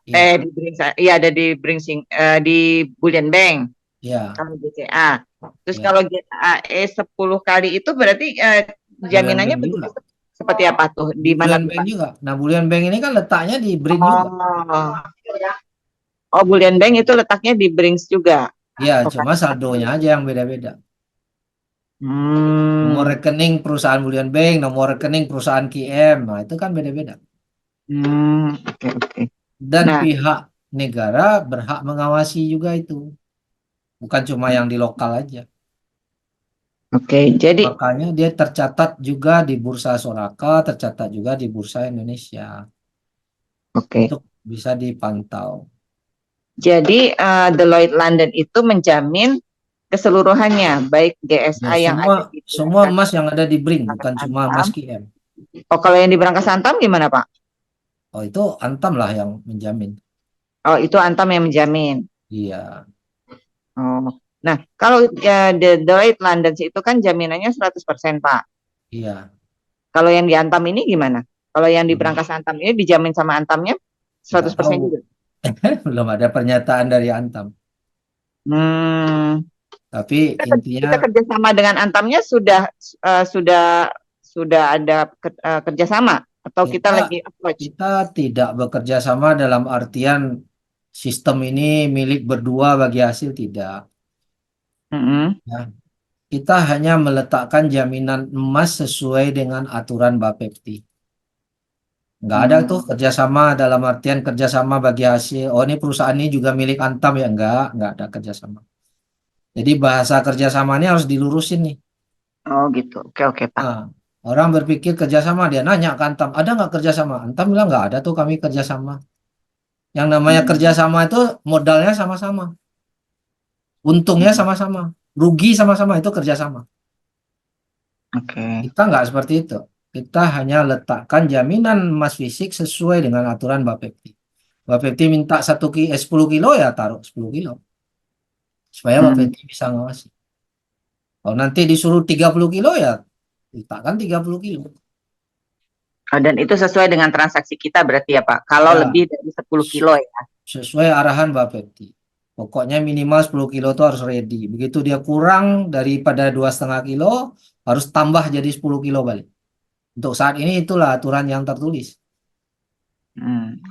Ya. Di Brings, iya ada di Brings di Bullion Bank. Ya. Kalau GCA. Terus Ya. kalau GAE 10 kali itu berarti jaminannya Bullion Bank juga. seperti apa tuh? Di mana? Bullion Bank juga. Nah, Bullion Bank ini kan letaknya di Brings juga. Oh, Bullion Bank itu letaknya di Brings juga. Ya, Oke. cuma saldonya aja yang beda-beda. Nomor rekening perusahaan Bullion Bank, nomor rekening perusahaan QM, nah itu kan beda-beda. Oke. Dan Nah. pihak negara berhak mengawasi juga itu. Bukan cuma yang di lokal aja. Oke, jadi Makanya dia tercatat juga di Bursa Soraka, tercatat juga di Bursa Indonesia. Oke. Untuk bisa dipantau. Jadi Deloitte London itu menjamin keseluruhannya, baik GSA Ya, yang ada di semua emas yang ada di Bring, bukan cuma emas QM. Oh, kalau yang di Berangkas Antam gimana, Pak? Oh, itu Antam lah yang menjamin. Oh, itu Antam yang menjamin. Iya. Oh. Nah, kalau Deloitte London itu kan jaminannya 100%, Pak. Iya. Kalau yang di Antam ini gimana? Kalau yang di Berangkas Antam ini dijamin sama Antamnya 100% juga? Belum ada pernyataan dari Antam. Tapi intinya kita kerjasama dengan Antamnya sudah ada kerjasama atau kita lagi approach? Kita tidak bekerja sama dalam artian sistem ini milik berdua bagi hasil, tidak. Ya. Kita hanya meletakkan jaminan emas sesuai dengan aturan Bapepti. Nggak ada tuh kerjasama dalam artian kerjasama bagi hasil. Oh, ini perusahaan ini juga milik Antam ya? Nggak ada kerjasama. Jadi bahasa kerjasama ini harus dilurusin nih. Oh gitu, oke Pak. Nah, orang berpikir kerjasama, dia nanya ke Antam, ada nggak kerjasama? Antam bilang nggak ada tuh kami kerjasama. Yang namanya kerjasama itu modalnya sama-sama, untungnya sama-sama, rugi sama-sama, itu kerjasama. Oke. Kita nggak seperti itu. Kita hanya letakkan jaminan emas fisik sesuai dengan aturan Bapepti. Bapepti minta 10 kilo ya taruh 10 kilo. Supaya Bapepti bisa ngawasi. Kalau nanti disuruh 30 kilo ya letakkan 30 kilo. Dan itu sesuai dengan transaksi kita berarti ya Pak. Kalau Ya. lebih dari 10 kilo ya. Sesuai arahan Bapepti. Pokoknya minimal 10 kilo itu harus ready. Begitu dia kurang daripada 2,5 kilo, harus tambah jadi 10 kilo balik. Untuk saat ini itulah aturan yang tertulis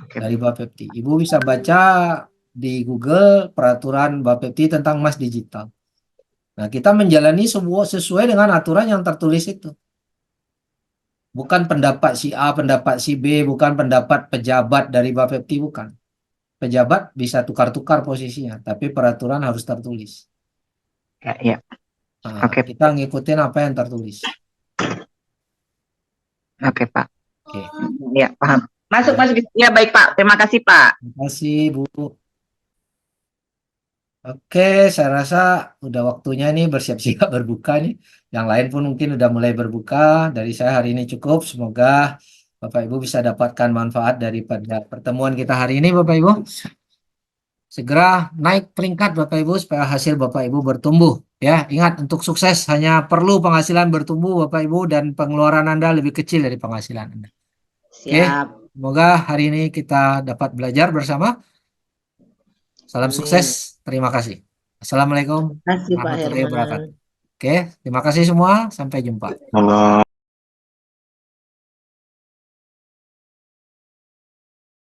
dari Bapepti. Ibu bisa baca di Google peraturan Bapepti tentang emas digital. Nah, kita menjalani sesuai dengan aturan yang tertulis itu. Bukan pendapat si A, pendapat si B, bukan pendapat pejabat dari Bapepti, bukan. Pejabat bisa tukar-tukar posisinya, tapi peraturan harus tertulis. Ya. Nah, kita ngikutin apa yang tertulis. Oke Pak. Oke. Ya paham. Masuk. Ya baik Pak. Terima kasih Pak. Terima kasih Bu. Oke, saya rasa udah waktunya nih bersiap-siap berbuka nih. Yang lain pun mungkin udah mulai berbuka. Dari saya hari ini cukup. Semoga Bapak Ibu bisa dapatkan manfaat daripada pertemuan kita hari ini Bapak Ibu. Segera naik peringkat Bapak Ibu supaya hasil Bapak Ibu bertumbuh. Ya, ingat untuk sukses hanya perlu penghasilan bertumbuh Bapak Ibu dan pengeluaran Anda lebih kecil dari penghasilan Anda. Oke, semoga hari ini kita dapat belajar bersama. Salam sukses. Terima kasih. Assalamualaikum Terima kasih Pak warahmatullahi Herman. wabarakatuh. Oke, terima kasih semua. Sampai jumpa. Halo.